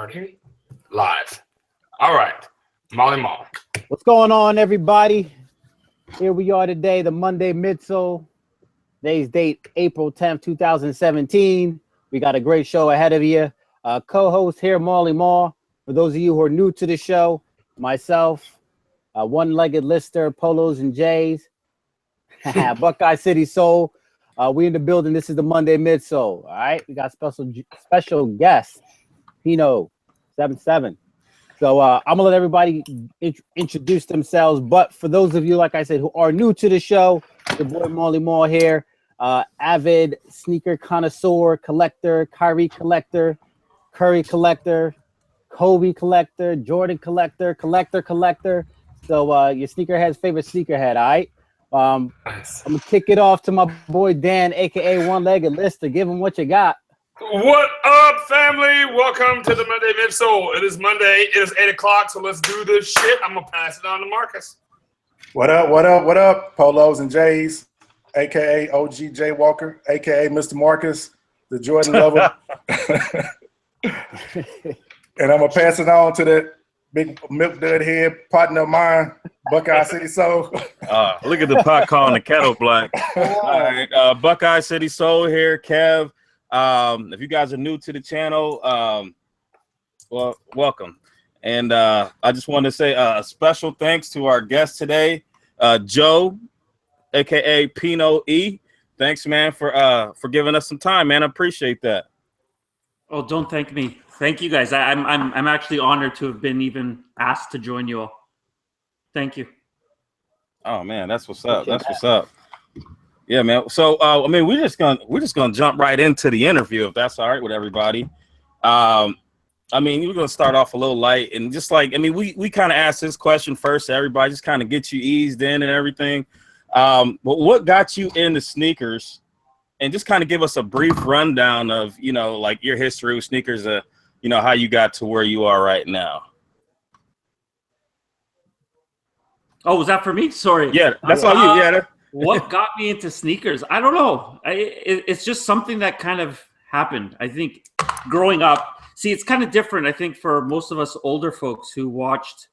Starting live. All right, MaallyMall. What's going on, everybody? Here we are today, the Monday Midsole. Today's date, April 10th, 2017. We got a great show ahead of you. Co-host here, MaallyMall. For those of you who are new to the show, myself, one-legged lister, Polos and Jays, BuckeyeCitysole. We in the building. This is the Monday Midsole. All right, we got special guest, Pino 77. So I'm gonna let everybody introduce themselves. But for those of you, like I said, who are new to the show, your boy MaallyMall here, avid sneaker connoisseur, collector, Kyrie collector, Curry collector, Kobe collector, Jordan collector. So your sneakerhead's favorite sneakerhead, all right? Nice. I'm gonna kick it off to my boy Dan, aka One-Legged Lister. Give him what you got. What up, family? Welcome to the Monday Midsole. It is Monday. It is 8 o'clock, so let's do this shit. I'm gonna pass it on to Marcus. What up, Polos and Jays, aka OG J Walker, aka Mr. Marcus, the Jordan lover. And I'm gonna pass it on to that big milk dud head partner of mine, BuckeyeCitysole. Look at the pot calling the kettle black. All right, BuckeyeCitysole here, Kev. If you guys are new to the channel, well, welcome. And I just want to say a special thanks to our guest today, Joe, aka Pino E. Thanks, man, for giving us some time, man. I appreciate that. Oh, don't thank me. Thank you guys. I'm actually honored to have been even asked to join you all. Thank you. Oh man, that's what's up. That's what's up. Yeah, man. So I mean, we're just gonna jump right into the interview if that's all right with everybody. I mean, we're gonna start off a little light and just like, I mean, we kind of asked this question first to everybody, just kind of get you eased in and everything. But what got you into sneakers? And just kind of give us a brief rundown of, you know, like your history with sneakers, you know, how you got to where you are right now. Oh, was that for me? Sorry. Yeah, that's all you. Yeah. What got me into sneakers? I don't know. It's just something that kind of happened. I think growing up, see, it's kind of different, I think, for most of us older folks who watched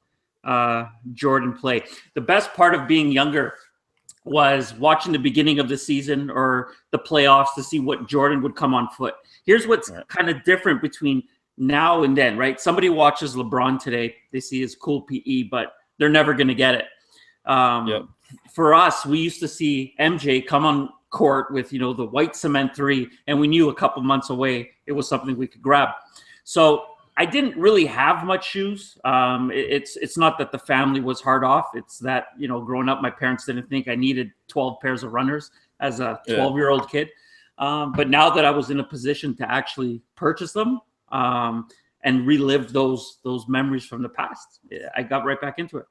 Jordan play. The best part of being younger was watching the beginning of the season or the playoffs to see what Jordan would come on foot. Here's what's kind of different between now and then, right? Somebody watches LeBron today, they see his cool PE, but they're never going to get it. For us, we used to see MJ come on court with, you know, the white cement 3, and we knew a couple months away it was something we could grab. So I didn't really have much shoes. It's not that the family was hard off. It's that, you know, growing up, my parents didn't think I needed 12 pairs of runners as a 12-year-old kid. But now that I was in a position to actually purchase them and relive those memories from the past, I got right back into it.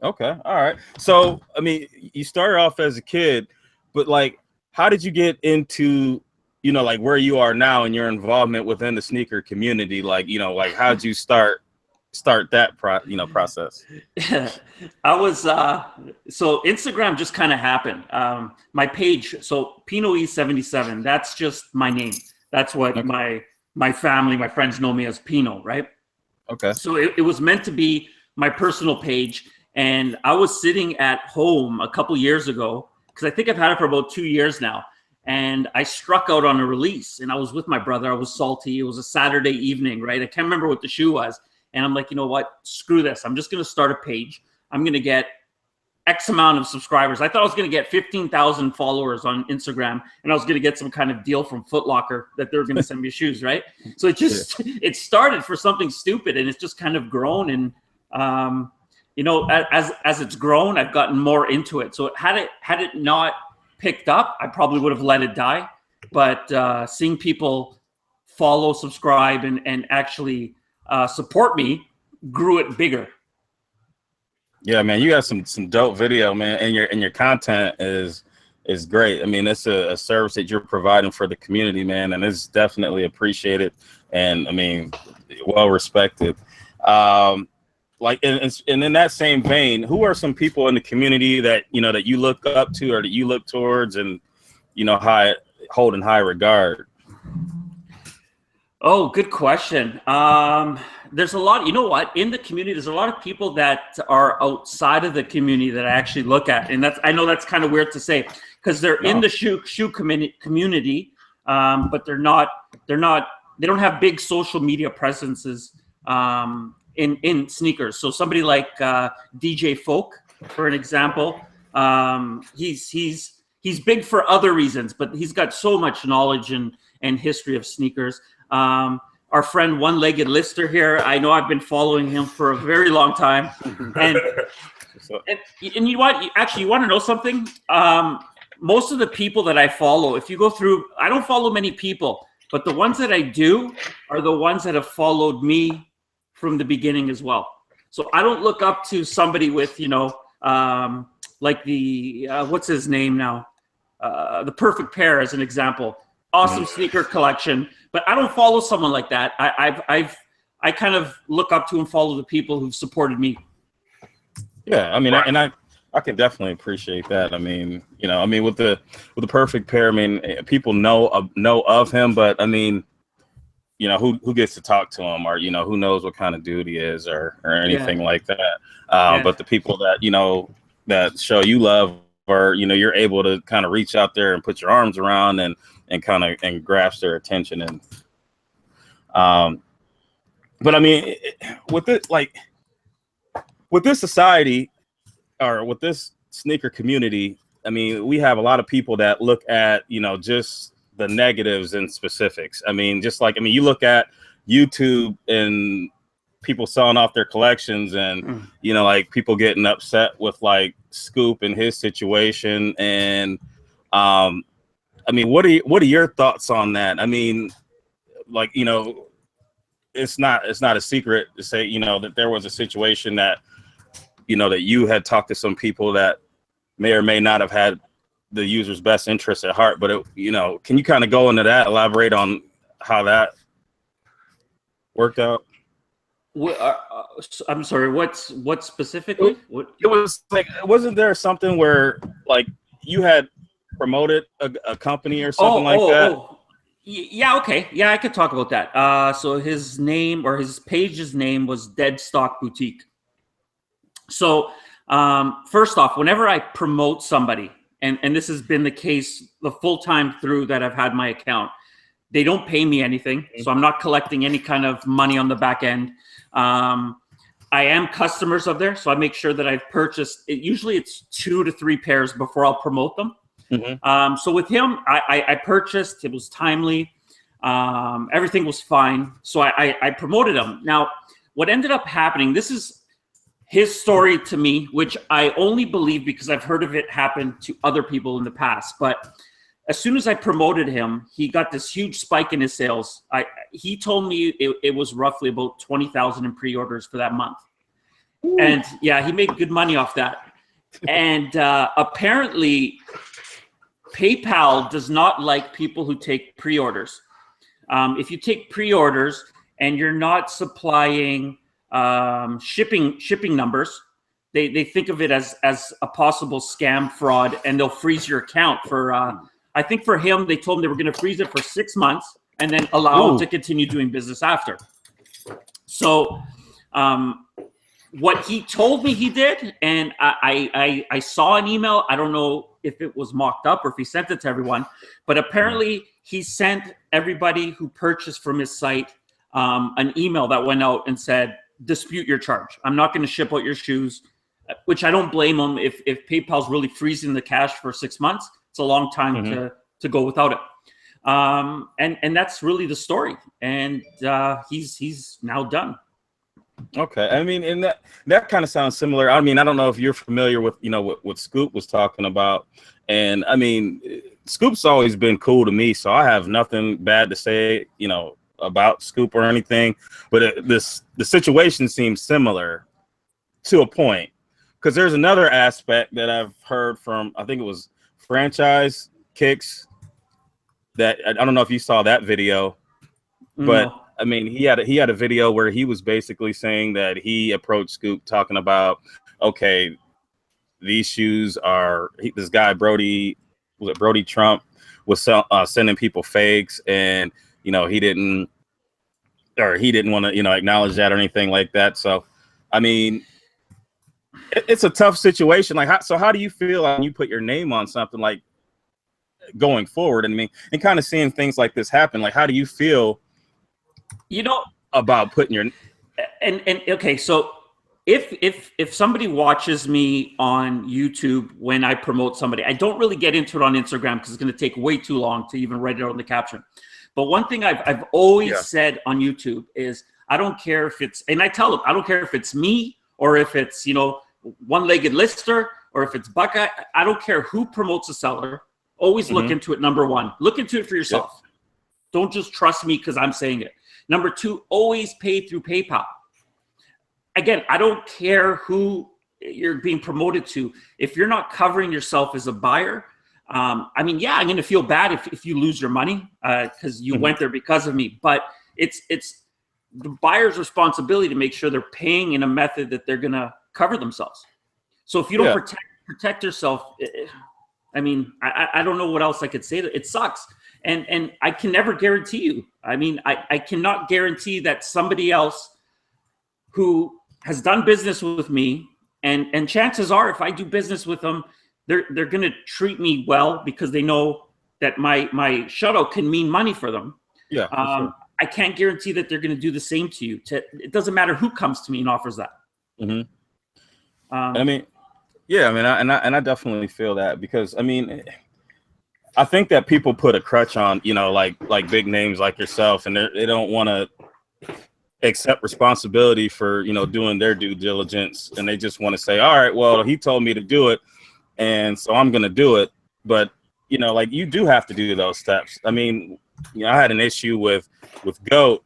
Okay. All right. So, I mean, you started off as a kid, but like, how did you get into, you know, like where you are now and your involvement within the sneaker community? Like, you know, like how'd you start that process? I was so Instagram just kind of happened. My page, so Pino E77, that's just my name. That's what my family, my friends know me as Pino, right? Okay. So it was meant to be my personal page. And I was sitting at home a couple years ago, because I think I've had it for about 2 years now. And I struck out on a release, and I was with my brother. I was salty. It was a Saturday evening, right? I can't remember what the shoe was. And I'm like, you know what? Screw this. I'm just going to start a page. I'm going to get X amount of subscribers. I thought I was going to get 15,000 followers on Instagram, and I was going to get some kind of deal from Foot Locker that they were going to send me shoes, right? So it started for something stupid, and it's just kind of grown. And, you know, as it's grown, I've gotten more into it. So had it not picked up, I probably would have let it die. But seeing people follow, subscribe, and actually support me grew it bigger. Yeah, man, you got some dope video, man, and your content is great. I mean, it's a service that you're providing for the community, man, and it's definitely appreciated, and I mean, well respected. Like, and in that same vein, who are some people in the community that, you know, that you look up to or that you look towards and, you know, hold in high regard? Oh, good question. There's a lot, you know what, in the community, there's a lot of people that are outside of the community that I actually look at. And I know that's kind of weird to say because they're in the shoe community, but they don't have big social media presences in sneakers. So somebody like DJ Folk, for an example, he's big for other reasons, but he's got so much knowledge and history of sneakers. Our friend One-Legged Lister here, I know I've been following him for a very long time. And you want to know something? Most of the people that I follow, if you go through, I don't follow many people, but the ones that I do are the ones that have followed me from the beginning as well. So I don't look up to somebody with, like the, what's his name now? The Perfect Pair as an example. Awesome sneaker collection, but I don't follow someone like that. I kind of look up to and follow the people who've supported me. Yeah, I mean, I can definitely appreciate that. I mean, with the Perfect Pair, I mean, people know of him, but I mean, who gets to talk to him, or who knows what kind of dude he is, or anything like that. But the people that that show you love, or you're able to kind of reach out there and put your arms around and kind of and grasp their attention. And but I mean, with it, like with this society or with this sneaker community, I mean, we have a lot of people that look at just the negatives and specifics. I mean, you look at YouTube and people selling off their collections, and like people getting upset with like Scoop and his situation. And I mean, what are your thoughts on that? I mean, like, it's not a secret to say, that there was a situation that, that you had talked to some people that may or may not have had the user's best interest at heart. But can you kind of go into that, elaborate on how that worked out? I'm sorry, what specifically? It was like, wasn't there something where like you had promoted a company or something like that? Yeah, okay. Yeah, I could talk about that. So his name, or his page's name, was Dead Stock Boutique. So first off, whenever I promote somebody, and this has been the case the full time through that I've had my account, they don't pay me anything. So I'm not collecting any kind of money on the back end. I am customers of theirs, so I make sure that I've purchased it. Usually it's 2 to 3 pairs before I'll promote them. So with him, I purchased, it was timely. Everything was fine. So I promoted him. Now, what ended up happening, this is his story to me, which I only believe because I've heard of it happen to other people in the past. But as soon as I promoted him, he got this huge spike in his sales. He told me it was roughly about 20,000 in pre-orders for that month. Ooh. And yeah, he made good money off that. And apparently PayPal does not like people who take pre-orders. If you take pre-orders and you're not supplying shipping numbers, they think of it as a possible scam, fraud, and they'll freeze your account for, I think for him, they told him they were going to freeze it for 6 months and then allow him to continue doing business after. So what he told me he did, and I saw an email, I don't know if it was mocked up or if he sent it to everyone, but apparently he sent everybody who purchased from his site an email that went out and said, dispute your charge. I'm not going to ship out your shoes, which I don't blame him. If PayPal's really freezing the cash for 6 months, it's a long time to go without it. And that's really the story. And he's now done. Okay. I mean, and that kind of sounds similar. I mean, I don't know if you're familiar with, what Scoop was talking about. And I mean, Scoop's always been cool to me, so I have nothing bad to say, about Scoop or anything. But the situation seems similar to a point, because there's another aspect that I've heard from, I think it was Franchise Kicks, that I don't know if you saw that video, but I mean, he had a video where he was basically saying that he approached Scoop talking about, okay, these shoes are, this guy Brody Trump was sending people fakes, and he didn't or he didn't want to, acknowledge that or anything like that. So, I mean, it's a tough situation. Like, how do you feel when you put your name on something like going forward? And kind of seeing things like this happen. Like, how do you feel, about putting your and okay, so if somebody watches me on YouTube when I promote somebody, I don't really get into it on Instagram because it's going to take way too long to even write it out in the caption. But one thing I've always said on YouTube is I don't care if it's, and I tell them, I don't care if it's me or if it's, one-legged lister or if it's Buckeye. I don't care who promotes a seller. Always look into it. Number one, look into it for yourself. Yep. Don't just trust me because I'm saying it. Number two, always pay through PayPal. Again, I don't care who you're being promoted to. If you're not covering yourself as a buyer, I'm going to feel bad if you lose your money because you went there because of me. But it's the buyer's responsibility to make sure they're paying in a method that they're going to cover themselves. So if you don't protect yourself, I don't know what else I could say. It sucks. And I can never guarantee you. I cannot guarantee that somebody else who has done business with me, and chances are if I do business with them, they're going to treat me well because they know that my shutout can mean money for them. Yeah. Sure. I can't guarantee that they're going to do the same to you. It doesn't matter who comes to me and offers that. Mm-hmm. I definitely feel that because I think that people put a crutch on, like big names like yourself, and they don't want to accept responsibility for, doing their due diligence. And they just want to say, all right, well, he told me to do it, and so I'm going to do it. But, you do have to do those steps. I had an issue with GOAT,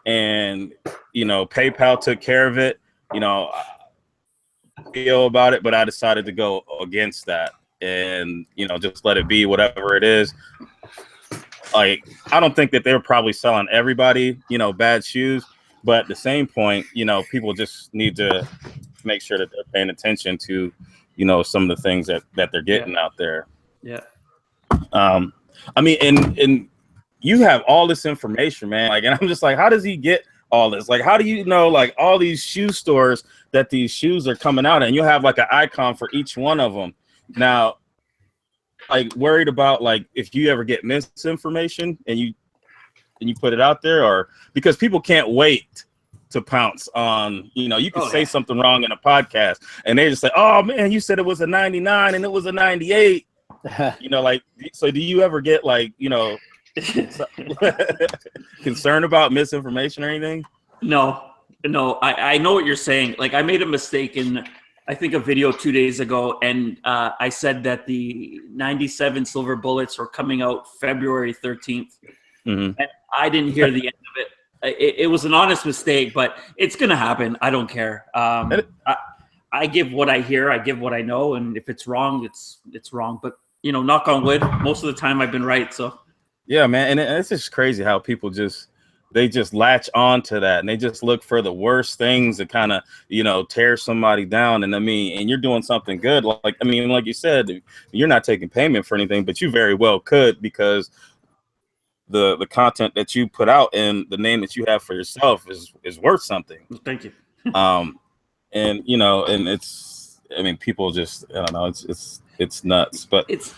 and, PayPal took care of it, I feel about it, but I decided to go against that and, just let it be whatever it is. Like, I don't think that they're probably selling everybody, bad shoes, but at the same point, people just need to make sure that they're paying attention to, some of the things that they're getting out there. Yeah. And you have all this information, man. Like, and I'm just like, how does he get all this? Like, how do you know, like, all these shoe stores that these shoes are coming out, and you'll have like an icon for each one of them. Now, like, worried about like if you ever get misinformation and you put it out there, or because people can't wait to pounce on, you can say something wrong in a podcast and they just say, oh man, you said it was a 99 and it was a 98. Like, so do you ever get like, concerned about misinformation or anything? No, I know what you're saying. Like, I made a mistake in, I think, a video 2 days ago, and I said that the 97 silver bullets were coming out February 13th. And I didn't hear the end of it. It was an honest mistake, but it's going to happen. I don't care. I give what I hear. I give what I know. And if it's wrong, it's wrong. But, knock on wood, most of the time I've been right. So, yeah, man. And it's just crazy how people they just latch on to that, and they just look for the worst things to kind of, tear somebody down. And and you're doing something good. Like you said, you're not taking payment for anything, but you very well could, because the content that you put out and the name that you have for yourself is worth something. Thank you. And it's, people just, I don't know, it's nuts, but it's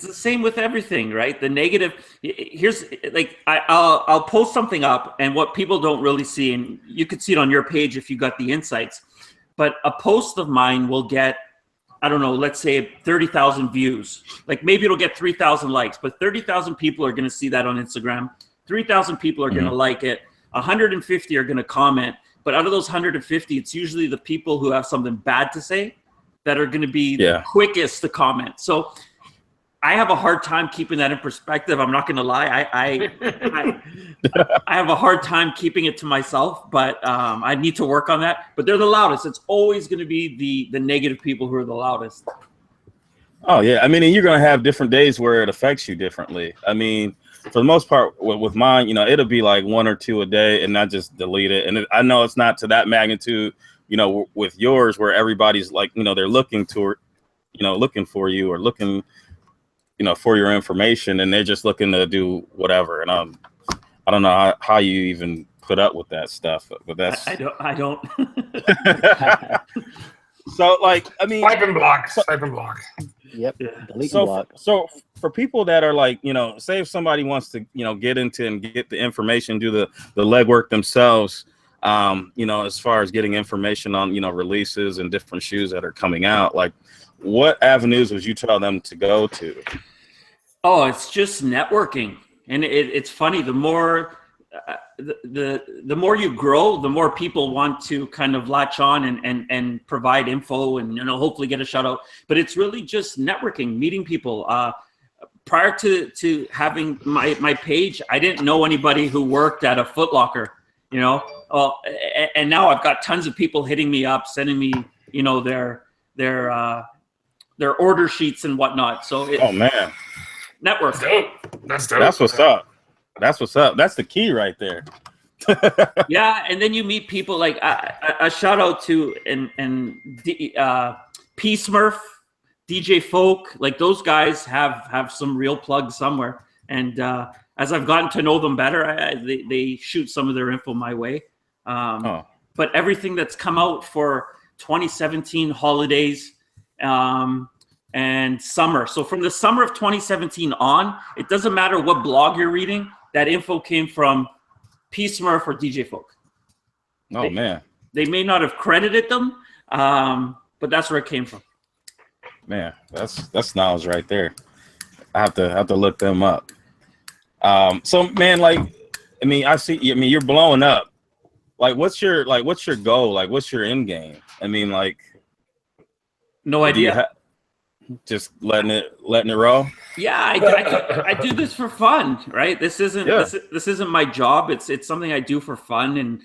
the same with everything, right? The negative. Here's, like, I'll post something up, and what people don't really see, and you could see it on your page if you got the insights, but a post of mine will get, I don't know, let's say 30,000 views. Like, maybe it'll get 3,000 likes, but 30,000 people are going to see that on Instagram. 3,000 people are going to like it. 150 are going to comment. But out of those 150, it's usually the people who have something bad to say that are going to be the quickest to comment. So I have a hard time keeping that in perspective. I'm not going to lie. I have a hard time keeping it to myself, but I need to work on that. But they're the loudest. It's always going to be the negative people who are the loudest. Oh, yeah. And you're going to have different days where it affects you differently. For the most part, with mine, it'll be like one or two a day, and I just delete it. And I know it's not to that magnitude, with yours, where everybody's like, they're looking for you, or looking, for your information, and they're just looking to do whatever. And I don't know how you even put up with that stuff, but that's I don't. So like, I mean, Swipe and block. Yep. Yeah. Delete and block. So for people that are like, say if somebody wants to, get into and get the information, do the legwork themselves, as far as getting information on, releases and different shoes that are coming out, like what avenues would you tell them to go to? Oh, it's just networking. And it's funny, the more the more you grow, the more people want to kind of latch on and provide info and hopefully get a shout out. But it's really just networking, meeting people. Prior to having my page, I didn't know anybody who worked at a Foot Locker, and now I've got tons of people hitting me up, sending me their order sheets and whatnot. So oh man, network. That's dope. That's what's up. That's what's up. That's the key right there. Yeah, and then you meet people like a shout out to P Smurf, DJ Folk, like those guys have some real plugs somewhere. And as I've gotten to know them better, they shoot some of their info my way. But everything that's come out for 2017 holidays and summer. So from the summer of 2017 on, it doesn't matter what blog you're reading. That info came from P Smurf or DJ Folk. Oh man, they may not have credited them, but that's where it came from. Man, that's knowledge right there. I have to look them up. So man, like, I mean, you're blowing up. Like, what's your goal? Like, what's your end game? I mean, like, no idea. Just letting it roll. Yeah, I do this for fun, right? This isn't my job. It's something I do for fun, and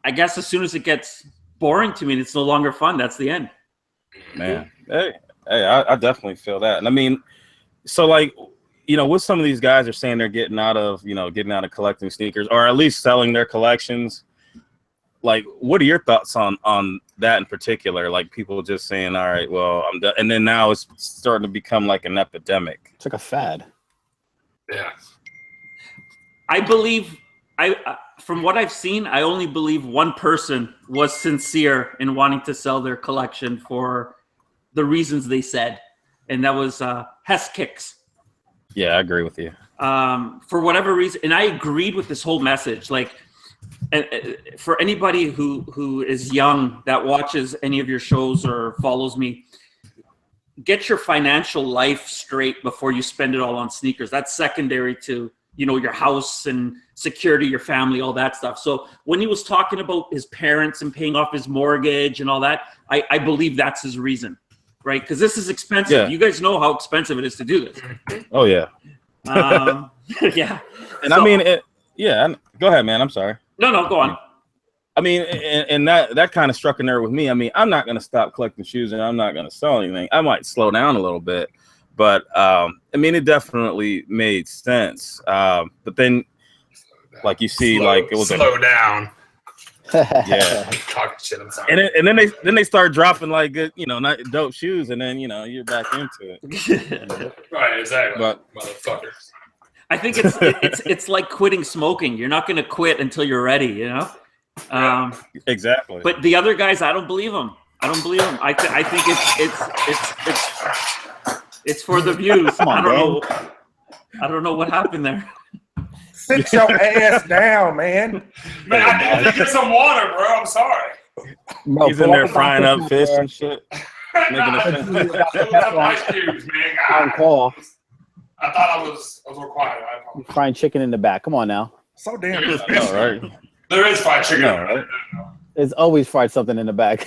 I guess as soon as it gets boring to me and it's no longer fun, that's the end. Man, hey, I definitely feel that. And I mean, so like, what some of these guys are saying they're getting out of collecting sneakers, or at least selling their collections. Like, what are your thoughts on that in particular? Like, people just saying, all right, well, I'm done. And then now it's starting to become like an epidemic. It's like a fad. Yeah. I believe, from what I've seen, I only believe one person was sincere in wanting to sell their collection for the reasons they said. And that was Hess Kicks. Yeah, I agree with you. For whatever reason. And I agreed with this whole message. Like, for anybody who is young that watches any of your shows or follows me, get your financial life straight before you spend it all on sneakers. That's secondary to your house and security, your family, all that stuff. So when he was talking about his parents and paying off his mortgage and all that, I believe that's his reason, right? Because this is expensive. Yeah. You guys know how expensive it is to do this. Oh yeah. Yeah. And I mean, go ahead, man. I'm sorry. No, go on. I mean, and that kind of struck a nerve with me. I mean, I'm not going to stop collecting shoes and I'm not going to sell anything. I might slow down a little bit, but I mean, it definitely made sense. But then, like you see, it was slow down. Yeah. Talking shit. I'm sorry. And then they start dropping like good, not dope shoes, and then you're back into it. Right, exactly. But motherfuckers. I think it's like quitting smoking. You're not going to quit until you're ready, Exactly. But the other guys, I don't believe them. I think it's for the views. Come on, I don't know what happened there. Sit your ass down, man. Man, I need to get some water, bro. I'm sorry. Bro, He's in there frying up fish and shit. Making Ice cubes, man. On call. I thought I was required. I apologize. Frying chicken in the back. Come on now. So damn. All right. There is fried chicken. All right. There's always fried something in the back.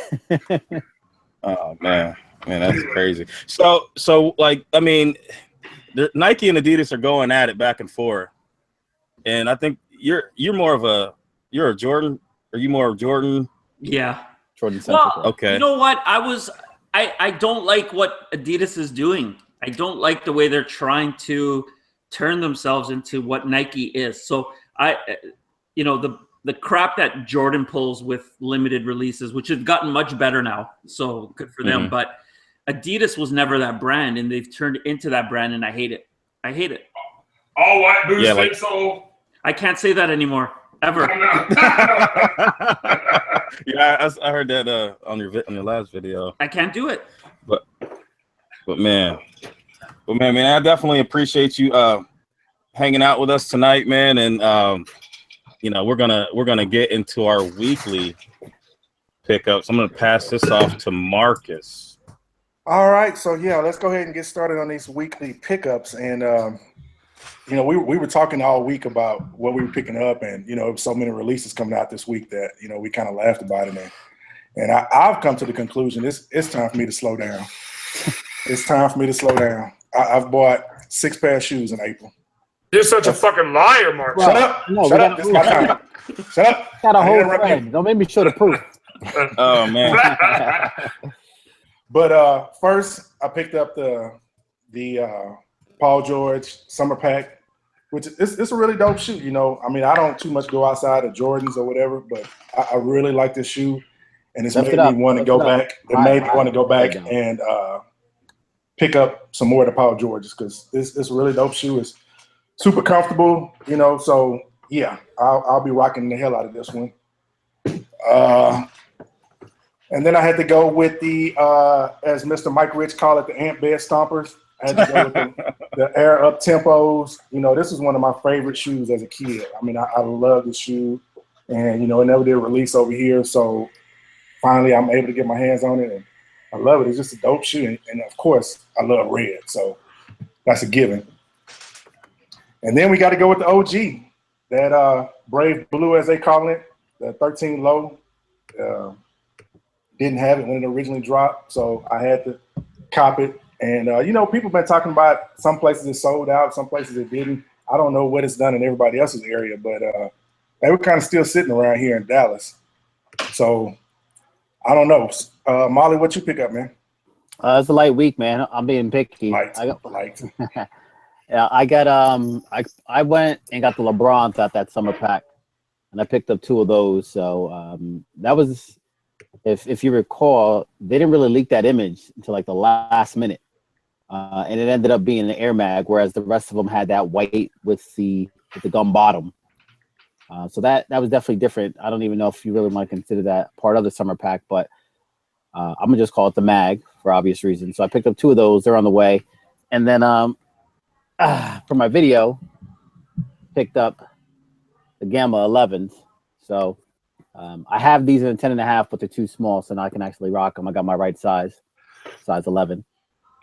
Oh man, that's crazy. So like, I mean, Nike and Adidas are going at it back and forth, and I think you're a Jordan. Are you more of Jordan? Yeah. Jordan centric. Well, Okay. You know what? I don't like what Adidas is doing. I don't like the way they're trying to turn themselves into what Nike is. So the crap that Jordan pulls with limited releases, which have gotten much better now. So good for them. But Adidas was never that brand, and they've turned into that brand, and I hate it. All white boots, Yeah, midsole. I can't say that anymore, ever. Yeah, I heard that on your last video. I can't do it. But man, I definitely appreciate you hanging out with us tonight, man. And you know, we're gonna get into our weekly pickups. I'm gonna pass this off to Marcus. All right, so yeah, let's go ahead and get started on these weekly pickups. And you know, we were talking all week about what we were picking up, and you know, so many releases coming out this week that you know we kind of laughed about it. And I've come to the conclusion it's time for me to slow down. It's time for me to slow down. I've bought 6 pair of shoes in April. You're such a fucking liar, Mark. Shut up! No, Shut up! This is my time. Shut up! Got a I whole interrupt you. thread. Don't make me show the proof. Oh man. But first, I picked up the Paul George Summer Pack, which it's a really dope shoe. You know, I mean, I don't too much go outside of Jordans or whatever, but I really like this shoe, and it's made me want to go back. It made me want to go back and pick up some more of the Paul Georges because it's a really dope shoe. It's super comfortable, you know. So yeah, I'll be rocking the hell out of this one. And then I had to go with the, as Mr. Mike Rich called it, the ant bed stompers. I had to go with the Air Up Tempos. You know, this is one of my favorite shoes as a kid. I mean, I love this shoe. And, you know, it never did release over here. So finally, I'm able to get my hands on it. And I love it. It's just a dope shoe. And of course, I love red. So that's a given. And then we got to go with the OG, that Brave Blue, as they call it, the 13 low. Didn't have it when it originally dropped, so I had to cop it. And, you know, people have been talking about some places it sold out, some places it didn't. I don't know what it's done in everybody else's area, but they were kind of still sitting around here in Dallas. So I don't know. Molly, what you pick up, man? It's a light week, man. I'm being picky. Light. Yeah, I got I went and got the LeBrons out that summer pack, and I picked up 2 of those. So that was, if you recall, they didn't really leak that image until like the last minute, and it ended up being an Air Mag, whereas the rest of them had that white with the gum bottom. So that was definitely different. I don't even know if you really want to consider that part of the summer pack, but I'm gonna just call it the Mag for obvious reasons. So I picked up 2 of those. They're on the way, and then for my video, picked up the Gamma 11s. So I have these in a 10.5, but they're too small, so now I can actually rock them. I got my right size 11.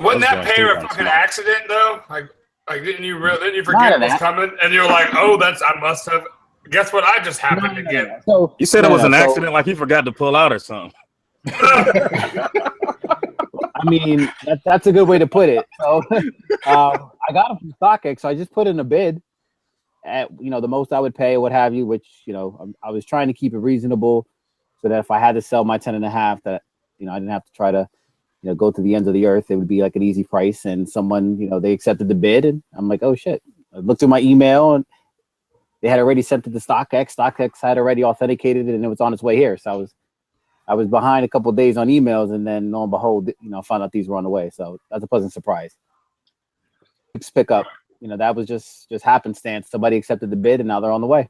Wasn't that pair a fucking accident though? Like didn't you forget it was coming, and you were like, oh, I must have. Guess what? I just happened to get. So You said it was an accident, like he forgot to pull out or something. I mean, that's a good way to put it. So I got them from StockX, so I just put in a bid at, you know, the most I would pay, what have you, which, you know, I was trying to keep it reasonable so that if I had to sell my 10.5, that, you know, I didn't have to try to, you know, go to the ends of the earth. It would be like an easy price, and someone, you know, they accepted the bid, and I'm like, oh shit. I looked through my email, and they had already sent it to StockX. StockX had already authenticated it, and it was on its way here. So I was behind a couple of days on emails, and then lo and behold, you know, found out these were on the way. So that's a pleasant surprise. Pick up, you know, that was just happenstance. Somebody accepted the bid, and now they're on the way.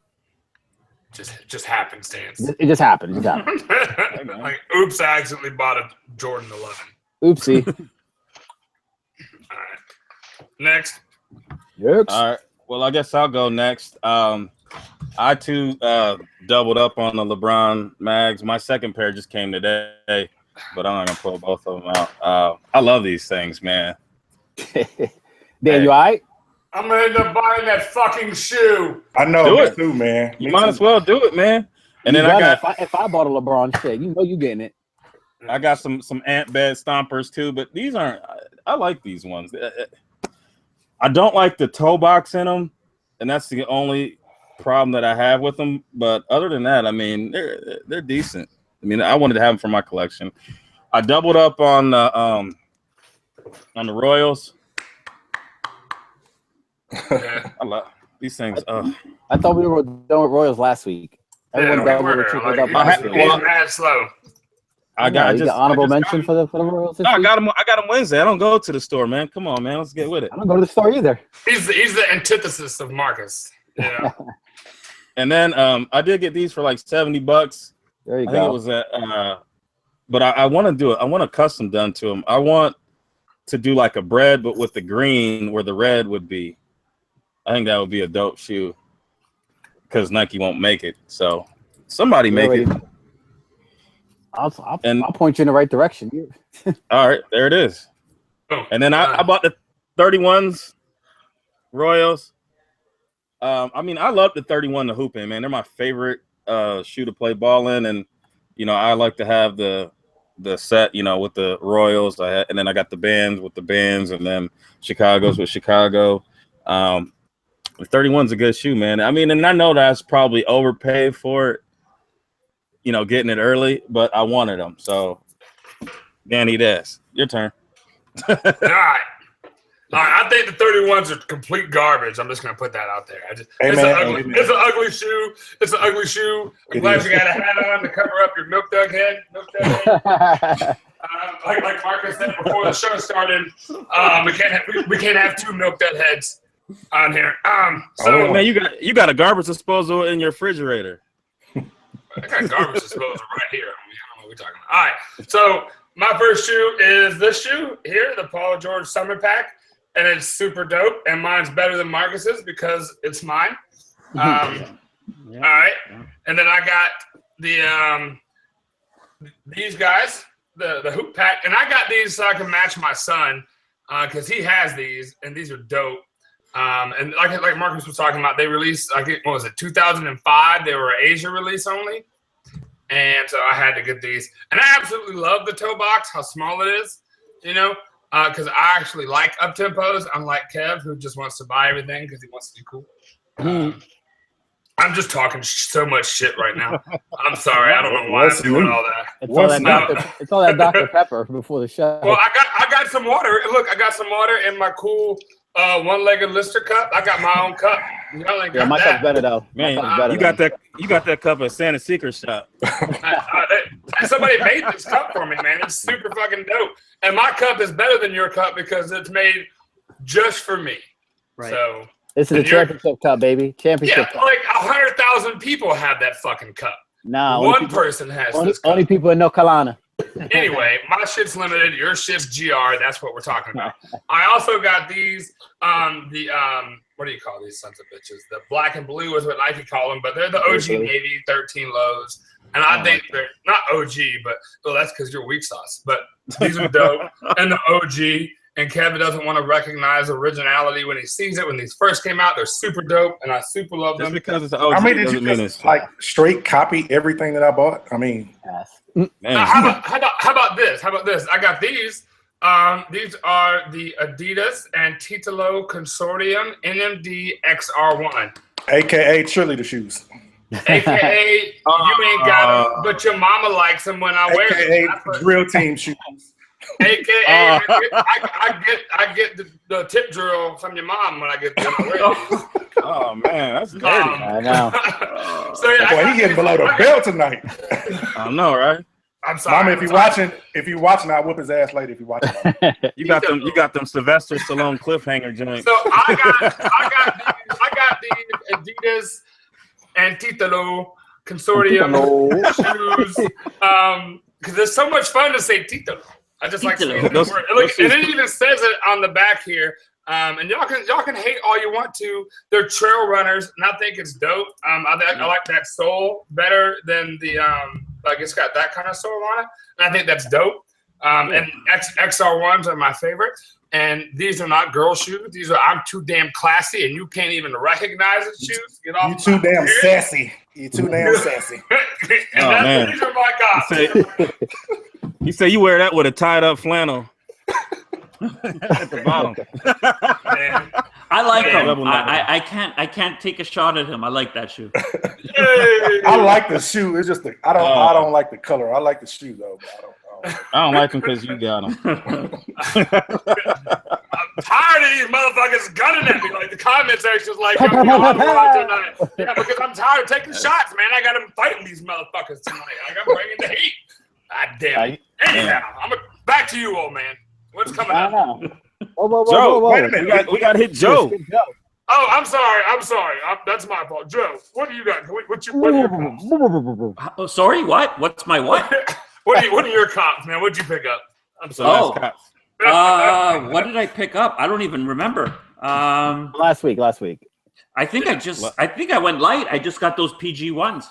Just happenstance. It just happened. It just happened. Like, oops, I accidentally bought a Jordan 11. Oopsie. All right. Next. All right. Well, I guess I'll go next. I too doubled up on the LeBron mags. My second pair just came today, but I'm not gonna pull both of them out. I love these things, man. Dan, you all right? I'm gonna end up buying that fucking shoe. I know, Do me it. too, man. You might as well do it, man. And then I got if I bought a LeBron shit, you know you getting it. I got some ant bed stompers too, but these aren't. I like these ones. I don't like the toe box in them, and that's the only problem that I have with them. But other than that, I mean, they're decent. I mean, I wanted to have them for my collection. I doubled up on the Royals. Yeah. I love these things. I thought we were done with Royals last week. Everyone Yeah, done we with were. it. Like, Up he's last week. mad slow. I got you got honorable mention for the Royals. This No, I week? got them Wednesday. I don't go to the store, man. Come on, man. Let's get with it. I don't go to the store either. He's the antithesis of Marcus. Yeah. And then I did get these for like $70. There you I go. think it was at but I want to do it. I want a custom done to them. I want to do like a bread, but with the green where the red would be. I think that would be a dope shoe because Nike won't make it. So somebody make it. I'll point you in the right direction. All right, there it is. And then I bought the 31s Royals. I mean, I love the 31 to hoop in, man. They're my favorite shoe to play ball in, and you know, I like to have the set, you know, with the Royals. And then I got the bands with the bands, and then Chicago's with Chicago. The 31's a good shoe, man. I mean, and I know that's probably overpaid for it, you know, getting it early, but I wanted them. So, Danny, that's your turn. All right. I think the 31s are complete garbage. I'm just gonna put that out there. It's an ugly shoe. It's an ugly shoe. I'm glad you got a hat on to cover up your milk dug head. Like Marcus said before the show started, we can't have two milk dug heads on here. So man, you got a garbage disposal in your refrigerator. I got garbage disposal right here. I don't know what we're talking about. All right. So my first shoe is this shoe here, the Paul George Summer Pack. And it's super dope, and mine's better than Marcus's because it's mine. All right, and then I got the these guys, the hoop pack, and I got these so I can match my son because he has these, and these are dope. And like Marcus was talking about, they released, what was it, 2005? They were Asia release only, and so I had to get these. And I absolutely love the toe box, how small it is, you know. Because I actually like up tempos, unlike Kev, who just wants to buy everything because he wants to be cool. I'm just talking so much shit right now. I'm sorry, I don't know why I'm doing all that. It's all that Dr. Pepper before the show. Well, I got some water. Look, I got some water in my cool one-legged Lister cup. I got my own cup. Y'all ain't got my cup's better though. Man, you got that cup at Santa's Secret Shop. Somebody made this cup for me, man. It's super fucking dope. And my cup is better than your cup because it's made just for me. Right. So this is a championship cup, baby. Championship cup. Like 100,000 people have that fucking cup. Nah, one person has this cup. Only people in North Carolina. Anyway, my shit's limited. Your shit's GR. That's what we're talking about. I also got these. What do you call these sons of bitches? The black and blue is what Nike call them, but they're the OG Navy 13 lows. And I think they're not OG, but that's because you're weak sauce. But these are dope. And the OG. And Kevin doesn't want to recognize originality when he sees it. When these first came out, they're super dope, and I super love them. Just because it's the OG, I mean, did you just like straight copy everything that I bought? I mean, how about this? How about this? I got these. These are the Adidas and Titolo Consortium NMD XR1, aka cheerleader shoes. AKA you ain't got them, but your mama likes them when I wear them. AKA drill team shoes. AKA I get the tip drill from your mom when I get them. Oh man, that's dirty. I know. So yeah, he getting below the belt tonight. I know, right? I'm sorry. Mama, if you're watching, I'll whip his ass later. If you watching, you got them Sylvester Stallone cliffhanger joints. So I got these Adidas and Titolo Consortium shoes because it's so much fun to say Titolo. I just like saying the word. Look, and it even says it on the back here. And y'all can hate all you want to. They're trail runners, and I think it's dope. I like that sole better than the like it's got that kind of sole on it, and I think that's dope. And XR1s are my favorite. And these are not girl shoes. These are I'm too damn classy, and you can't even recognize the shoes. Get off. You too damn sassy. You too damn sassy. And these are my guys. You say you wear that with a tied up flannel at the bottom. I like him. I can't take a shot at him. I like that shoe. I like the shoe. It's just I don't like the color. I like the shoe though. But I don't like them because you got them. I'm tired of these motherfuckers gunning at me. Like the comment section is like, yo, tonight. Yeah, because I'm tired of taking shots, man. I got them fighting these motherfuckers tonight. I got bringing the heat. God damn it. Anyhow, back to you, old man. What's coming up? Whoa. Joe, wait a minute. We got to hit Joe. Oh, I'm sorry. That's my fault. Joe, what do you got? What are your comps? Oh, sorry, what? What's my what? What are your comps, man? What'd you pick up? I'm So sorry. that's What did I pick up? I don't even remember. Last week. I think I went light. I just got those PG ones.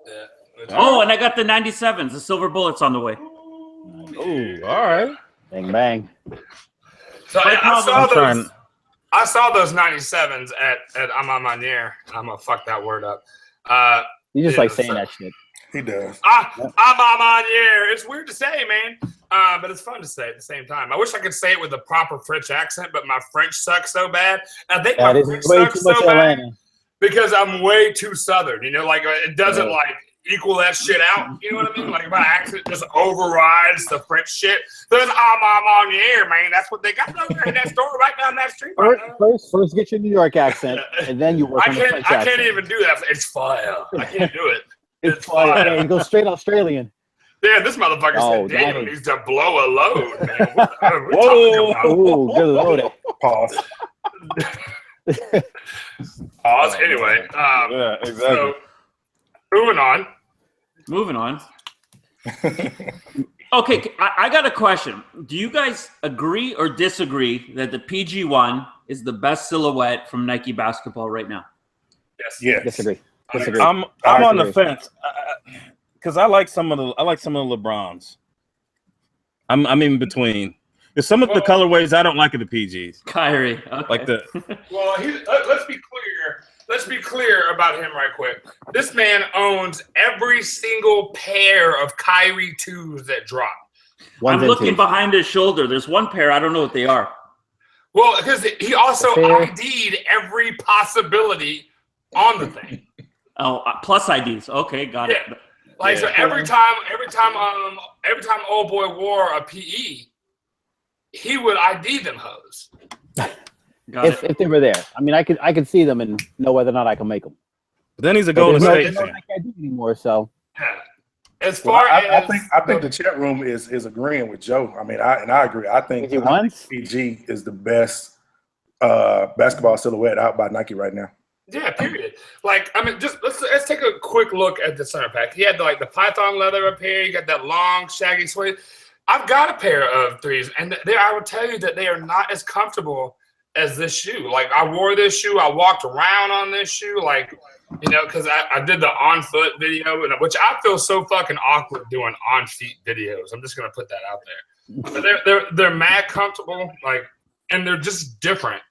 Yeah. Oh, and I got the 97s, the silver bullets on the way. Oh, all right. Bang bang. So problem. I saw those 97s at I'm on my near. I'm gonna fuck that word up. You just like saying that shit. He does. I'm on my near. It's weird to say, man, but it's fun to say at the same time. I wish I could say it with a proper French accent, but my French sucks so bad. I think my French sucks so bad because I'm way too Southern. You know, like it doesn't like equal that shit out. You know what I mean? Like my accent just overrides the French shit. Then I'm on the air, man. That's what they got over there in that store right down that street. First get your New York accent, and then you work on the French accent. I can't even do that. It's fire. I can't do it. It's fire. You go straight Australian. Yeah, this motherfucker said Daniel needs to blow a load, man. Whoa, good load. Pause. Pause. Anyway. Yeah, exactly. So, moving on. Okay, I got a question. Do you guys agree or disagree that the PG1 is the best silhouette from Nike basketball right now? Yes. Disagree. I'm on the fence because I like some of the LeBrons. I'm in between. There's some of the colorways I don't like of the PGs. Kyrie, okay. Like the. Well, let's be clear. Let's be clear about him right quick. This man owns every single pair of Kyrie 2s that drop. I'm looking behind his shoulder. There's one pair. I don't know what they are. Well, because he also ID'd every possibility on the thing. Oh, plus IDs. Okay, got it. Like so, every time old boy wore a PE, he would ID them hoes. If they were there, I mean, I could see them and know whether or not I can make them. But then he's a Golden State fan. I can't do anymore. So, as far as I think the chat room is agreeing with Joe. I mean, I agree. I think PG is the best basketball silhouette out by Nike right now. Yeah, period. Like, I mean, just let's take a quick look at the center pack. He had the python leather up here. You got that long, shaggy suede. I've got a pair of threes, and I will tell you that they are not as comfortable as this shoe. Like, I wore this shoe. I walked around on this shoe, like, you know, because I did the on-foot video, which I feel so fucking awkward doing on-feet videos. I'm just going to put that out there. But they're mad comfortable, like, and they're just different.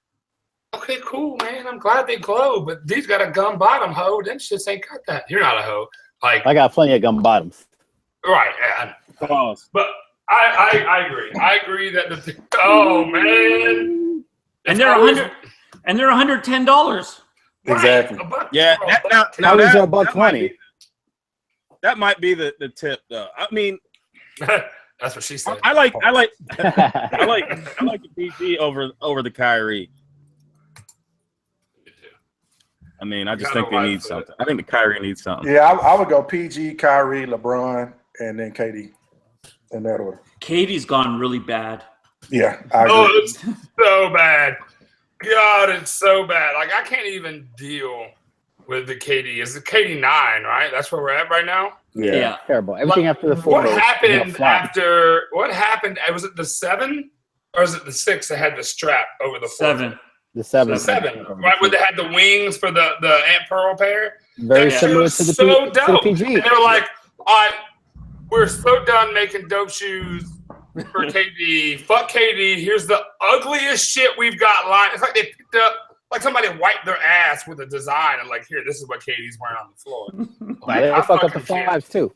Okay, cool, man. I'm glad they glow, but these got a gum bottom, ho. Them shits ain't got that. You're not a ho. Like, I got plenty of gum bottoms. Right. Yeah. But I agree. I agree that man. And they're $110. Exactly. Right, yeah. Now these are $120. That might be the tip, though. I mean, that's what she said. I like the PG over the Kyrie. I mean, I just think they need something. I think the Kyrie needs something. Yeah, I would go PG, Kyrie, LeBron, and then KD in that order. KD's gone really bad. Yeah, I agree. Oh, it's so bad. God, it's so bad. Like, I can't even deal with the KD. It's the KD 9, right? That's where we're at right now? Yeah. Terrible. Everything after the 4. What happened after? What happened? Was it the 7 or was it the 6 that had the strap over the 4? 7. The 7. The 7, right? Where they had the wings for the Ant Pearl pair. Very similar to the PG. And they were like, all right, we're so done making dope shoes for KD. Fuck KD. Here's the ugliest shit we've got lined. It's like they picked up, like somebody wiped their ass with a design and like, here, this is what KD's wearing on the floor. Like, they fuck up the 5s too.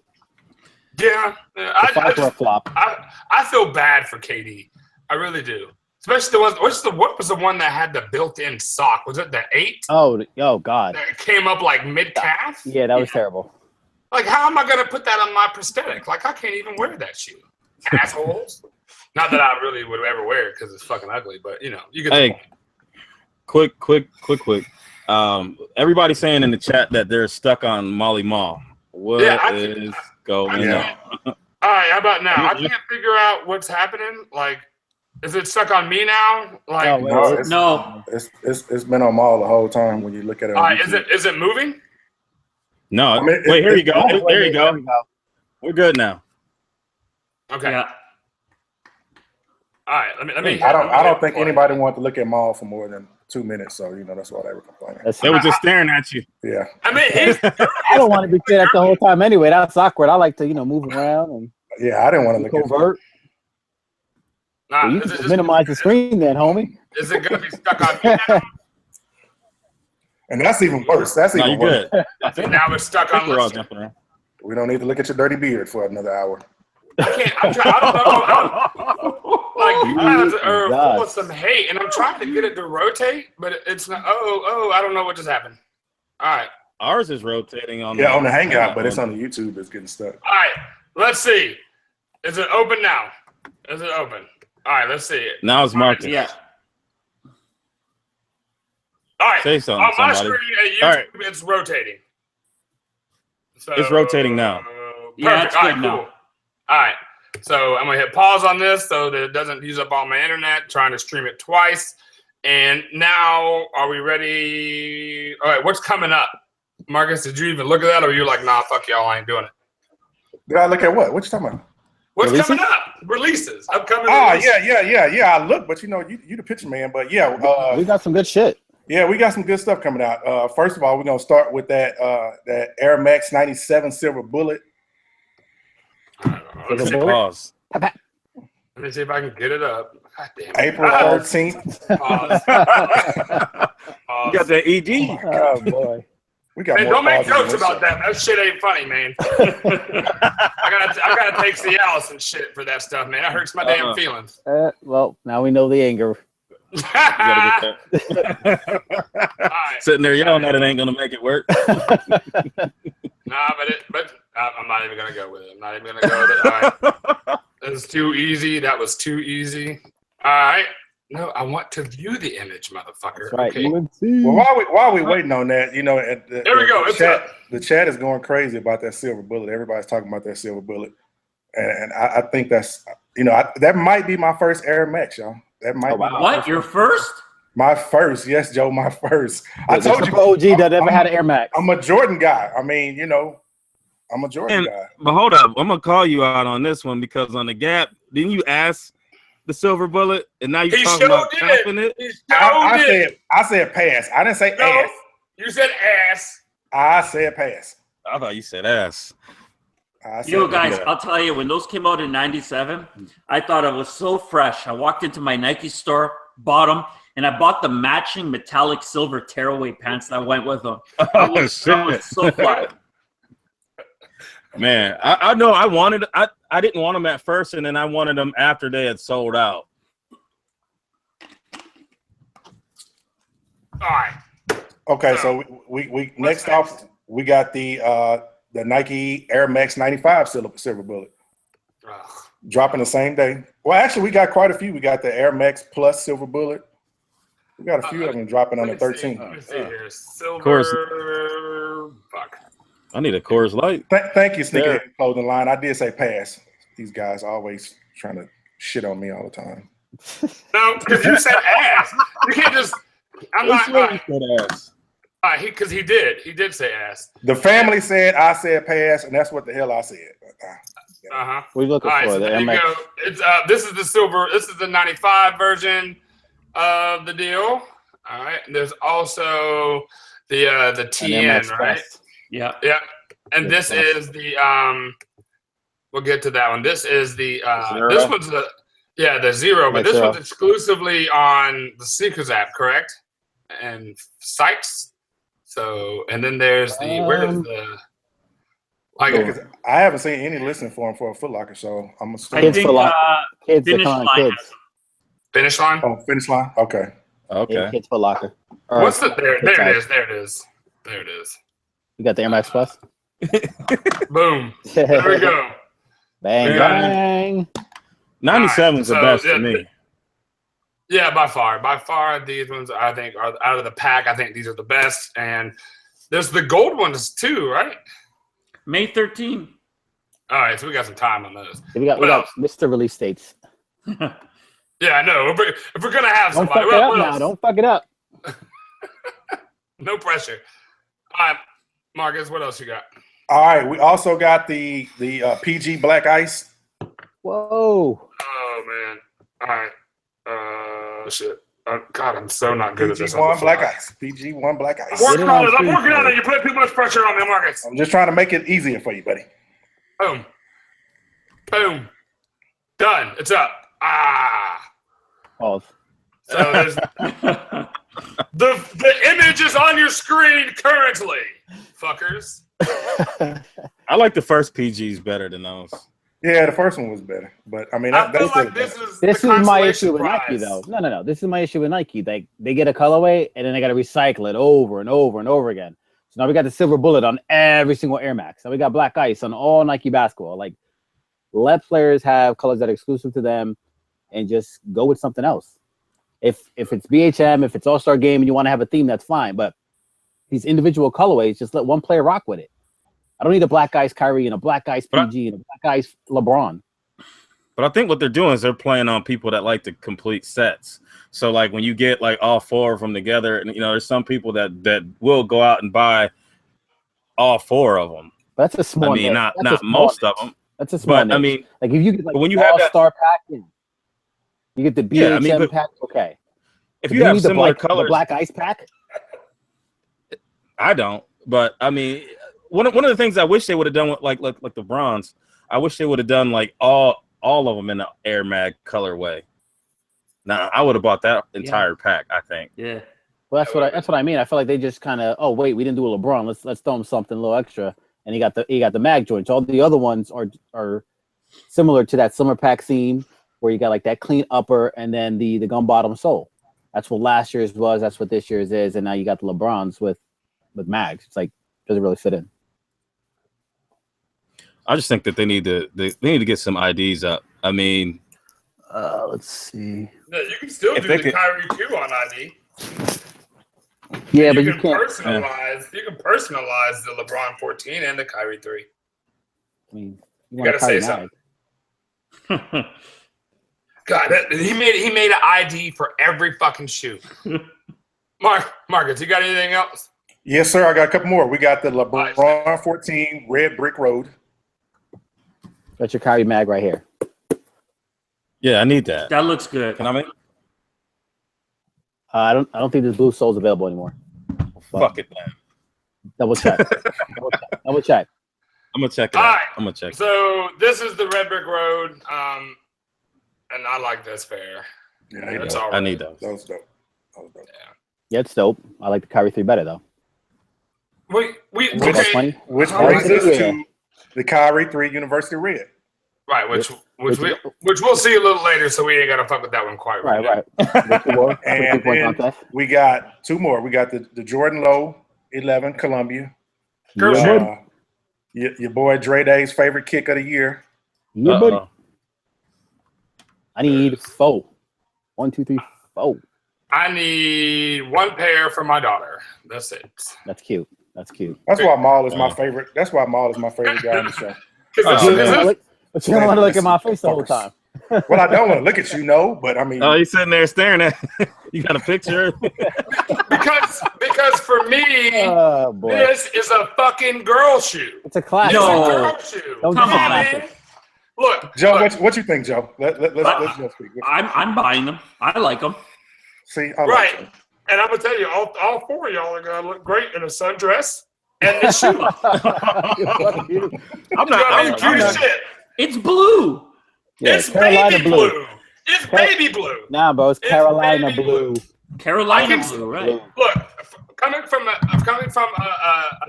Yeah. I flop. I feel bad for KD. I really do. Especially what was the one that had the built-in sock? Was it the 8? Oh God. That came up like mid-calf? Yeah, that was terrible. Like, how am I going to put that on my prosthetic? Like, I can't even wear that shoe. Assholes. Not that I really would ever wear it because it's fucking ugly, but, you know. You get hey, quick. Everybody's saying in the chat that they're stuck on MaallyMall. What is going on? All right, how about now? I can't figure out what's happening. Like, Is it stuck on me now? Like, Oh, No, No. it's been on Maul the whole time when you look at it. all on right, YouTube. is it moving? No, I mean, wait, here you it's go. normal. There you go. We're good now. Okay. Yeah. All right. Let me. I don't hit think play. anybody wanted to look at Maul for more than 2 minutes, so that's why they were complaining. They were just staring at you. Yeah. I mean, he's. I don't want to be stared at the whole time anyway. That's awkward. I like to, move around and Yeah, I didn't want to be look at covert. Nah, So you is can it just just- minimize the screen then, homie. Is it gonna be stuck on me now? And that's even worse. That's No, even you're worse. good. I think Now it's stuck on we're all listener. jumping around. We don't need to look at your dirty beard for another hour. I can't. I don't know. Like, or full of some hate, and I'm trying to get it to rotate, but it's not. Oh, I don't know what just happened. All right. Ours is rotating on Yeah, on the Hangout, but it's on the YouTube. It's getting stuck. All right. Let's see. Is it open now? Is it open? All right. Let's see it. Now it's marking. Yeah. All right. Say something, On my somebody. screen at YouTube, All right. it's rotating. So, It's rotating now. Yeah, Perfect. it's All good right, now. cool. All right. So I'm going to hit pause on this so that it doesn't use up all my internet, trying to stream it twice. And now, are we ready? All right. What's coming up? Marcus, did you even look at that, or are you like, nah, fuck y'all, I ain't doing it? Did I look at what? What you talking about? What's Releases? coming up? Releases. Upcoming Oh, releases. yeah. I look, but you the picture man. But yeah, We got some good shit. yeah, we got some good stuff coming out. First of all, we're gonna start with that Air Max 97 Silver Bullet. Let me see- Pause. let me see if I can get it up. God damn it. April 13th. Pause. You got that ED. Oh boy. We got Man, more don't make pauses than jokes this about show. that. That shit ain't funny, man. I gotta take Cialis and shit for that stuff, man. That hurts my damn feelings. Well, now we know the anger. You gotta get that. All right. Sitting there yelling that it ain't gonna make it work. Nah, but I'm not even gonna go with it. I'm not even gonna go with it. All right. That was too easy. That was too easy. All right. No, I want to view the image, motherfucker. That's right. Okay. UNC. Well, while we waiting on that, There we go. It's up. the chat is going crazy about that Silver Bullet. Everybody's talking about that Silver Bullet, and I think that's that might be my first Air Max, y'all. That might be my What? first Your one. first? My first, yes, Joe, my first. I The told you, triple OG that ever had an Air Max. I'm a Jordan guy. I mean, I'm a Jordan And- guy. But hold up, I'm gonna call you out on this one because on the Gap, didn't you ask the Silver Bullet, and now you're He talking about sure tapping did. it? He sure did. I said pass. I didn't say No, ass. you said ass. I said pass. I thought you said ass. I said Yo, guys, pass. I'll tell you, when those came out in 97, I thought it was so fresh. I walked into my Nike store, bought them, and I bought the matching metallic silver tearaway pants that went with them. Oh, That was so fly. Man, I know I didn't want them at first, and then I wanted them after they had sold out. All right. Okay, so we next off we got the Nike Air Max 95 Silver Bullet Ugh. dropping the same day. Well, actually, we got quite a few. We got the Air Max Plus Silver Bullet. We got a few of them dropping on the 13th. Let me see here. Silver. course. Fuck. I need a Coors Light. Thank you, Sneaker Yeah. Clothing Line. I did say pass. These guys always trying to shit on me all the time. No, because you said ass. You can't just. I'm not. Ass. Because he did. He did say ass. The family said I said pass, and that's what the hell I said. Uh huh. What are you looking All right, for? so The there Air you Max. go. It's this is the silver. This is the 95 version of the deal. All right. And there's also the An Air TN, Max right? Plus. Yeah. Yeah. And Good this stuff. is the we'll get to that one. This is the Zero? this one's the zero, but Max this Zero. one's exclusively on the Sneakers app, correct? And sites. So and then there's the where is the like Yeah, 'cause I haven't seen any listing for him for a Foot Locker, so I'm I assuming. Kids think for life. Kids that Finish come on Line kids. has finish line? Oh, Finish Line. Okay. Yeah, Okay. Kids for locker. Or What's the there Kids it size. is. There it is. There it is. You got the Air Max Plus. Boom. There we go. Bang Yeah. bang. 97 is the So, best yeah, to me. Yeah, by far. By far, these ones I think are out of the pack. I think these are the best. And there's the gold ones too, right? May 13. All right, so we got some time on those. We got Mr. Release Dates. Yeah, I know. If we're gonna have Don't somebody, fuck it up what now. else? Don't fuck it up. No pressure. All right, Marcus, what else you got? All right, we also got the PG Black Ice. Whoa. Oh man. All right. Shit. God, I'm so not good at this. PG1 Black Ice. PG1 Black Ice. I'm working Get it on on it. I'm screen working on for it. You put too much pressure on me, Marcus. I'm just trying to make it easier for you, buddy. Boom. Boom. Done. It's up. Pause. So there's the image is on your screen currently, fuckers. I like the first PGs better than those. Yeah, the first one was better, but I mean, I feel that's like better. This the is my consolation issue with Nike, prize. though. No. This is my issue with Nike. They get a colorway and then they got to recycle it over and over and over again. So now we got the silver bullet on every single Air Max. Now we got black ice on all Nike basketball. Like, let players have colors that are exclusive to them and just go with something else. If it's BHM, if it's All-Star Game and you want to have a theme, that's fine. But these individual colorways, just let one player rock with it. I don't need a black ice Kyrie and a black ice PG and a black ice LeBron. But I think what they're doing is they're playing on people that like to complete sets. So like when you get like all four of them together, and there's some people that will go out and buy all four of them. But that's a small. I mean, niche. not most of them. That's a small. But I niche. mean, like if you get like when you have All-Star pack, and you get the BHM pack. Okay. If But you have need the similar black, colors, the black ice pack. I don't. But I mean, one of the things I wish they would have done with like the bronze, I wish they would have done like all of them in the Air Mag colorway. Now I would have bought that entire pack. I think. Yeah. Well, that's what I mean. I feel like they just kind of, oh wait, we didn't do a LeBron. Let's throw him something a little extra, and he got the mag joints. All the other ones are similar to that summer pack theme where you got like that clean upper and then the gum bottom sole. That's what last year's was. That's what this year's is, and now you got the LeBrons with mags. It's like doesn't really fit in. I just think that they need to get some IDs up. I mean, Let's see. Yeah, you can still If do they the could- Kyrie 2 on ID. Yeah, but you you can can't. personalize. You can personalize the LeBron 14 and the Kyrie 3. I mean, You gotta say something. God, he made an ID for every fucking shoe. Marcus, you got anything else? Yes, sir. I got a couple more. We got the LeBron 14 Red Brick Road. That's your Kyrie mag right here. yeah, I need that. That looks good. Can I make? I don't think this blue sole's available anymore. But Fuck it, man. double check. double check. I'm gonna check it All out. right. I'm gonna check. So this is the Red Brick Road, and I like this pair. Yeah, It's dope. all I right. need those. That was dope. That was dope. Yeah, it's dope. I like the Kyrie 3 better though. We Which- okay. funny? Which All brings right. us to the Kyrie 3 University Red. Right, which we'll see a little later, so we ain't gotta fuck with that one quite Right. now. And then we got two more. We got the Jordan Low 11 Columbia. Curse Yeah, Your boy Dre Day's favorite kick of the year. Yeah, buddy. Uh-oh. I need 4. 1, 2, 3, 4. I need one pair for my daughter. That's it. That's cute. That's cute. That's why Maul is my favorite. That's why Maul is my favorite guy on the show. Because Oh, man. But you don't want to look at my face the whole time. Well, I don't want to look at you, no, but I mean, Oh, he's sitting there staring at. You got a picture? because for me, Oh boy, this is a fucking girl shoe. it's a classic. It's No. a girl shoe. Don't Come do on. classic. Look, Joe, look, what you think, Joe? Let's Joe speak. I'm buying them. I like them. See, I like right. Joe. And I'm gonna tell you, all four of y'all are gonna look great in a sundress and this shoe. Fuck you. I'm I mean, not. cute as shit. It's blue. Yeah, It's Carolina baby blue. It's baby blue. Nah, bro, it's Carolina baby blue. Carolina I can- blue, right? Look, coming from a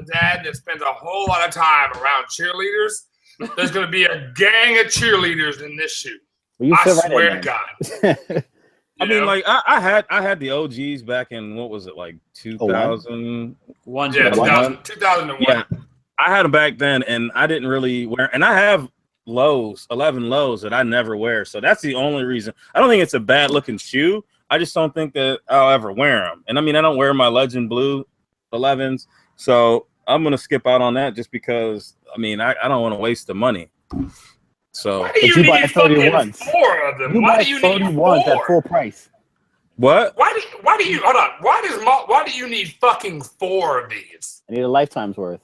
dad that spends a whole lot of time around cheerleaders, there's gonna be a gang of cheerleaders in this shoe. Well, you I fit right swear in to there. God. I You mean, know? like I had the OGs back in what was it like 2000? One. Yeah, One. 2001. Yeah, I had them back then, and I didn't really wear. And I have 11 lows that I never wear, so that's the only reason. I don't think it's a bad looking shoe. I just don't think that I'll ever wear them. And I mean, I don't wear my Legend Blue 11s, so I'm gonna skip out on that just because. I mean, I don't want to waste the money. So Why do But you you buy need fucking 31s. 4 of them? You Why buy do you need 31s at 4? full price. what? Why do you hold on? Why do you need fucking 4 of these? I need a lifetime's worth.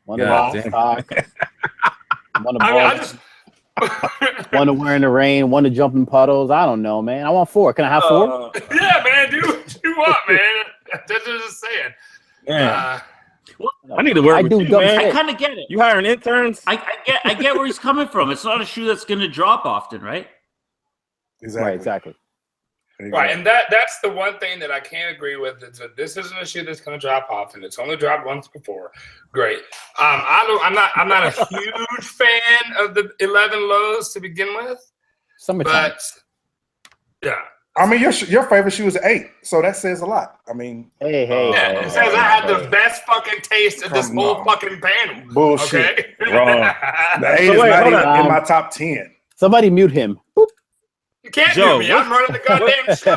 One God of damn. stock. One of I mean, I ball, just one to wear in the rain, one to jump in puddles. I don't know, man. I want 4. Can I have 4? yeah, man, do what you want, man. That's just saying. Man, I need to work I with do you, dumb man. shit. I kind of get it. You hiring interns? I get where he's coming from. It's not a shoe that's going to drop often, right? Exactly. Right, exactly. Right, and that's the one thing that I can't agree with is that this isn't a shoe that's going to drop off, and it's only dropped once before. Great. I'm not a huge fan of the 11 lows to begin with, Summertime. but yeah. I mean, your favorite shoe is 8, so that says a lot. I mean, Hey. Yeah, it says I had the best fucking taste of this Come whole on. fucking panel. bullshit. Okay? Wrong. The 8 So is wait, not hold even on. in my top 10. Somebody mute him. Boop. You can't Joe, do me. I'm running the goddamn show.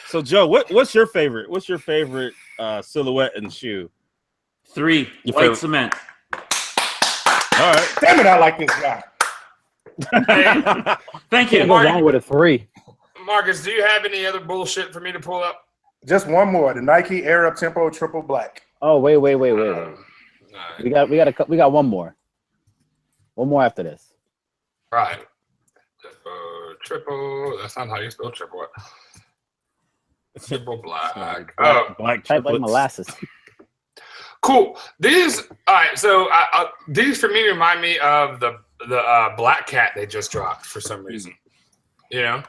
So Joe, what's your favorite? What's your favorite silhouette and shoe? 3, Your white favorite- cement. All right. Damn it, I like this guy. Thank Can't you. go wrong with a 3. Marcus, do you have any other bullshit for me to pull up? Just one more. The Nike Air Up Tempo Triple Black. Oh, wait. All We got one more. One more after this. right. Triple. That's not how you spell triple. Triple black. Oh, Black Type like triplets. molasses. cool. These. All right. So these for me remind me of the Black Cat they just dropped for some reason. You know.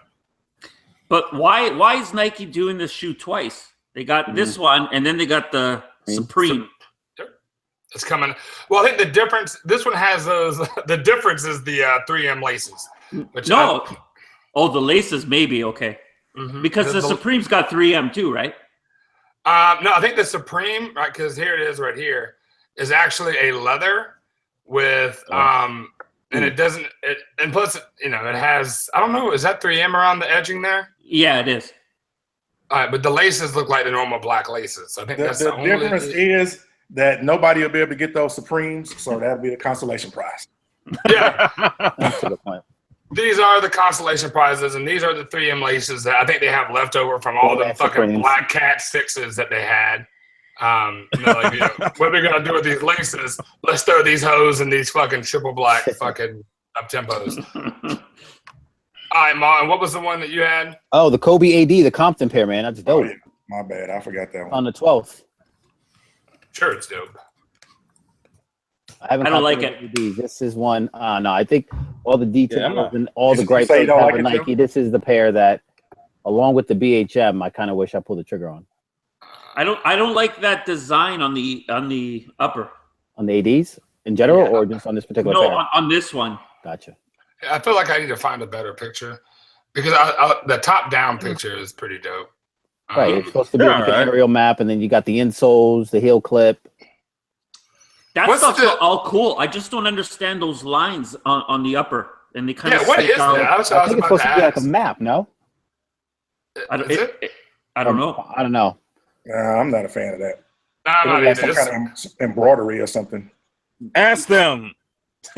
But why is Nike doing this shoe twice? They got this one, and then they got the Supreme. It's coming. Well, I think the difference. This one has those. The difference is the 3M laces. Which No. Oh, the laces maybe, okay. Because the Supreme's got 3M too, right? No, I think the Supreme, right? Because here it is, right here, is actually a leather with and it doesn't. And plus, it has. I don't know. Is that 3M around the edging there? Yeah, it is. All right, but the laces look like the normal black laces. So I think that's The the only difference is that nobody will be able to get those Supremes, so that'll be the consolation prize. Yeah. That's a good point. These are the consolation prizes, and these are the 3M laces that I think they have left over from all the fucking Supremes. Black Cat 6s that they had. What are we gonna do with these laces? Let's throw these hoes in these fucking triple black fucking up tempos. All right, Ma, and what was the one that you had? Oh, the Kobe AD, the Compton pair, man. That's Oh, dope. yeah. My bad. I forgot that one. On the 12th. Sure, it's dope. I don't like it. it. This is one. No, I think all the details not- and all the You gripes say I you don't have like with it, Joe? Nike. This is the pair that, along with the BHM, I kind of wish I pulled the trigger on. I don't like that design on the upper. On the ADs in general, Yeah. or just on this particular No, pair? on this one. Gotcha. I feel like I need to find a better picture because the top-down picture is pretty dope. Right. It's supposed to be yeah, like an right. aerial map, and then you got the insoles, the heel clip. That What's stuff's the- all cool. I just don't understand those lines on the upper, and they kind of. Yeah, what is that? I was I think it's about supposed to be like a ask. map, no? I don't, Is it? I don't know. I don't know. Nah, I'm not a fan of that. No, I'm It not looks like either. some kind of embroidery or something. Ask them.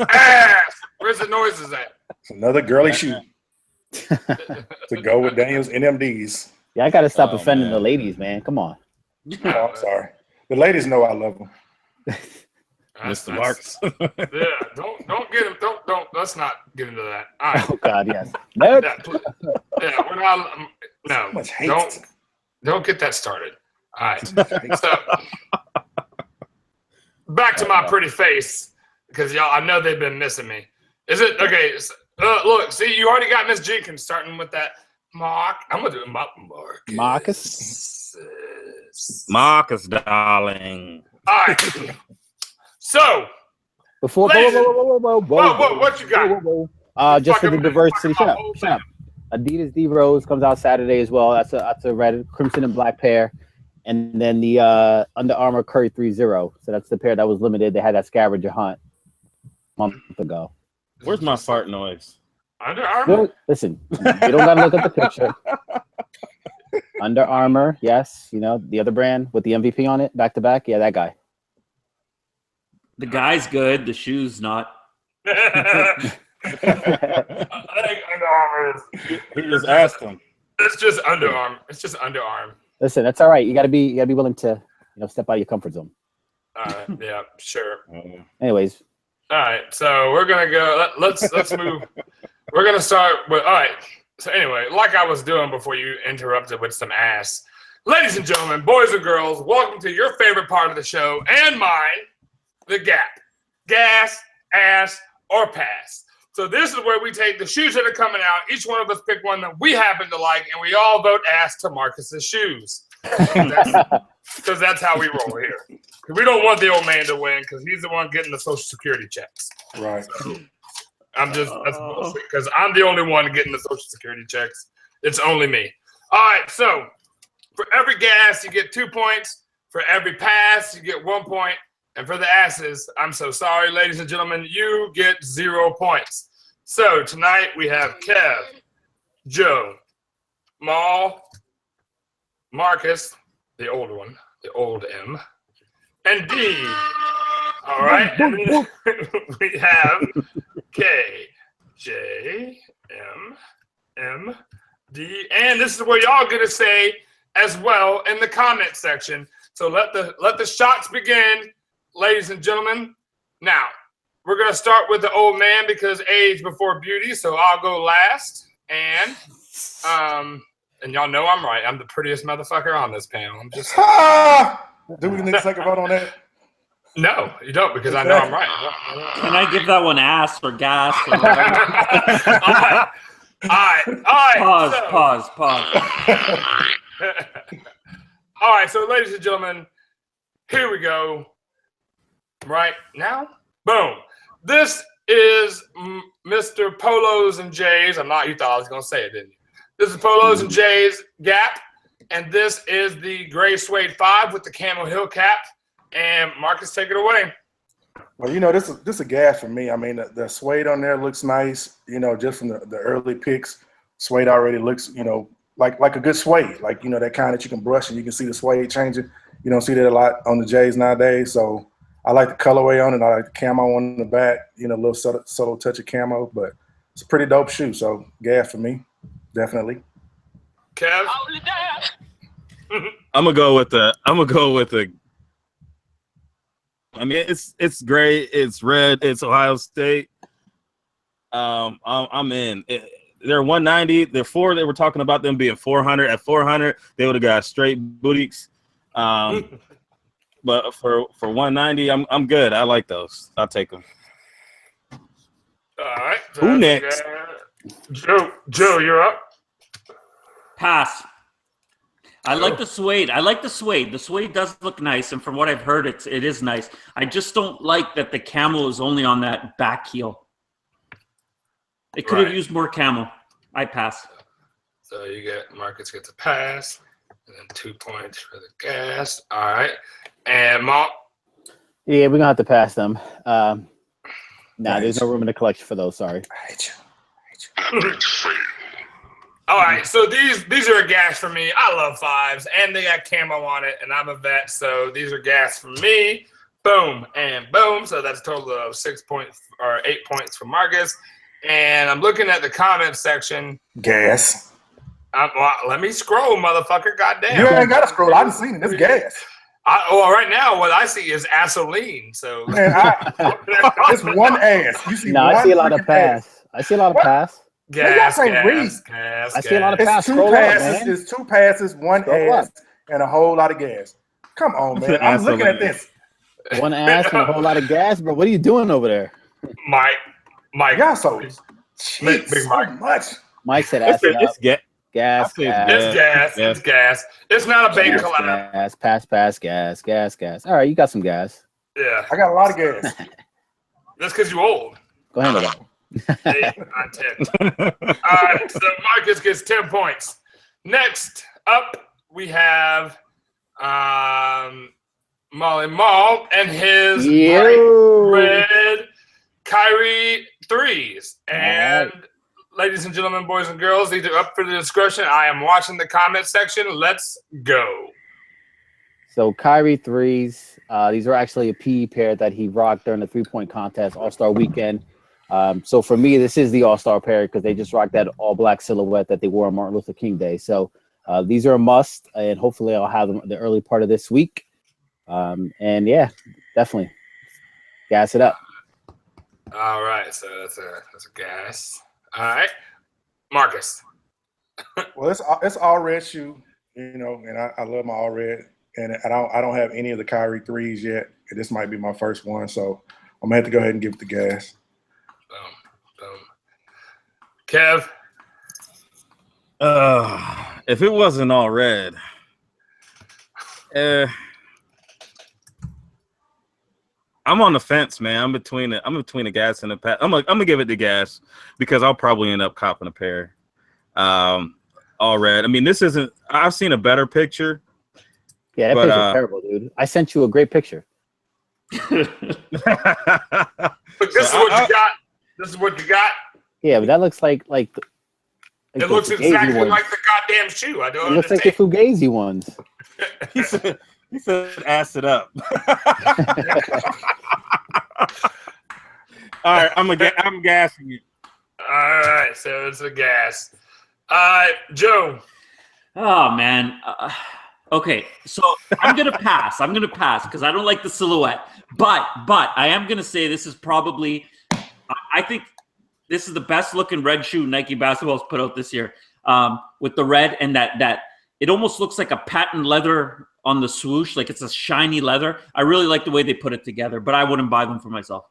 Ass! Where's the noises at? It's another girly shoe to go with Daniel's NMDs. Yeah, I got to stop Oh, offending man. the ladies, man. Come on. Oh, I'm sorry. The ladies know I love them. Mr. Marks. Yeah, don't get him. Don't. Let's not get into that. All right. Oh God, yes. Nope. Yeah, we're not. No, Much hate. don't get that started. All right. So back to my pretty face because y'all, I know they've been missing me. Is it okay? So, look, see, you already got Miss Jenkins starting with that Mark. I'm gonna do Marcus. Marcus, darling. All right. So, Before, Ladies- whoa, what you got? Just for the Fucking- diversity. Shut fucking up. whole Shut up. Adidas D Rose comes out Saturday as well. That's a red, crimson, and black pair. And then the Under Armour Curry 3.0. So that's the pair that was limited. They had that scavenger hunt a month ago. Where's my fart noise? Under Armour. Well, listen, you don't gotta look at the picture. Under Armour, yes, the other brand with the MVP on it, back to back. Yeah, that guy. The guy's good. The shoe's not. I think Under Armour is. He just asked him. It's just underarm. It's just underarm. Listen, that's all right. You gotta be willing to step out of your comfort zone. Yeah, sure. Anyways, All right, so we're gonna go. Let's move. We're gonna start with. All right. So anyway, like I was doing before you interrupted with some ass, ladies and gentlemen, boys and girls, welcome to your favorite part of the show and mine, the gap, gas, ass, or pass. So this is where we take the shoes that are coming out. Each one of us pick one that we happen to like, and we all vote ass to Marcus's shoes. Because that's how we roll here. We don't want the old man to win because he's the one getting the Social Security checks. Right. So that's bullshit because I'm the only one getting the Social Security checks. It's only me. All right, so for every gas, you get 2 points. For every pass, you get 1 point. And for the asses, I'm so sorry, ladies and gentlemen, you get 0 points. So tonight we have Kev, Joe, Maul, Marcus, the old one, the old M, and D. All right, and then we have K, J, M, D, and this is where y'all get to say as well in the comment section. So let the shots begin, ladies and gentlemen. Now we're gonna start with the old man because age before beauty. So I'll go last, and y'all know I'm right. I'm the prettiest motherfucker on this panel. I'm just. Do we need to take a vote on that? No, you don't, because I know I'm right. Can I give that one ass or gas? Or All right. Pause. All right, so ladies and gentlemen, here we go. Right now, boom. This is Mr. Polos and Jays. You thought I was going to say it, didn't you? This is Polos and Jays Gap, and this is the gray suede 5 with the Camel Hill cap. And Marcus, take it away. Well, this is a gas for me. I mean, the suede on there looks nice. Just from the early picks, suede already looks, like a good suede. Like, that kind that you can brush and you can see the suede changing. You don't see that a lot on the Jays nowadays. So I like the colorway on it. I like the camo on the back. A little subtle touch of camo, but it's a pretty dope shoe. So gas for me, definitely. Kev, I'm gonna go with the. I mean, it's great. It's red. It's Ohio State. I'm in. They're 190. They're 4. They were talking about them being 400. At 400, they would have got straight boutiques. But for 190, I'm good. I like those. I'll take them. all right. So Who next? Joe, you're up. Pass. I like the suede. The suede does look nice, and from what I've heard, it is nice. I just don't like that the camo is only on that back heel. It could have used more camo. I pass. So Marcus gets a pass, and then 2 points for the gas. All right. And Maul. yeah, we're gonna have to pass them. There's no room in the collection for those. Sorry. I hate you. All right, so these are a gas for me. I love 5s, and they got camo on it, and I'm a vet, so these are gas for me. Boom and boom. So that's a total of 6 points or 8 points for Marcus. And I'm looking at the comment section. Gas. Let me scroll, motherfucker. Goddamn. You ain't got to scroll. I done seen it. It's gas. Right now, what I see is Asoline. So Man, it's one ass. You see No, one I see a lot of freaking pass. ass. I see a lot of What? pass. gas. I see a lot of It's pass. two Scroll up, passes. man. It's 2 passes, one Scroll ass, and a whole lot of gas. Come on, man. I'm looking at this. One ass and a whole lot of gas, bro. What are you doing over there? Mike. Y'all so Big so Mike. much. Mike said ass. It's get. Gas. It's gas. Yeah. It's gas. It's not a bait collab. Gas. Pass. Gas. All right, you got some gas. Yeah. I got a lot of gas. That's because you old. Go handle that. 8, not 10. All right, so Marcus gets 10 points. Next up, we have MaallyMall and his bright red Kyrie 3s. And ladies and gentlemen, boys and girls, these are up for the discussion. I am watching the comment section. Let's go. So Kyrie 3s, these are actually a PE pair that he rocked during the 3-point contest All-Star Weekend. So for me, this is the all-star pair because they just rocked that all-black silhouette that they wore on Martin Luther King Day. So these are a must, and hopefully I'll have them the early part of this week. And yeah, definitely gas it up. All right, so that's a gas. All right, Marcus. Well, it's all red shoe, you know, and I love my all red, and I don't have any of the Kyrie 3s yet. And this might be my first one, so I'm gonna have to go ahead and give it the gas. Boom. Kev. If it wasn't all red, I'm on the fence, man. I'm between the gas and the pass. I'm gonna give it the gas because I'll probably end up copping a pair. All red. I mean, this isn't. I've seen a better picture. Yeah, that picture's terrible, dude. I sent you a great picture. Look, this is what you got. This is what you got. Yeah, but that looks like it looks exactly ones. like the goddamn shoe. I don't It looks understand. like the Fugazi ones. he said, ass it up. All right, I'm gassing you. All right, so it's a gas. Joe. Oh man. Okay, so I'm gonna pass. I'm gonna pass because I don't like the silhouette. But I am gonna say this is probably. I think this is the best looking red shoe Nike basketball's put out this year. With the red and that it almost looks like a patent leather on the swoosh, like it's a shiny leather. I really like the way they put it together, but I wouldn't buy them for myself.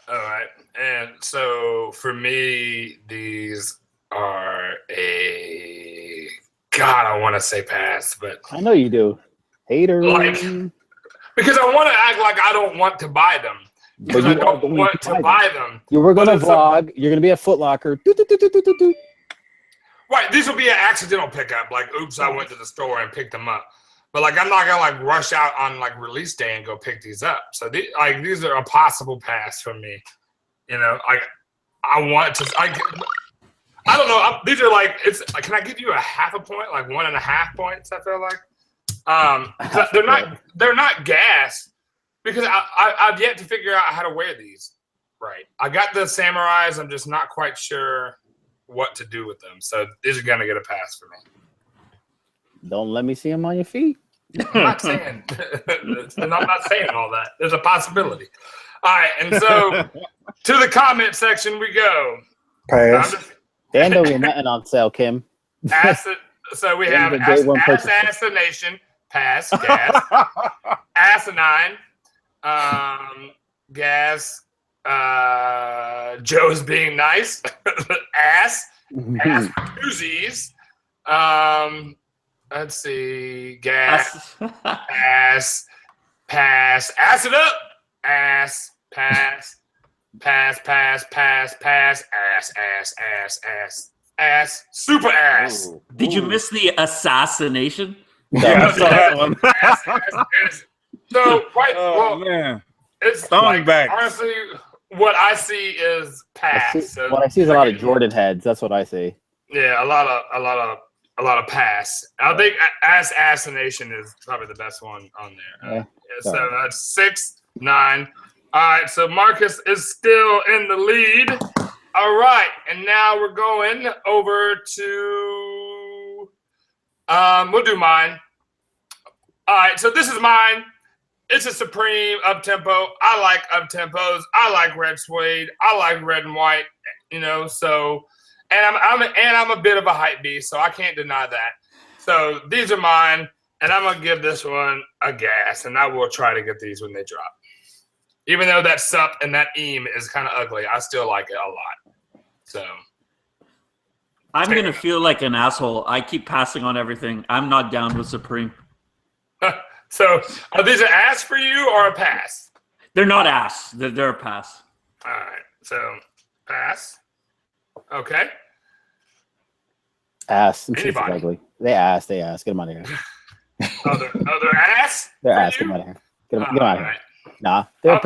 All right, and so for me, these are a. God, I want to say pass, but I know you do. Hater. like because I want to act like I don't want to buy them. Because I don't want to buy them. You were gonna vlog. You're gonna be at Foot Locker. Right, these will be an accidental pickup. Like, oops, I went to the store and picked them up. But like, I'm not gonna like rush out on like release day and go pick these up. So these are a possible pass for me. You know, I want to. I don't know. These are like it's. Can I give you a half a point? Like 1.5 points? I feel like. They're not gas because I've yet to figure out how to wear these. Right. I got the Samurais. I'm just not quite sure what to do with them. So these are gonna get a pass for me. Don't let me see them on your feet. I'm not saying. I'm not saying all that. There's a possibility. All right, and so to the comment section we go. Pass. They ain't doing nothing on sale, Kim. So we have Assassination, pass, gas, Asinine, gas, Joe's being nice, ass koozies, let's see, gas, pass, ass it up, ass, pass. Pass, ass, super ass. Ooh. Did you miss the assassination? Yeah, I saw that one. ass. So, man. It's like, honestly, what I see is pass. What I see is a lot of Jordan heads. That's what I see. Yeah, a lot of pass. I think assassination is probably the best one on there. Yeah. So that's 6, 9. All right, so Marcus is still in the lead. All right, and now we're going over to we'll do mine. All right, so this is mine. It's a Supreme up-tempo. I like up-tempos. I like red suede. I like red and white, you know, so and I'm a bit of a hype beast, so I can't deny that. So these are mine, and I'm gonna give this one a gas, and I will try to get these when they drop. Even though that sup and that eam is kind of ugly, I still like it a lot. So I'm going to feel like an asshole. I keep passing on everything. I'm not down with Supreme. So are these an ass for you or a pass? They're not ass. They're a pass. All right. So pass. Okay. Ass. Anybody? Ugly. They ass. Get them out of here. Other ass? They're ass. Get them out of here. Get them out of here. Nah, they're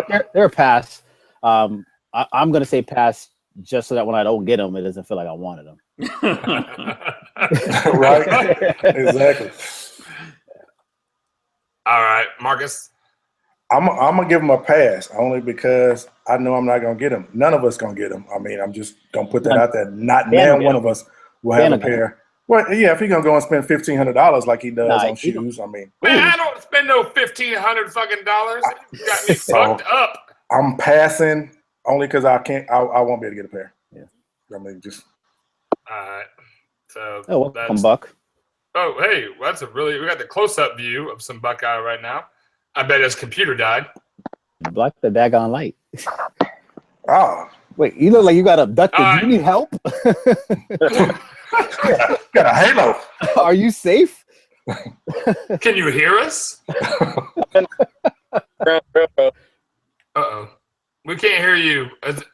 a pass. I'm gonna say pass just so that when I don't get them, it doesn't feel like I wanted them. Right? Exactly. All right, Marcus. I'm gonna give them a pass only because I know I'm not gonna get them. None of us gonna get them. I mean, I'm just gonna put that out there. Not now one of us will have a pair. Well, yeah, if he's gonna go and spend $1,500 like he does on shoes, I mean, man, I don't spend no $1,500 fucking dollars. You got me fucked up. I'm passing only because I can't. I won't be able to get a pair. Yeah, I mean, just. All right. So welcome, Buck. Oh, hey, that's we got the close-up view of some Buckeye right now. I bet his computer died. Black the daggone light. Oh. Wait, you look like you got abducted. Do you need help? Got a halo. Are you safe? Can you hear us? Uh-oh. We can't hear you.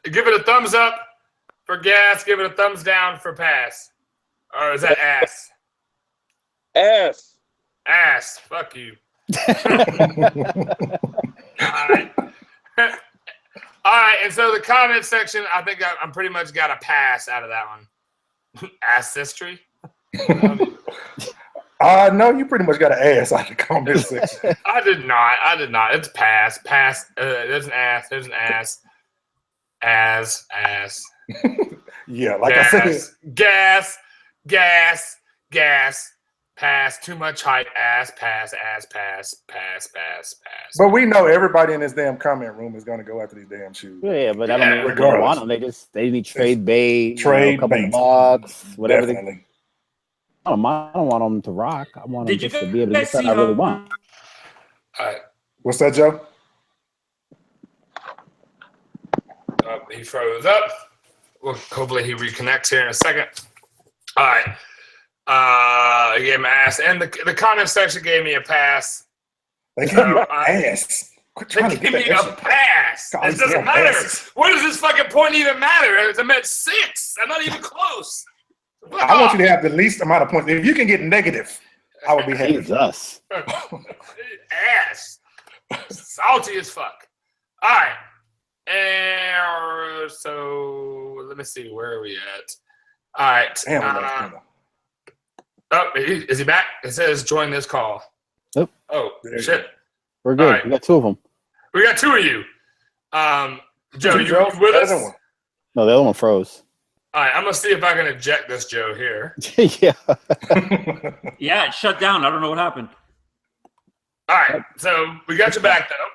Give it a thumbs up for gas. Give it a thumbs down for pass. Or is that ass? Ass. Ass. Fuck you. All right. All right. And so the comment section, I think I'm pretty much got a pass out of that one. Ass history? No, you pretty much got an ass out of the comment section. I did not. It's pass. Pass. There's an ass. There's an ass. Ass. Yeah, like I said. Gas. Pass. Too much hype. Ass. Pass. Pass. But we know everybody in this damn comment room is going to go after these damn shoes. Yeah, but I don't know if they want them. They need trade bait, trade a couple bait. bucks, whatever. Definitely. I don't want them to rock. I want them just to be able to get see what I really want. All right. What's that, Joe? He froze up. Well, hopefully he reconnects here in a second. All right. He gave him an ass. And the comment section gave me a pass. They gave you an ass. They gave me a pass. It doesn't matter. Asses. What does this fucking point even matter? I'm at 6. I'm not even close. I want you to have the least amount of points. If you can get negative, I would be happy. Jesus. Ass. Salty as fuck. All right. And so let me see. Where are we at? All right. Damn, is he back? It says join this call. Nope. Oh, shit. We're good. Right. We got 2 of them. We got 2 of you. Joe, you with us? No, the other one froze. All right, I'm going to see if I can eject this Joe here. Yeah. Yeah, it shut down. I don't know what happened. All right, so we got you back, though.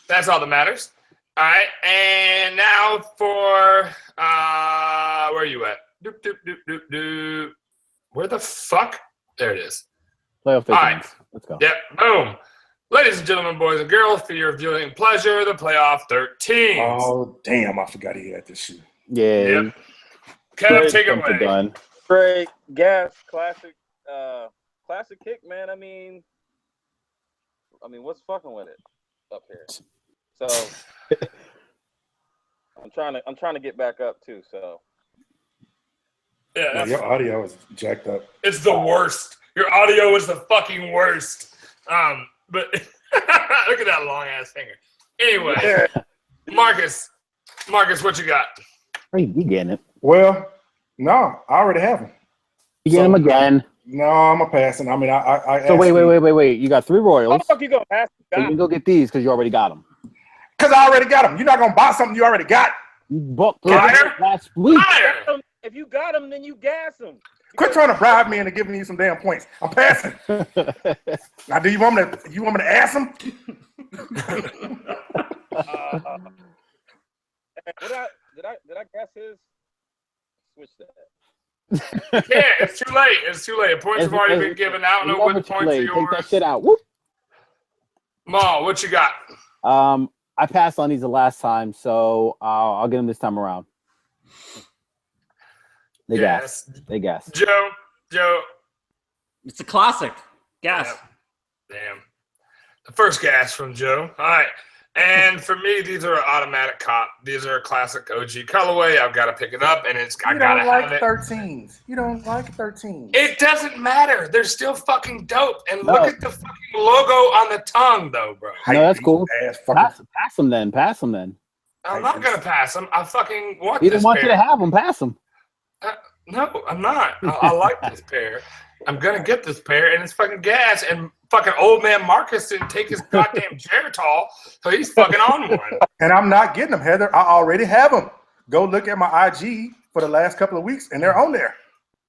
That's all that matters. All right, and now for, where are you at? Doop. Where the fuck? There it is. Playoff 13. All right. Let's go. Yep, boom. Ladies and gentlemen, boys and girls, for your viewing pleasure, the playoff 13. Oh, damn. I forgot he had this shoe. Yeah. Yep. Kev, take it away. Done. Great gas, classic kick, man. I mean, what's fucking with it up here? So I'm trying to get back up too. So Yeah, Your audio is jacked up. it's the worst. Your audio is the fucking worst. But look at that long ass finger. Anyway, Marcus, what you got? Hey, you getting it? Well, no, I already have them. You get him again. No, I'm a passing. I mean, I So wait. You got 3 how Royals. the fuck you gonna pass the You guy? can go get these because you already got them. Because I already got them. You're not going to buy something you already got. You bought Liar. last week. Liar. If you got him, then you gas him. Quit trying to bribe me into giving you some damn points. I'm passing. Now, do you want me to ask him? Did I guess his? Switch that. Yeah, it's too late. Points have already been given. I don't know what the points are Take that yours. shit out. Whoop. Maul, what you got? I passed on these the last time, so I'll get them this time around. They gas. Joe. It's a classic. Gas. Damn. The first gas from Joe. All right. And for me, these are automatic cop. These are a classic OG colorway. I've got to pick it up, and I gotta have it. 13s. You don't like 13s. It doesn't matter. They're still fucking dope. And look at the fucking logo on the tongue, though, bro. No, that's cool. Pass Pass them then. Pass them then. I'm not gonna pass them. I fucking want He this didn't want pair. you to have them. Pass them. No, I'm not. I like this pair. I'm gonna get this pair, and it's fucking gas. And fucking old man Marcus didn't take his goddamn Geritol, so he's fucking on one. And I'm not getting them, Heather. I already have them. Go look at my IG for the last couple of weeks, and they're on there.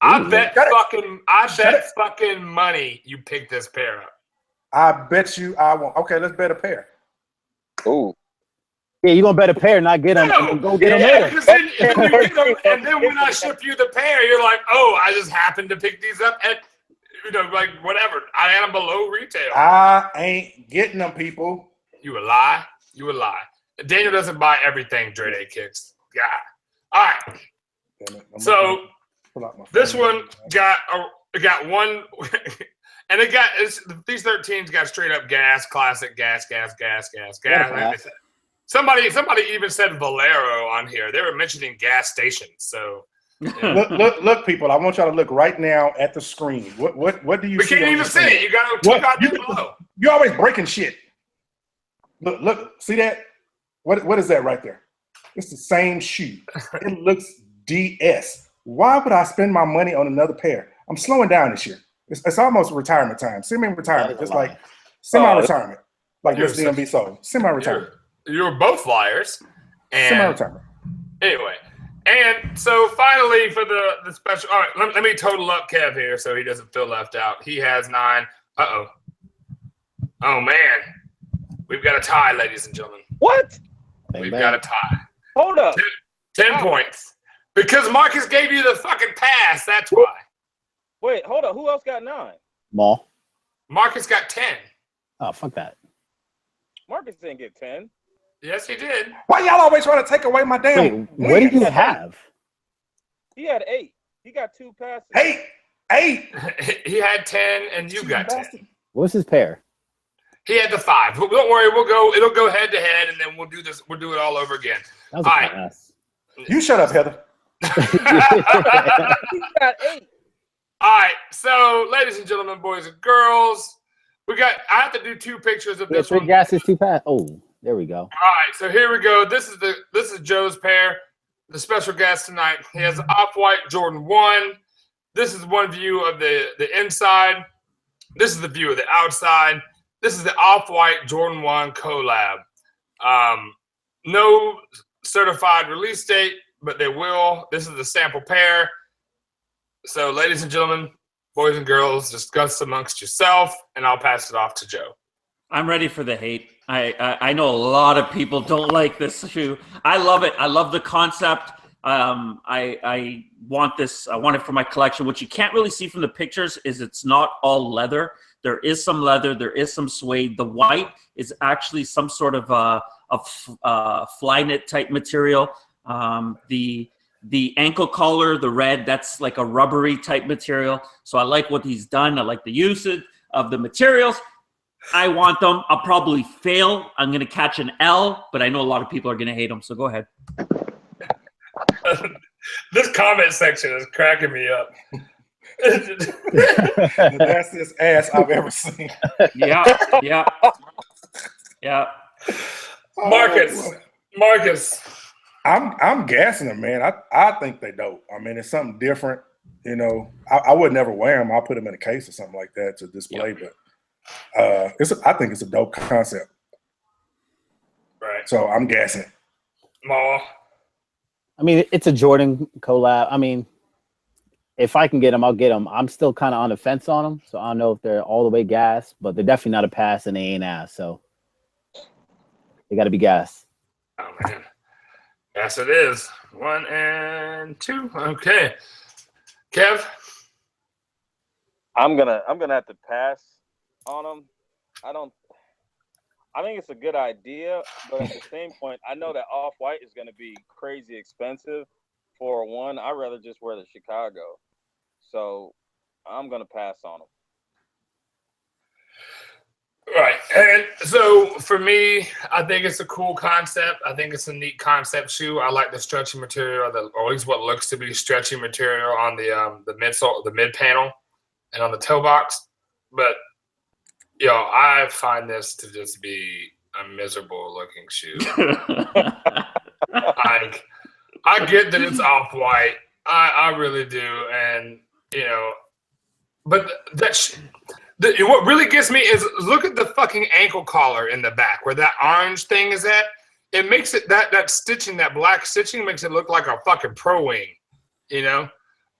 I bet fucking money you picked this pair up. I bet you I won't. Okay, let's bet a pair. Ooh. Yeah, you gonna bet a pair, not get them, and then go get them later. Because then you get them, and then when I ship you the pair, you're like, oh, I just happened to pick these up at, like whatever. I had them below retail. I ain't getting them, people. You a lie. You a lie. Daniel doesn't buy everything Dre Day kicks. God. All right. Damn it. So this one got one, and these 13s got straight up gas, classic gas. Somebody even said Valero on here. They were mentioning gas stations. So yeah. look, people. I want y'all to look right now at the screen. What do you see? We can't even see it. You got to look below. You're always breaking shit. Look. See that? What is that right there? It's the same shoe. It looks DS. Why would I spend my money on another pair? I'm slowing down this year. It's almost retirement time. Semi-retirement. It's like semi-retirement. Like this DMV sold. Semi-retirement. You're both liars. And Semi-retirement. Anyway, and so finally for the special. All right, let me total up Kev here so he doesn't feel left out. He has 9. Uh-oh. Oh, man. We've got a tie, ladies and gentlemen. What? We've got a tie. Hold up. 10 points. Because Marcus gave you the fucking pass. That's why. Wait, hold up. Who else got 9? Maul. Marcus got 10. Oh, fuck that. Marcus didn't get 10. Yes, he did. Why y'all always trying to take away my damn? Wait, what did you have? He had 8. He got 2 passes. 8. He had 10, and you got 10. What's his pair? He had the 5. Don't worry, it'll go head to head, and then we'll do this. We'll do it all over again. That was all a right. pass. You shut up, Heather. He got 8. All right, so ladies and gentlemen, boys and girls, I have to do 2 pictures of this 3 one. gases, 2 pass. Oh, there we go. All right, so here we go. This is Joe's pair, the special guest tonight. He has off-white Jordan 1. This is one view of the inside. This is the view of the outside. This is the off-white Jordan 1 collab. No certified release date, but they will. This is the sample pair. So, ladies and gentlemen, boys and girls, discuss amongst yourself, and I'll pass it off to Joe. I'm ready for the hate. I know a lot of people don't like this shoe. I love it. I love the concept. I want this. I want it for my collection. What you can't really see from the pictures is it's not all leather. There is some leather. There is some suede. The white is actually some sort of fly knit type material. The ankle collar, the red, that's like a rubbery type material. So I like what he's done. I like the usage of the materials. I want them. I'll probably fail. I'm going to catch an L, but I know a lot of people are going to hate them. So go ahead. This comment section is cracking me up. The nastiest ass I've ever seen. Yeah. Marcus. I'm gassing them, man. I think they dope. I mean, it's something different. You know, I would never wear them. I'll put them in a case or something like that to display. But I think it's a dope concept. Right. So I'm gassing it. Maul. I mean, it's a Jordan collab. I mean, if I can get them, I'll get them. I'm still kind of on the fence on them, so I don't know if they're all the way gas, but they're definitely not a pass and they ain't ass. So they got to be gas. Oh man. Yes, it is. 1 and 2. Okay. Kev? I'm gonna have to pass on them. I think it's a good idea, but at the same point, I know that off-white is gonna be crazy expensive for one. I'd rather just wear the Chicago. So I'm gonna pass on them. Right. And so for me, I think it's a cool concept. I think it's a neat concept shoe. I like the stretchy material, or at least what looks to be stretchy material on the midsole, the mid panel, and on the toe box. But I find this to just be a miserable looking shoe. I get that it's off white. I really do, and you know, but what really gets me is look at the fucking ankle collar in the back where that orange thing is at. It makes it that stitching, that black stitching makes it look like a fucking pro wing, you know,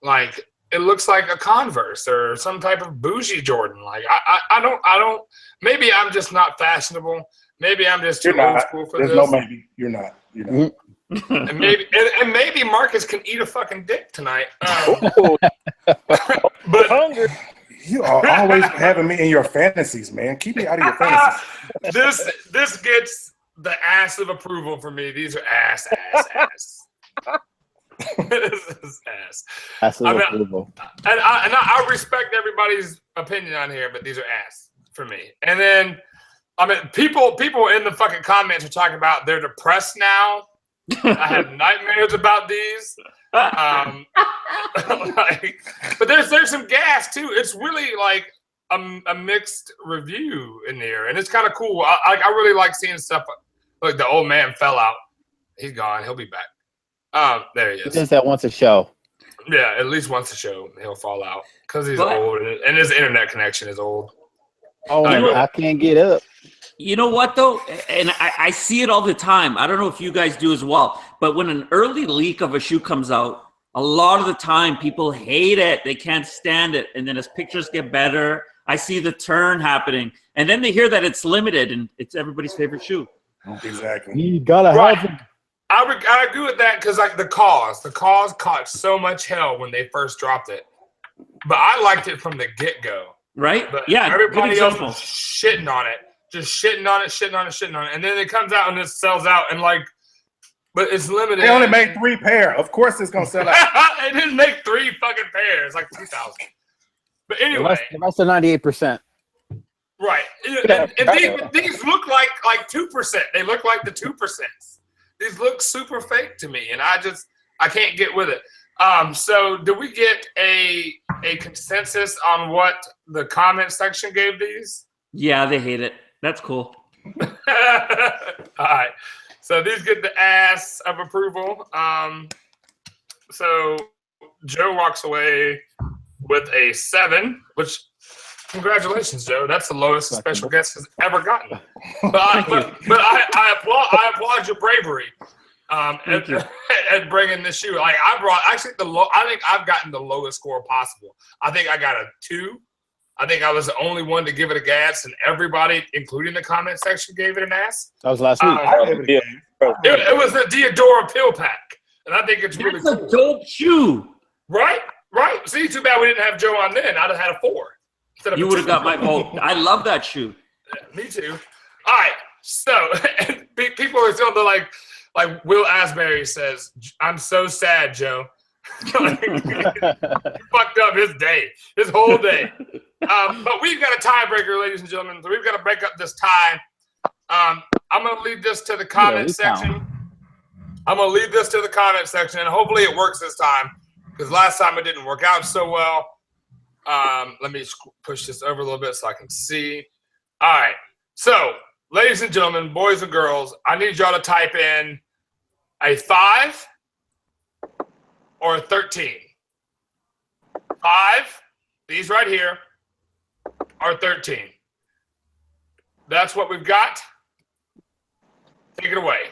like it looks like a Converse or some type of bougie Jordan. Like I don't. Maybe I'm just not fashionable. Maybe I'm just too old school for this. There's no maybe. You're not. And maybe Marcus can eat a fucking dick tonight. But Hungry. You are always having me in your fantasies, man. Keep me out of your fantasies. This gets the ass of approval for me. These are ass. This is ass. Ass of approval. And I respect everybody's opinion on here, but these are ass for me. And then, I mean, people in the fucking comments are talking about they're depressed now. I have nightmares about these. But there's some gas too. It's really like a mixed review in there, and it's kind of cool. I really like seeing stuff like the old man fell out. He's gone. He'll be back. There he is. He does that once a show. Yeah, at least once a show he'll fall out because he's old and his internet connection is old. Oh, I can't get up. You know what, though? And I see it all the time. I don't know if you guys do as well. But when an early leak of a shoe comes out, a lot of the time people hate it. They can't stand it. And then as pictures get better, I see the turn happening. And then they hear that it's limited and it's everybody's favorite shoe. Exactly. You gotta have it. I agree with that because like the cause caught so much hell when they first dropped it. But I liked it from the get-go. Right? But yeah. Everybody else was shitting on it. Just shitting on it. And then it comes out and it sells out and like, but it's limited. They only made 3 pair. Of course it's going to sell out. It didn't make 3 fucking pairs, like 2,000. But anyway. The rest of 98%. Right. And these look like 2%. They look like the 2%. These look super fake to me. And I can't get with it. So do we get a consensus on what the comment section gave these? Yeah, they hate it. That's cool. All right. So these get the ass of approval. So Joe walks away with a 7, which congratulations, Joe. That's the lowest a special guest has ever gotten. But I applaud your bravery at bringing this shoe. Like I think I've gotten the lowest score possible. I think I got a 2. I think I was the only one to give it a gas, and everybody, including the comment section, gave it an ass. That was last week. It was the Diodora Pill Pack, and I think it's really cool. That's a dope shoe. Right? See, too bad we didn't have Joe on then. I'd have had a 4. You would have got my vote. I love that shoe. Me too. All right. So people are still like Will Asbury says, "I'm so sad, Joe." He fucked up his whole day. But we've got a tiebreaker, ladies and gentlemen. So we've got to break up this tie. I'm going to leave this to the comment section. I'm going to leave this to the comment section, and hopefully it works this time because last time it didn't work out so well. Let me push this over a little bit so I can see. All right. So, ladies and gentlemen, boys and girls, I need y'all to type in a 5 or a 13. 5, these right here, are 13. That's what we've got. Take it away.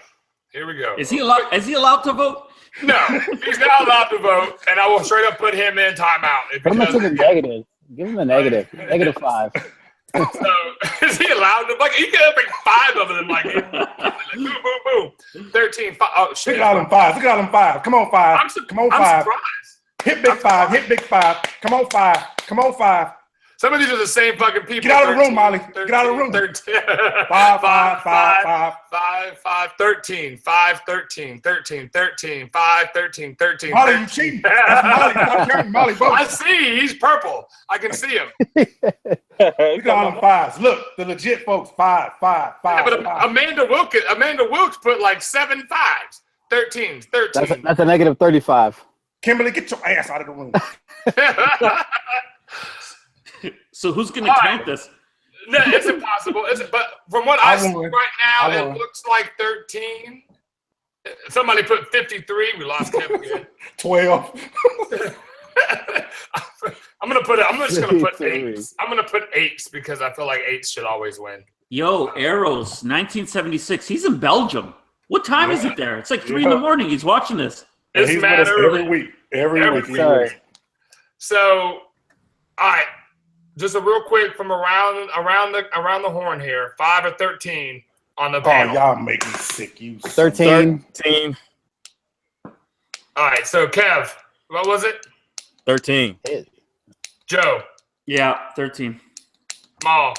Here we go. Is he allowed to vote? No, he's not allowed to vote, and I will straight up put him in timeout. Put him to the negative. Give him a negative. -5. So is he allowed to? Like, you can pick 5 of them. Like, boom, boom, boom. 13. 5. Oh shit! Look at all them 5s. Look at all them 5. Come on, 5. Come on, 5. I'm surprised. Hit big 5. Hit big 5. Come on, 5. Come on, 5. Some of these are the same fucking people. Get out of the room, Molly. Get out of the room. 13, 5, 5, 5, 5. 5, 5, 13, 5, 13, 13, 13, 5, 13, 13. Molly, you cheating. That's Molly. Stop counting Molly. Vote. I see. He's purple. I can see him. Look at all them 5s. Look, the legit folks. 5, 5, 5. Yeah, but 5. Amanda Wilkes put like 7 5s. 13, 13. That's a -35. Kimberly, get your ass out of the room. So who's going to count this? No, it's impossible. But from what I see right now, it looks like 13. Somebody put 53. We lost Kevin again. 12. I'm just gonna put 53. 8s. I'm gonna put 8s because I feel like 8s should always win. Yo, Arrows, 1976. He's in Belgium. What time is it there? It's like 3 in the morning. He's watching this. And It's he's with mad us early. every week. Every week. Sorry. So, all right, just a real quick from around the horn here. 5 or 13 on the Oh, panel. y'all make me sick. You 13. 13. All right, so Kev, what was it? 13. Joe, Yeah, 13. Maul,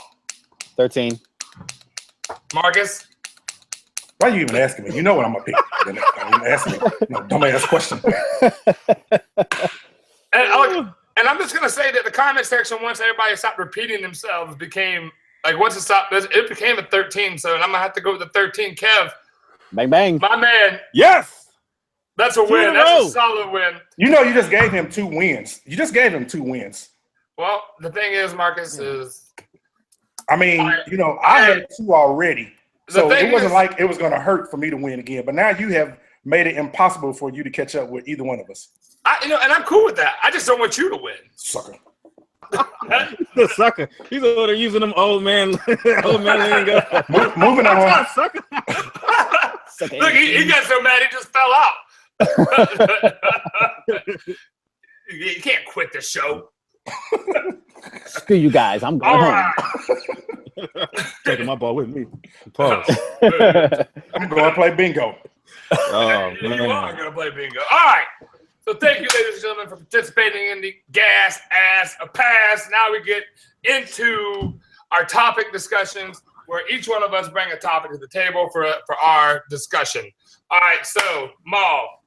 13. Marcus. Why are you even asking me? You know what I'm gonna pick. Don't even ask me. No dumbass question. And I'm just gonna say that the comment section, once everybody stopped repeating themselves, became like once it stopped, it became a 13. So I'm gonna have to go with the 13. Kev, Bang, bang. my man, Yes. that's a 2 win. in a That's row. a solid win. You know, you just gave him 2 wins. You just gave him 2 wins. Well, the thing is, Marcus is I mean, you know, I had 2 already. So thing it wasn't is- like it was going to hurt for me to win again. But now you have made it impossible for you to catch up with either one of us. and I'm cool with that. I just don't want you to win. Sucker. The sucker. He's over there using them old man lingo. Moving on. Sucker. Look, he got so mad he just fell out. You can't quit the show. Screw you guys. I'm going All home. right. Taking my ball with me. Pause. I'm going to play bingo. Oh, You man. are going to play bingo. All right. So thank you, ladies and gentlemen, for participating in the Gas Ass a Pass. Now we get into our topic discussions, where each one of us bring a topic to the table for our discussion. All right. So, Maul,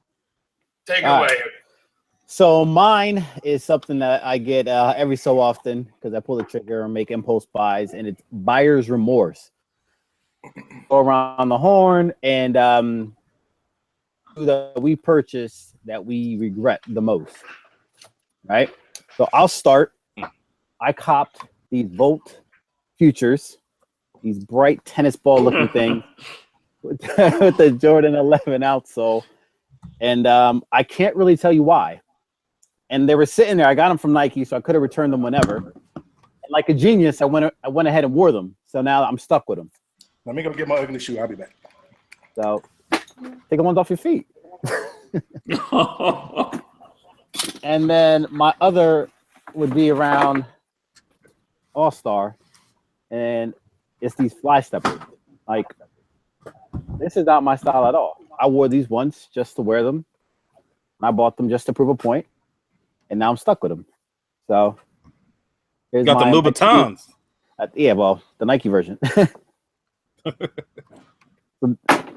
take it All away. right. So mine is something that I get every so often because I pull the trigger and make impulse buys, and it's buyer's remorse. Go around the horn and that we purchased that we regret the most. Right. So I'll start. I copped these Volt Futures, these bright tennis ball looking things with the Jordan 11 outsole, and I can't really tell you why. And they were sitting there. I got them from Nike, so I could have returned them whenever. And like a genius, I went ahead and wore them. So now I'm stuck with them. Let me go get my ugly shoe. I'll be back. So take the ones off your feet. And then my other would be around All-Star, and it's these fly steppers. Like, this is not my style at all. I wore these once just to wear them. I bought them just to prove a point. And now I'm stuck with them. So here's Got the my Louboutins. yeah, well, the Nike version. So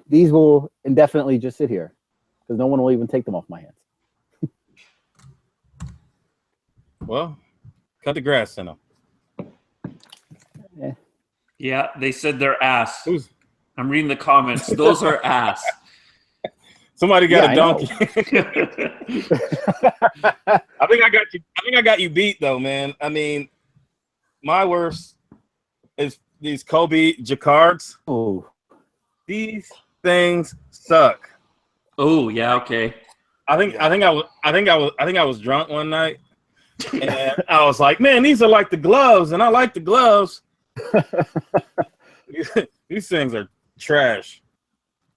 these will indefinitely just sit here because no one will even take them off my hands. Well, cut the grass in them. Yeah, they said they're ass. Who's- I'm reading the comments. Those are ass. Somebody got Yeah, a donkey. I think I got you beat though, man. I mean, my worst is these Kobe Jacquards. Oh, These things suck. Oh, yeah, okay. I think I was drunk one night, and I was like, man, these are like the gloves, and I like the gloves. These things are trash.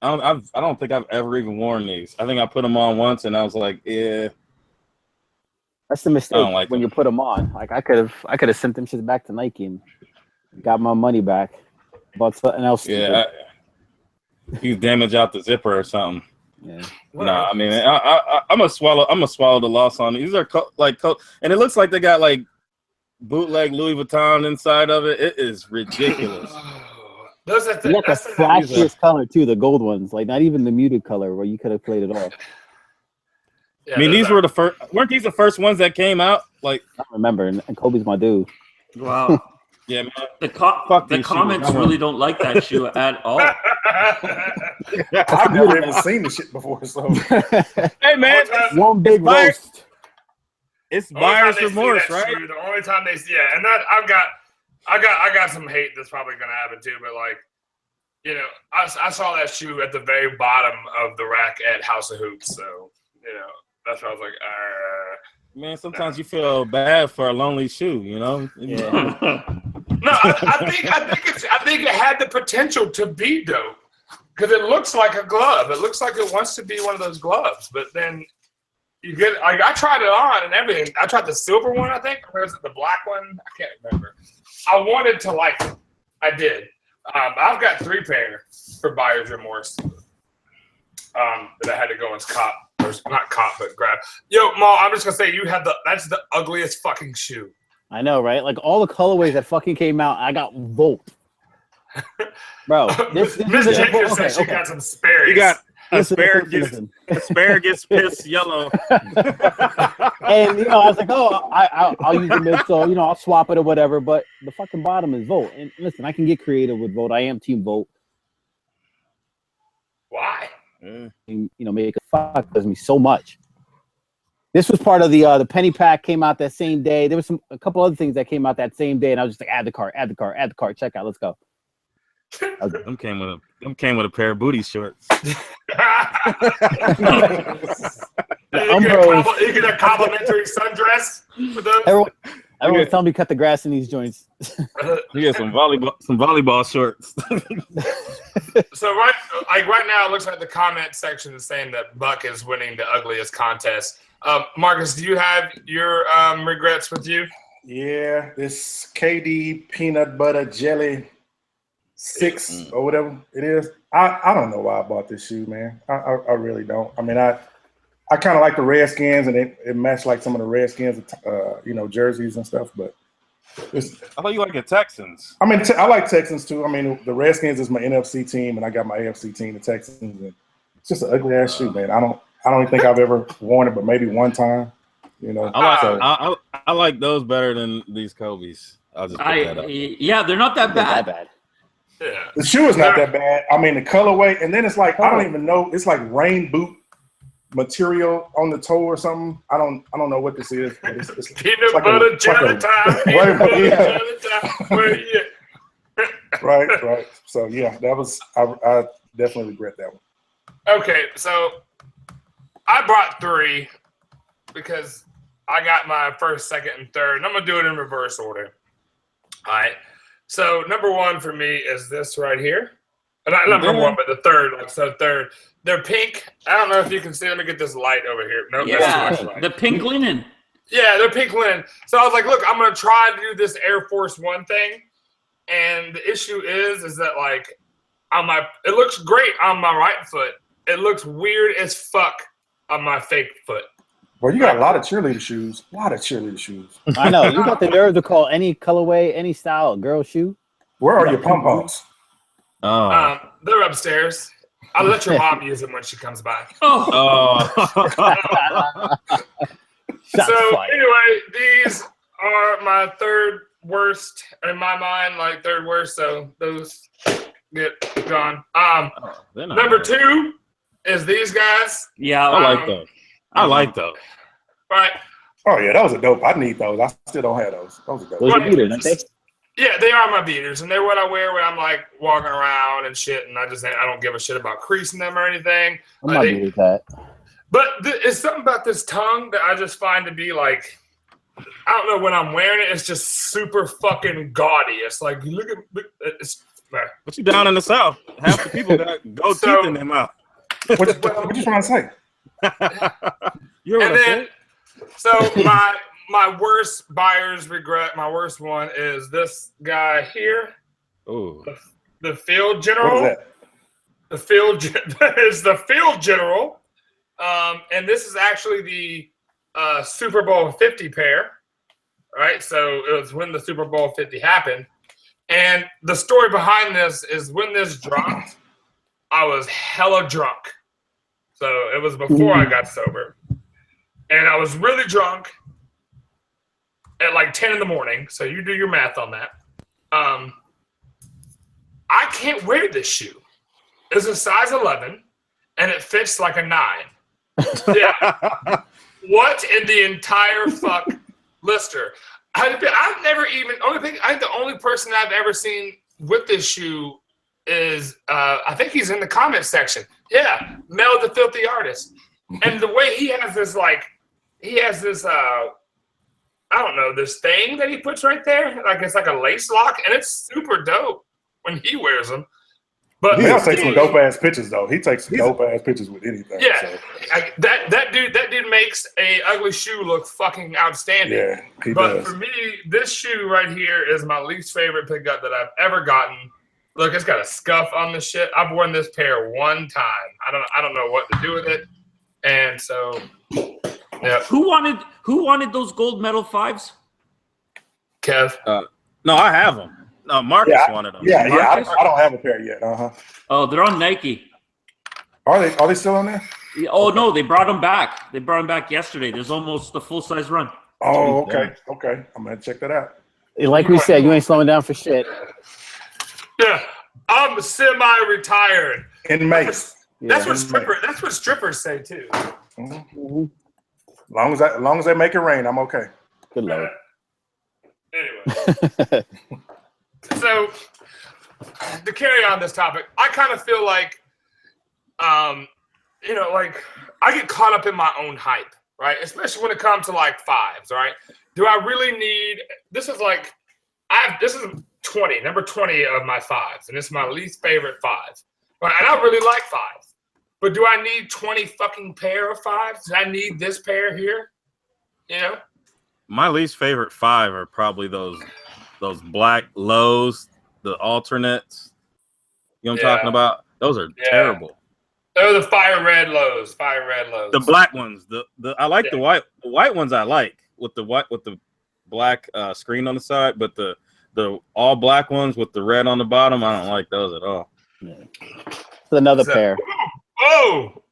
I don't think I've ever even worn these. I think I put them on once, and I was like, yeah. that's the mistake I don't like when them. you put them on. Like I could have sent them shit back to Nike and got my money back. Bought something else. Yeah, you damage out the zipper or something. Yeah. Nah, I mean, I'm gonna swallow the loss on these. These are and it looks like they got like bootleg Louis Vuitton inside of it. It is ridiculous. Those are You got the that's flashiest color too, the gold ones. Like not even the muted color where you could have played it off. yeah, I mean, those these are- were the first. Weren't these the first ones that came out? Like, I don't remember, and Kobe's my dude. Wow. yeah, man. The these comments shoes. really don't like that shoe at all. I've never even seen this shit before. So Hey, man, One big buyer- roast. it's The only time buyer's they see remorse, that right? shoe, the only time they see, yeah, and that I got some hate that's probably gonna happen too, but like you know, I saw that shoe at the very bottom of the rack at House of Hoops. So, you know, that's why I was like, Man, sometimes you feel bad for a lonely shoe, you know? Yeah. no, I think it had the potential to be dope because it looks like a glove. It looks like it wants to be one of those gloves, but then you get like I tried it on and everything. I tried the silver one, I think, or was it the black one? I can't remember. I wanted to like it. I did. I've got 3 pair for buyer's remorse that I had to go and cop. Or not cop, but grab. Yo, Maul, I'm just gonna say that's the ugliest fucking shoe. I know, right? Like all the colorways that fucking came out, I got Volt. Bro, this Miss is Jenkins said she got some Sperry's. You got listen. asparagus piss yellow. And you know, I was like, oh, I'll use the midsole, you know, I'll swap it or whatever. But the fucking bottom is Volt. And listen, I can get creative with Volt. I am Team Volt. Why? And, you know, make a fuck does me so much. This was part of the penny pack came out that same day. There was a couple other things that came out that same day, and I was just like, add the cart, check out, let's go. Them came with a pair of booty shorts. You get a complimentary sundress with those. Everyone's telling me cut the grass in these joints. You get some volleyball shorts. So right now, it looks like the comment section is saying that Buck is winning the ugliest contest. Marcus, do you have your regrets with you? Yeah, this KD peanut butter jelly 6 or whatever it is. I don't know why I bought this shoe, man. I really don't. I mean, I kind of like the Redskins, and it matched like some of the Redskins, you know, jerseys and stuff. But I thought you like the Texans. I mean, I like Texans too. I mean, the Redskins is my NFC team, and I got my AFC team, the Texans. And it's just an ugly ass shoe, man. I don't even think I've ever worn it, but maybe one time. You know, I like those better than these Kobe's. I'll just put that up. Yeah, they're not that bad. Yeah. The shoe is not that bad. I mean, the colorway, and then it's like I don't even know. It's like rain boot material on the toe or something. I don't know what this is. But it's Peanut like butter jelly time. Right. So yeah, that was I definitely regret that one. Okay, so I brought 3 because I got my first, second, and third. And I'm gonna do it in reverse order. All right. So number 1 for me is this right here. Not number 1, but the third. Third. They're pink. I don't know if you can see. Let me get this light over here. No, Yeah, that's too much light. the pink linen. Yeah, they're pink linen. So I was like, look, I'm gonna try to do this Air Force One thing. And the issue is that like it looks great on my right foot. It looks weird as fuck on my fake foot. Well, you got a lot of cheerleader shoes. I know. You got the nerve to call any colorway, any style a girl shoe. Where are your pom-poms? They're upstairs. I'll let your mom use them when she comes by. So anyway, these are my third worst in my mind, like third worst. So those get gone. Number 2 is these guys. Yeah, I like those. Right. Oh yeah, that was a dope. I need those. I still don't have those. Those are dope. Those are beaters, aren't they? Yeah, they are my beaters, and they're what I wear when I'm like walking around and shit. And I don't give a shit about creasing them or anything. I'm not good with that. But it's something about this tongue that I just find to be like, I don't know, when I'm wearing it, it's just super fucking gaudy. It's like, you look at it's. But you down in the South, half the people got gold teeth in their mouth. What you trying to say? You know what I said? So my worst buyer's regret, my worst one is this guy here. Oh, the Field General. What is that? The Field is the Field General, and this is actually the Super Bowl 50 pair, right? So it was when the Super Bowl 50 happened, and the story behind this is when this dropped, I was hella drunk. So it was before I got sober, and I was really drunk at like 10 in the morning. So you do your math on that. I can't wear this shoe. It's a size 11, and it fits like a 9. Yeah. What in the entire fuck Lister? I've never even, I think the only person I've ever seen with this shoe is I think he's in the comment section. Yeah, Mel the Filthy Artist. And the way he has this I don't know, this thing that he puts right there, like it's like a lace lock, and it's super dope when he wears them. But Mel takes some dope ass pictures though. He takes some dope ass pictures with anything. Yeah, so. that dude makes a ugly shoe look fucking outstanding. Yeah, he but does. For me, this shoe right here is my least favorite pickup that I've ever gotten. Look, it's got a scuff on the shit. I've worn this pair one time. I don't know what to do with it, and so yeah. Who wanted those gold medal 5s? Kev. No, I have them. No, Marcus wanted them. Yeah, Marcus? I don't have a pair yet. Oh, they're on Nike. Are they still on there? Yeah, oh no, they brought them back. They brought them back yesterday. There's almost a full-size run. Oh, okay. I'm gonna check that out. Like we said, you ain't slowing down for shit. Yeah, I'm semi-retired. In May. That's what strippers say too. Mm-hmm. As long as they make it rain, I'm okay. Good lord. Anyway, so to carry on this topic, I kind of feel like, like I get caught up in my own hype, right? Especially when it comes to like 5s, right? Do I really need? This is number 20 of my 5s, and it's my least favorite 5s. Right? And I really like 5s, but do I need 20 fucking pair of 5s? Do I need this pair here? You know. My least favorite 5 are probably those black lows, the alternates. You know what I'm talking about? Those are terrible. They're the fire red lows. The black ones. I like the white. The white ones I like with the black screen on the side, but the all black ones with the red on the bottom, I don't like those at all. Yeah. It's another pair. Oh!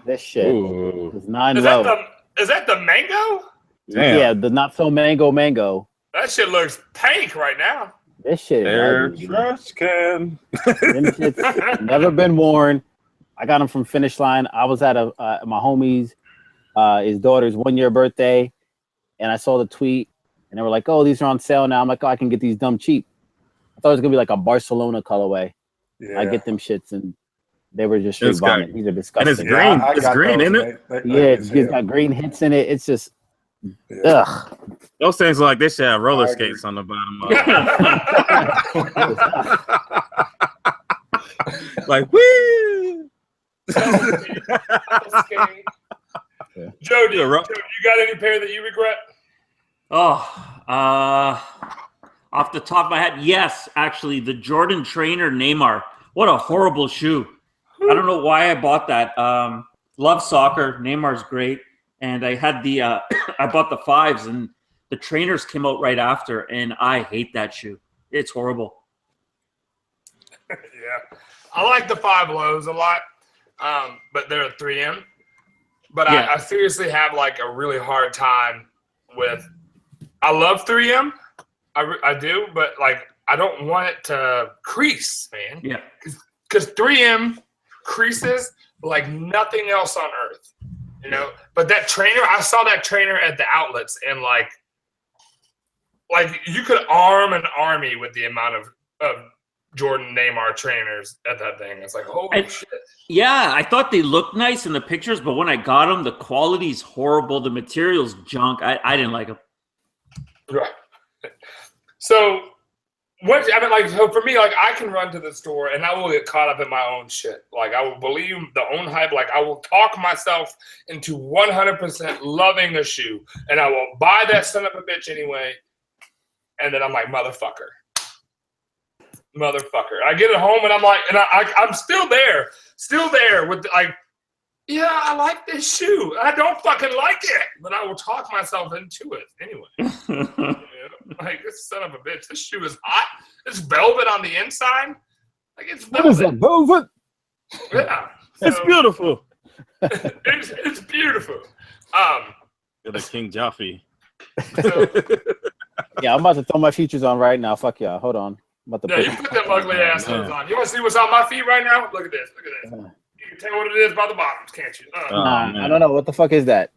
This shit is 9 is low. Is that the mango? Damn. Yeah, the not so mango. That shit looks pink right now. This shit Their is trash can. Them shit's never been worn. I got them from Finish Line. I was at my homie's his daughter's 1-year birthday, and I saw the tweet, and they were like, "Oh, these are on sale now." I'm like, "Oh, I can get these dumb cheap." I thought it was gonna be like a Barcelona colorway. Yeah. I get them shits, and they were just straight vomit. These are disgusting. And it's green. It's green, isn't it? It's got green hits in it. It's just, ugh. Those things are like they should have roller skates on the bottom of it. Like, woo! Joe, do you got any pair that you regret? Off the top of my head, yes, actually, the Jordan Trainer Neymar. What a horrible shoe. I don't know why I bought that. Love soccer. Neymar's great. And I had I bought the 5s, and the trainers came out right after, and I hate that shoe. It's horrible. Yeah. I like the 5 lows a lot, but they're a 3M. But yeah. I seriously have like a really hard time with. I love 3M, I do, but like I don't want it to crease, man. Yeah, because 3M creases like nothing else on earth, you know. But that trainer, I saw that trainer at the outlets, and like you could arm an army with the amount of Jordan Neymar trainers at that thing. It's like, holy shit. Yeah, I thought they looked nice in the pictures, but when I got them, the quality's horrible. The material's junk. I didn't like them. Right. So, so for me, like, I can run to the store and I will get caught up in my own shit. Like, I will believe the own hype. Like, I will talk myself into 100% loving a shoe, and I will buy that son of a bitch anyway. And then I'm like, motherfucker. I get it home and I'm like, and I'm still there with like, yeah, I like this shoe. I don't fucking like it, but I will talk myself into it anyway. Like, this son of a bitch, this shoe is hot. It's velvet on the inside. Like, it's velvet. What is that, velvet? Yeah, it's beautiful. It's beautiful. You're the King Jaffe. So, yeah, I'm about to throw my features on right now. Fuck y'all. Hold on. You put them ugly ass on. You want to see what's on my feet right now? Look at this. You can tell what it is by the bottoms, can't you? I don't know. What the fuck is that?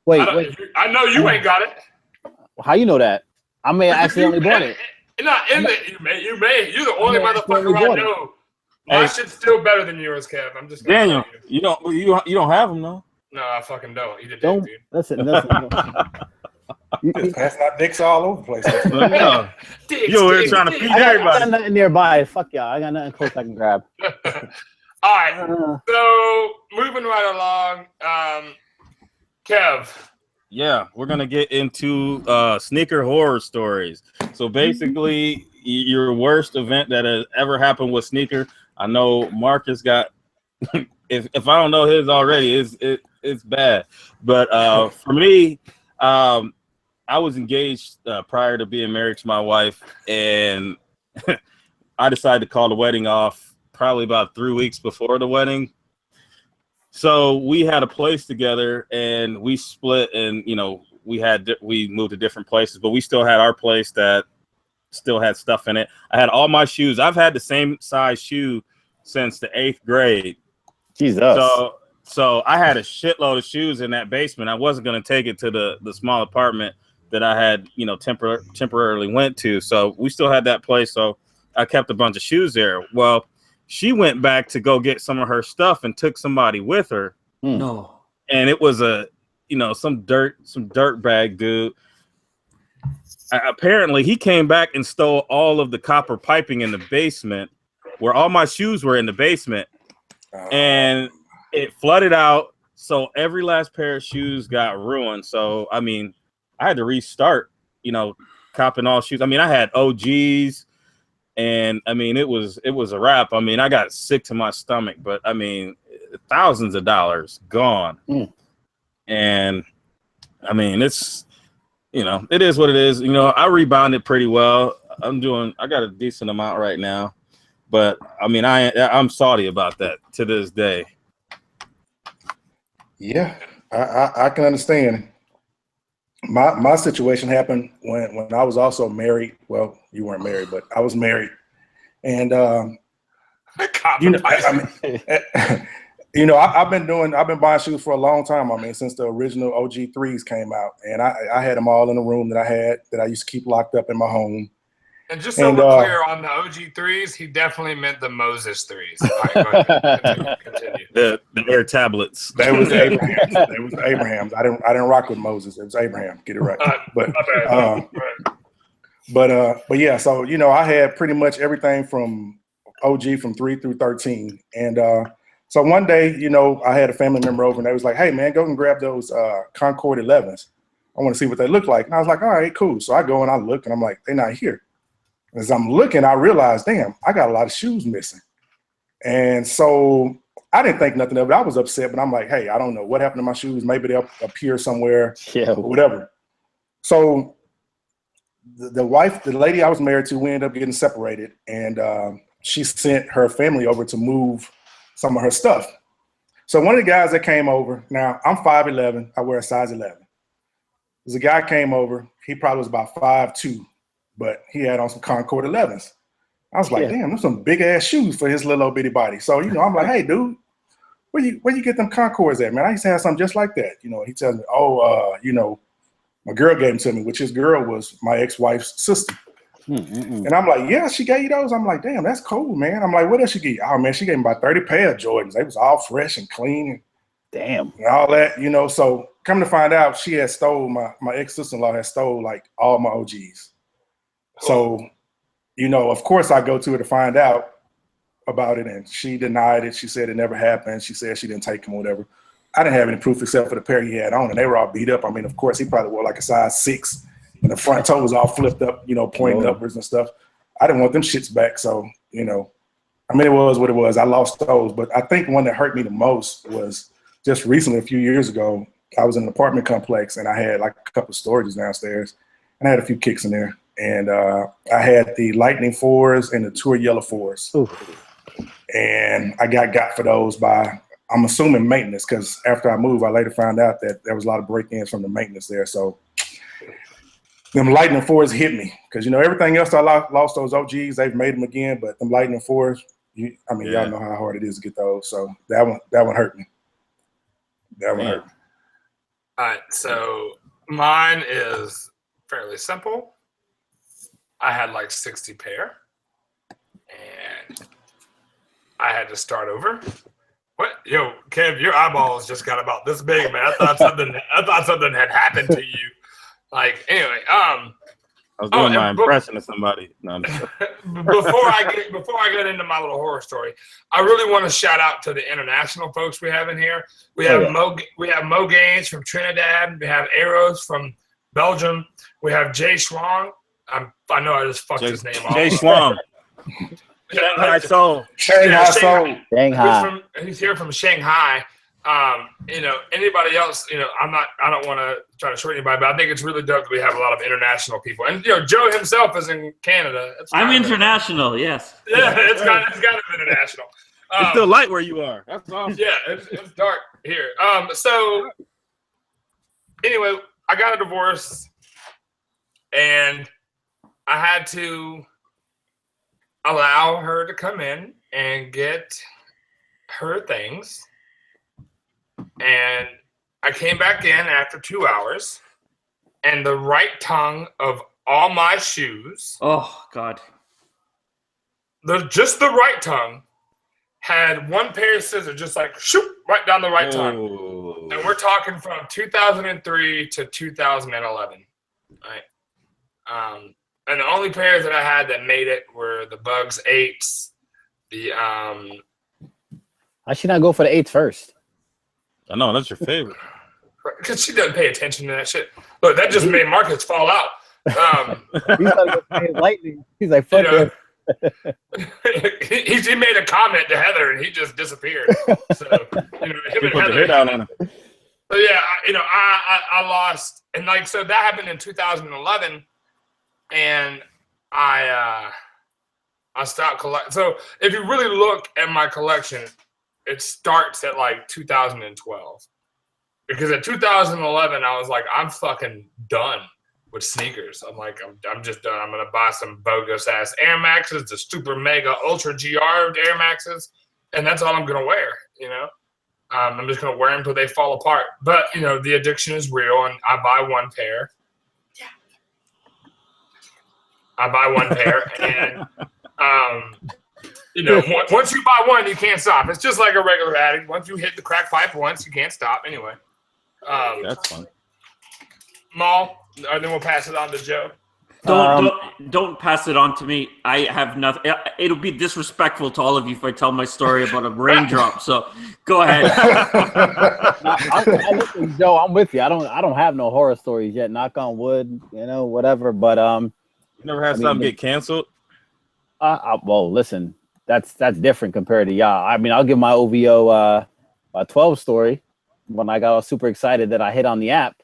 Wait. I know you ain't got it. How you know that? I may have accidentally bought it. You're not in it. You may. You're the only motherfucker I know. My shit's still better than yours, Kev. I'm just gonna Daniel, tell you. you don't have them though. No, I fucking don't. Eat a dick, Don't dude. listen. Passing out dicks all over the place. No. You were trying to feed I everybody. got nothing nearby. Fuck y'all. I got nothing close I can grab. All right. So moving right along, Kev. Yeah, we're gonna get into sneaker horror stories. So basically, your worst event that has ever happened with sneaker. I know Marcus got. if I don't know his already, it's bad. But for me, I was engaged prior to being married to my wife, and I decided to call the wedding off probably about 3 weeks before the wedding. So we had a place together, and we split, and we moved to different places, but we still had our place that still had stuff in it. I had all my shoes. I've had the same size shoe since the 8th grade. Jesus. So I had a shitload of shoes in that basement. I wasn't going to take it to the small apartment that I had, temporarily went to. So we still had that place. So I kept a bunch of shoes there. Well, she went back to go get some of her stuff and took somebody with her. No. And it was some dirt bag dude. Apparently he came back and stole all of the copper piping in the basement where all my shoes were in the basement. And it flooded out. So every last pair of shoes got ruined. So, I mean, I had to restart, copping all shoes. I mean, I had OGs. And I mean, it was a wrap. I mean, I got sick to my stomach, but I mean, thousands of dollars gone. And I mean, it's, it is what it is. I rebounded pretty well. I got a decent amount right now, but I mean, I'm salty about that to this day. Yeah, I can understand. My situation happened when I was also married. Well, you weren't married, but I was married, and I've been buying shoes for a long time. I mean, since the original OG 3s came out, and I had them all in a room that I used to keep locked up in my home. And just so we're clear on the OG 3s, he definitely meant the Moses 3s. All right, go ahead. Continue. The Air tablets. They was the Abrahams. They was the Abrahams. I didn't rock with Moses. It was Abraham. Get it right. But yeah. So I had pretty much everything from OG from 3 through 13, and so one day, I had a family member over, and they was like, "Hey man, go and grab those Concord 11s. I want to see what they look like." And I was like, "All right, cool." So I go and I look, and I'm like, "They're not here." As I'm looking, I realized, damn, I got a lot of shoes missing. And so I didn't think nothing of it. I was upset, but I'm like, hey, I don't know what happened to my shoes. Maybe they'll appear somewhere, or whatever. So the lady I was married to, we ended up getting separated, and she sent her family over to move some of her stuff. So one of the guys that came over, now I'm 5'11", I wear a size 11. There's a guy came over, he probably was about 5'2", but he had on some Concord 11s. I was like, damn, those some big ass shoes for his little old bitty body. So, I'm like, hey dude, where you get them Concords at, man? I used to have something just like that. He tells me, my girl gave them to me, which his girl was my ex-wife's sister. And I'm like, yeah, she gave you those? I'm like, damn, that's cool, man. I'm like, what else she gave you? Oh man, she gave me about 30 pair of Jordans. They was all fresh and clean. Damn. And all that, so come to find out, she had stole, my ex-sister-in-law had stole like all my OGs. So, of course I go to her to find out about it, and she denied it. She said it never happened. She said she didn't take them or whatever. I didn't have any proof except for the pair he had on, and they were all beat up. I mean, of course, he probably wore like a size 6, and the front toe was all flipped up, pointing upwards and stuff. I didn't want them shits back, so, it was what it was. I lost those, but I think one that hurt me the most was just recently, a few years ago, I was in an apartment complex, and I had like a couple of storages downstairs, and I had a few kicks in there. And I had the Lightning 4s and the Tour Yellow 4s. Ooh. And I got for those by, I'm assuming, maintenance, because after I moved, I later found out that there was a lot of break-ins from the maintenance there. So them Lightning 4s hit me, because, everything else I lost those OGs, they've made them again, but them Lightning 4s, y'all know how hard it is to get those. So that one hurt me. That one hurt me. All right, so mine is fairly simple. I had like 60 pair, and I had to start over. What? Yo, Kev, your eyeballs just got about this big, man. I thought something had happened to you. Like, anyway, I was doing my impression of somebody. No, before I get into my little horror story, I really want to shout out to the international folks we have in here. We have Mo Gaines from Trinidad. We have Eros from Belgium. We have Jay Schwang. I know I just fucked his name off. Jay Schwang. Shanghai Soul. Shanghai. He's here from Shanghai. Anybody else, I don't want to try to short anybody, but I think it's really dope that we have a lot of international people. And, Joe himself is in Canada. I'm international, yes. Yeah, it's kind of international. It's still light where you are. That's awesome. Yeah, it's dark here. So, anyway, I got a divorce, and I had to allow her to come in and get her things. And I came back in after 2 hours, and the right tongue of all my shoes, oh God, just the right tongue, had one pair of scissors just like shoot right down the right tongue. And we're talking from 2003 to 2011, right? And the only pairs that I had that made it were the Bugs 8s. I should not go for the 8s first. I know, that's your favorite. Because she doesn't pay attention to that shit. Look, that just made Marcus fall out. He's lightning. He's like, fuck it. He made a comment to Heather, and he just disappeared. So, him and put the head down on him. So, yeah, I lost. And, so that happened in 2011, and I stopped collecting. So, if you really look at my collection, it starts at 2012, because at 2011 I was like, I'm fucking done with sneakers. I'm like, I'm just done. I'm gonna buy some bogus ass Air Maxes, the super mega ultra GR Air Maxes, and that's all I'm gonna wear. I'm just gonna wear them until they fall apart. But the addiction is real, and I buy one pair. And once you buy one, you can't stop. It's just like a regular addict. Once you hit the crack pipe once, you can't stop. Anyway. That's fun. Maul, and then we'll pass it on to Joe. Don't pass it on to me. I have nothing. It'll be disrespectful to all of you if I tell my story about a raindrop. So go ahead. Listen, Joe, I'm with you. I don't have no horror stories yet. Knock on wood, whatever. But you never had something get canceled? Well, listen. That's different compared to y'all. I mean, I'll give my OVO 12 story when I got all super excited that I hit on the app,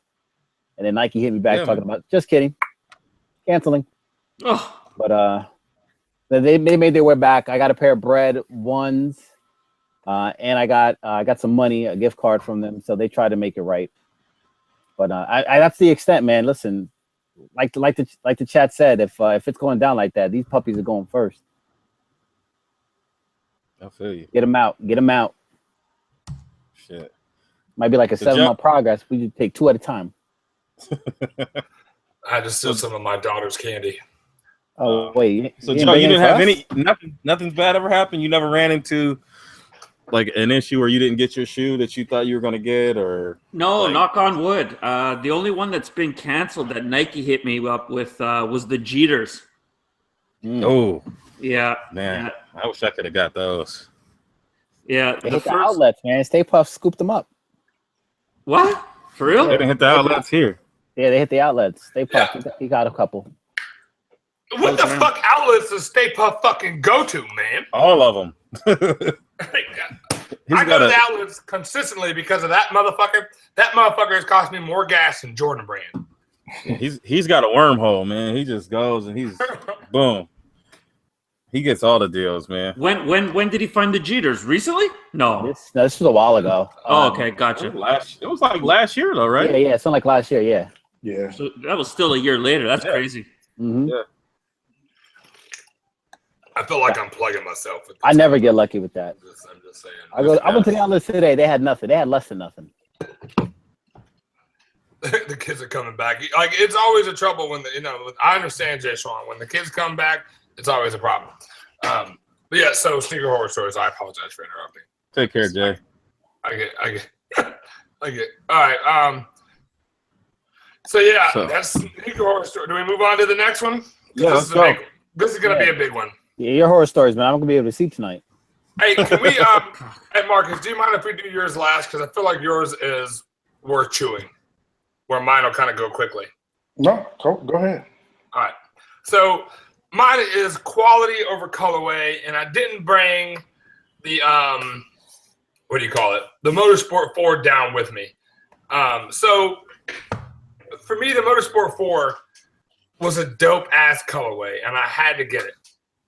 and then Nike hit me back talking about just kidding, canceling. Oh. But they made their way back. I got a pair of bread ones, and I got some money, a gift card from them, so they tried to make it right. But that's the extent, man. Listen, like the chat said, if it's going down like that, these puppies are going first. I feel you. Get them out. Shit. Might be like a 7-month progress. We just take 2 at a time. I had to steal some of my daughter's candy. Oh, wait. So, Joe, you didn't have nothing bad ever happened? You never ran into an issue where you didn't get your shoe that you thought you were going to get? Or no, knock on wood. The only one that's been canceled that Nike hit me up with was the Jeters. Oh. Yeah. Man, yeah. I wish I could have got those. Yeah. They hit the outlets, man. Stay Puft scooped them up. What? For real? They didn't hit the outlets here. Yeah, they hit the outlets. Stay Puft. He got a couple. What the fuck outlets does Stay Puft fucking go to, man? All of them. I go to the outlets consistently because of that motherfucker. That motherfucker has cost me more gas than Jordan Brand. He's got a wormhole, man. He just goes and he's boom. He gets all the deals, man. When did he find the Jeters? Recently? No. This was a while ago. Oh, okay, gotcha. It was like last year, though, right? Yeah, something like last year. Yeah. Yeah. So that was still a year later. That's crazy. Mm-hmm. Yeah. I feel like I'm plugging myself with this. I never get lucky with that. I'm just saying. I went to the outlets today. They had nothing. They had less than nothing. the kids are coming back. Like it's always a trouble when I understand Jay Sean. When the kids come back, it's always a problem. But yeah, so sneaker horror stories. I apologize for interrupting. Take care, Jay. I get. All right. So yeah, that's sneaker horror story. Do we move on to the next one? Yeah, this is gonna be a big one. Yeah, your horror stories, man. I'm gonna be able to sleep tonight. Hey, can we? Hey, Marcus, do you mind if we do yours last? Because I feel like yours is worth chewing, where mine will kind of go quickly. No, go ahead. All right. So mine is quality over colorway, and I didn't bring the what do you call it? The Motorsport 4 down with me. So for me, the Motorsport 4 was a dope ass colorway, and I had to get it,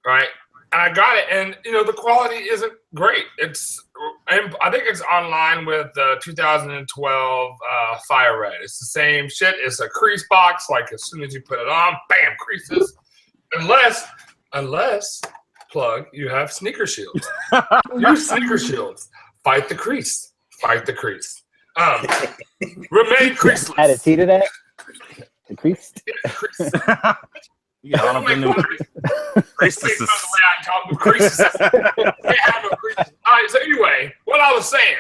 right? And I got it, and the quality isn't great. I think it's online with the 2012 Fire Red. It's the same shit. It's a crease box. Like as soon as you put it on, bam, creases. Unless plug, you have sneaker shields. Use sneaker shields. Fight the crease. Fight the crease. Remain creaseless. Add a T to that. The crease. Yeah, crease. Yeah, all up in them creases. All right, so anyway, what I was saying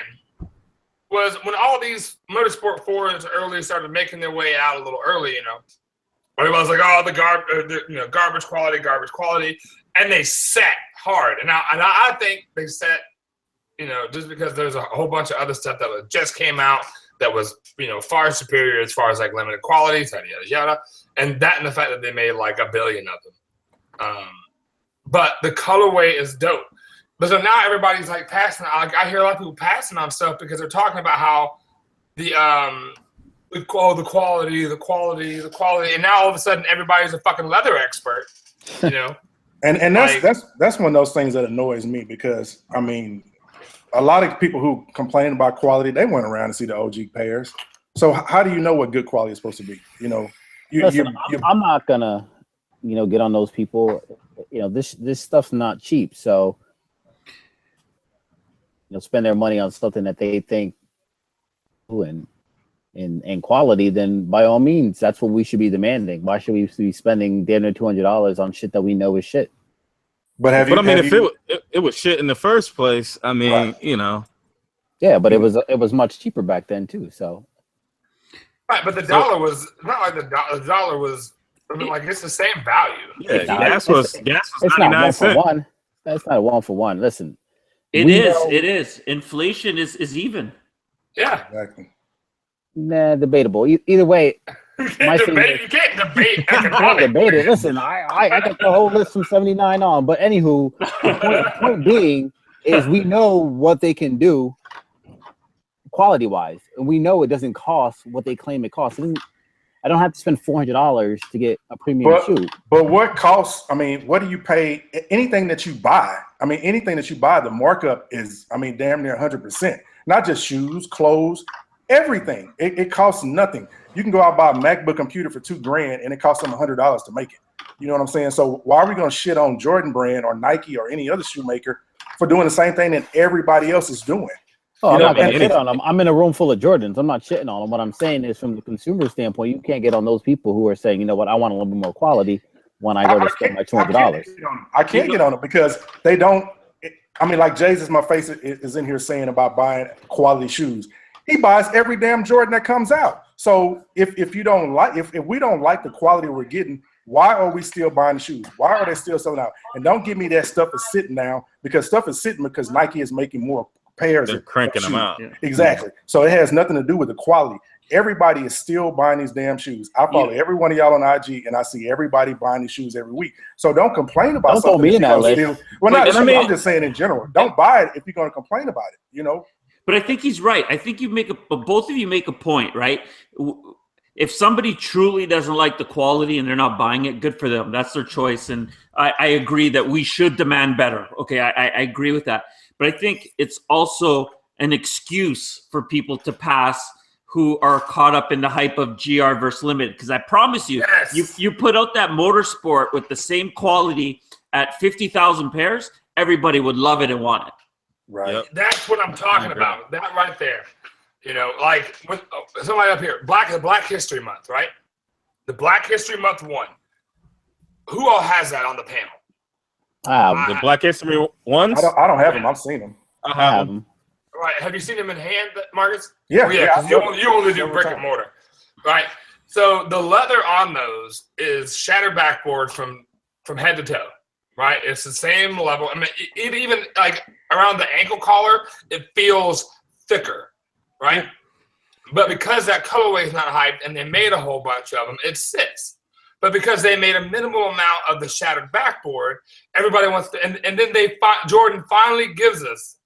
was when all these Motorsport 4s early started making their way out a little early, everybody was like, oh, the garbage quality, and they set hard. And I think they set, just because there's a whole bunch of other stuff that just came out that was, far superior as far as like limited quality, yada, yada, yada. And that and the fact that they made like 1 billion of them. But the colorway is dope. But so now everybody's like passing. I hear a lot of people passing on stuff because they're talking about how the quality, and now all of a sudden everybody's a fucking leather expert, And that's one of those things that annoys me because a lot of people who complain about quality, they went around and see the OG pairs. So how do you know what good quality is supposed to be? Listen, I'm not gonna, get on those people. This stuff's not cheap, so spend their money on something that they think and quality. Then by all means, that's what we should be demanding. Why should we be spending damn near $200 on shit that we know is shit? But if it was shit in the first place, right. Yeah, but it was much cheaper back then too. So. Right, but the dollar was not like the dollar was. Like it's the same value. Yeah, gas was 99 cents. One. That's not a 1-for-1. Listen, it is. Inflation is even. Yeah, exactly. Nah, debatable. Either way, you can't debate. I can't debate it. Listen, I got the whole list from 79 on. But anywho, the point being is we know what they can do quality wise, and we know it doesn't cost what they claim it costs. I don't have to spend $400 to get a premium shoe. But what costs? What do you pay? Anything that you buy, the markup is, damn near 100%. Not just shoes, clothes, everything. It costs nothing. You can go out and buy a MacBook computer for $2,000 and it costs them $100 to make it. You know what I'm saying? So why are we going to shit on Jordan brand or Nike or any other shoemaker for doing the same thing that everybody else is doing? Oh, I'm not going to shit on them. I'm in a room full of Jordans. I'm not shitting on them. What I'm saying is from the consumer standpoint, you can't get on those people who are saying, you know what, I want a little bit more quality when I go to spend my $200. I can't get on them because they don't. Like Jay's my face is in here saying about buying quality shoes. He buys every damn Jordan that comes out. So if we don't like the quality we're getting, why are we still buying the shoes? Why are they still selling out? And don't give me that stuff is sitting now because stuff is sitting because Nike is making more pairs. They're cranking them out. Yeah. Exactly. So it has nothing to do with the quality. Everybody is still buying these damn shoes. I follow every one of y'all on IG, and I see everybody buying these shoes every week. So don't complain about don't something. Don't throw me in that list. I'm just saying in general. Don't buy it if you're going to complain about it. But I think he's right. I think both of you make a point, right? If somebody truly doesn't like the quality and they're not buying it, good for them. That's their choice. And I agree that we should demand better. Okay, I agree with that. But I think it's also an excuse for people to pass who are caught up in the hype of GR versus limited. Because I promise you, you put out that Motorsport with the same quality at 50,000 pairs, everybody would love it and want it. Right. That's what I'm talking about. That right there. You know, like with somebody up here, Black History Month, right? The Black History Month one. Who all has that on the panel? The Black History ones? I don't have them. I've seen them. I have them. Right. Have you seen them in hand, Marcus? Yeah. Oh, yeah. Because you only do brick and mortar. Right. So the leather on those is shattered backboard from head to toe. Right. It's the same level. I mean, it even like around the ankle collar, it feels thicker. Right. But because that colorway is not hyped and they made a whole bunch of them, it sits. But because they made a minimal amount of the shattered backboard, everybody wants to, and then Jordan finally gives us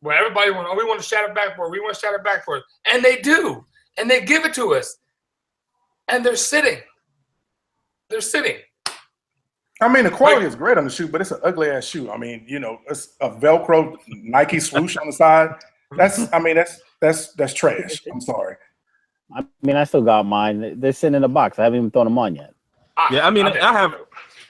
where everybody wants, we want a shattered backboard, we want a shattered backboard. And they do. And they give it to us. And they're sitting. They're sitting. I mean, the quality is great on the shoe, but it's an ugly ass shoe. I mean, you know, it's a Velcro Nike swoosh on the side. That's trash. I'm sorry. I mean, I still got mine. They're sitting in the box. I haven't even thrown them on yet. Yeah, I mean, I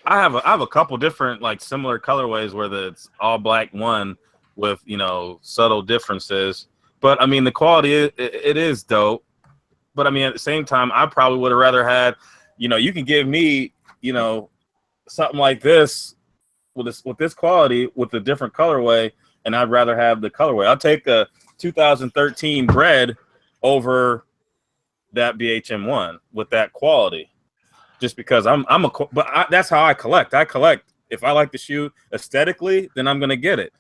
have a couple different like similar colorways where it's all black one with, you know, subtle differences. But I mean, the quality it is dope. But I mean, at the same time, I probably would have rather had, you know, you can give me, you know, something like this with this quality with a different colorway, and I'd rather have the colorway. I'll take a 2013 bread over that BHM1 with that quality. Just because that's how I collect. I collect. If I like the shoe aesthetically, then I'm gonna get it.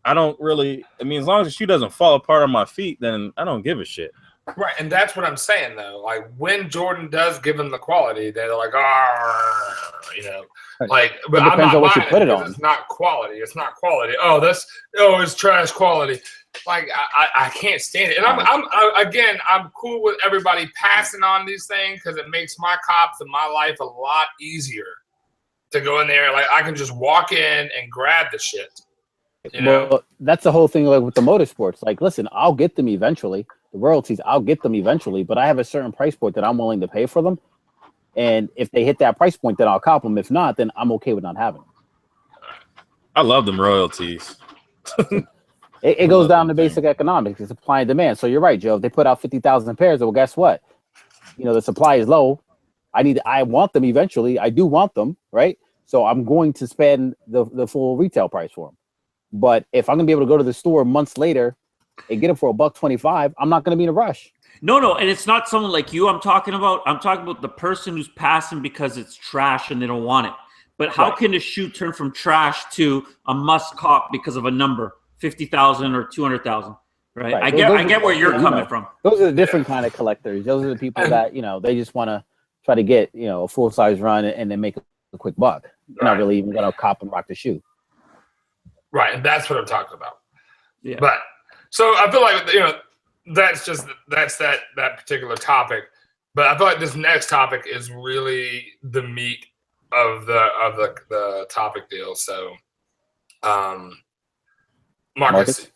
I don't really. I mean, as long as the shoe doesn't fall apart on my feet, then I don't give a shit. Right, and that's what I'm saying though. Like when Jordan does give them the quality, they're like, you know, like. But it depends on what you put it on. It's not quality. It's not quality. It's trash quality. Like I can't stand it. And I'm cool with everybody passing on these things because it makes my cops and my life a lot easier to go in there. Like I can just walk in and grab the shit. You know? Well, that's the whole thing. Like with the motorsports. Like, listen, I'll get them eventually. The royalties, I'll get them eventually. But I have a certain price point that I'm willing to pay for them. And if they hit that price point, then I'll cop them. If not, then I'm okay with not having them. I love them royalties. It goes down to basic economics. It's supply and demand. So you're right, Joe. If they put out 50,000 pairs, well, guess what? You know, the supply is low. I want them eventually. I do want them, right? So I'm going to spend the full retail price for them. But if I'm gonna be able to go to the store months later and get them for $125, I'm not gonna be in a rush. No, and it's not someone like you I'm talking about. I'm talking about the person who's passing because it's trash and they don't want it. But how can a shoe turn from trash to a must cop because of a number, 50,000 or 200,000? Right. I get where you're coming from. Those are the different kind of collectors. Those are the people that, you know, they just want to try to get, you know, a full size run and then make a quick buck. They're not really even gonna cop and rock the shoe. Right, and that's what I'm talking about. Yeah. But so I feel like, you know, that's that particular topic. But I feel like this next topic is really the meat of the topic deal. So, Marcus.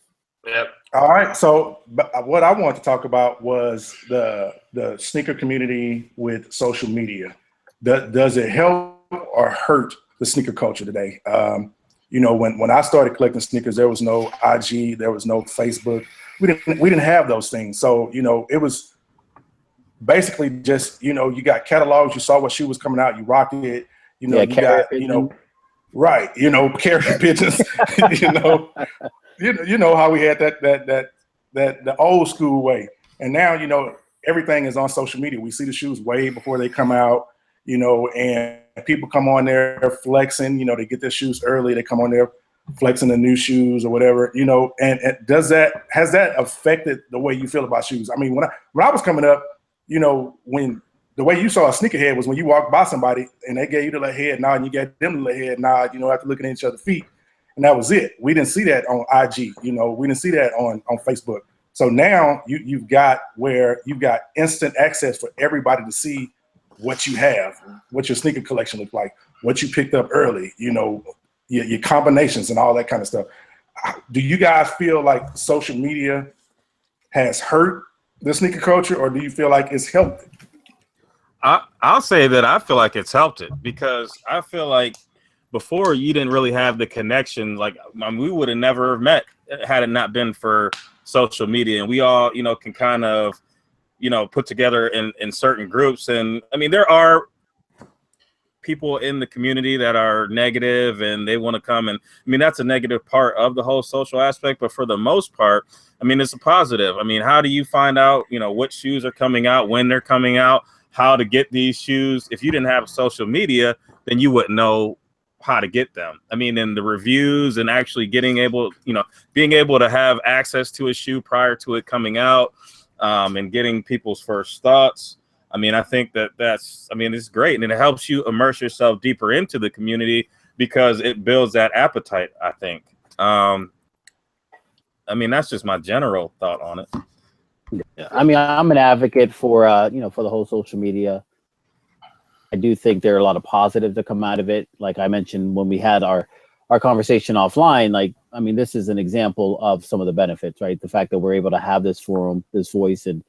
Yep. All right. So what I wanted to talk about was the sneaker community with social media. Does it help or hurt the sneaker culture today? You know, when I started collecting sneakers, there was no IG, there was no Facebook. We didn't have those things. So, you know, it was basically just, you know, you got catalogs, you saw what shoe was coming out, you rocked it, you know, you got, you know, right, you know, carrier pigeons, you know how we had that the old school way. And now, you know, everything is on social media. We see the shoes way before they come out, you know, and people come on there flexing, you know, they get their shoes early, they come on there flexing the new shoes or whatever, you know, and has that affected the way you feel about shoes? I mean, when I was coming up, you know, when the way you saw a sneakerhead was when you walked by somebody and they gave you the little head nod and you gave them the little head nod, you know, after looking at each other's feet. And that was it. We didn't see that on IG, you know, we didn't see that on Facebook. So now you've got instant access for everybody to see what you have, what your sneaker collection looks like, what you picked up early, you know, your combinations and all that kind of stuff. Do you guys feel like social media has hurt the sneaker culture, or do you feel like it's helped it? I'll say that I feel like it's helped it, because I feel like before you didn't really have the connection. Like, I mean, we would have never met had it not been for social media, and we all, you know, can kind of, you know, put together in certain groups. And I mean, there are people in the community that are negative and they want to come, and I mean, that's a negative part of the whole social aspect, but for the most part, I mean, it's a positive. I mean, how do you find out, you know, what shoes are coming out, when they're coming out, how to get these shoes? If you didn't have social media, then you wouldn't know how to get them. I mean, and the reviews and actually being able to have access to a shoe prior to it coming out, and getting people's first thoughts. I mean, I think it's great, and it helps you immerse yourself deeper into the community because it builds that appetite, I think. I mean, that's just my general thought on it. Yeah. I mean, I'm an advocate for, for the whole social media. I do think there are a lot of positives that come out of it. Like I mentioned when we had our conversation offline, like, I mean, this is an example of some of the benefits, right? The fact that we're able to have this forum, this voice, and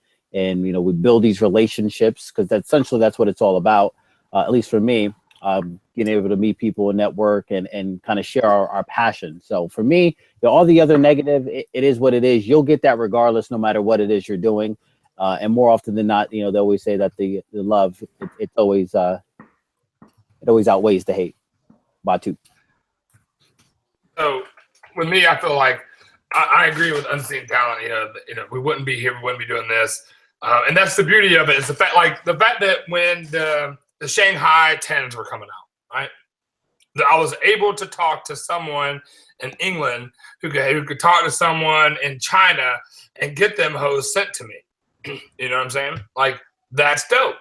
we build these relationships, because that's what it's all about. At least for me, being able to meet people and network and kind of share our passion. So for me, all the other negative, it is what it is. You'll get that regardless, no matter what it is you're doing. And more often than not, they always say that the love, it always outweighs the hate. Batu. So with me, I feel like I agree with Unseen Talent. We wouldn't be here, we wouldn't be doing this. And that's the beauty of it, is the fact that when the Shanghai 10s were coming out, right? That I was able to talk to someone in England who could talk to someone in China and get them hose sent to me. You know what I'm saying? Like, that's dope.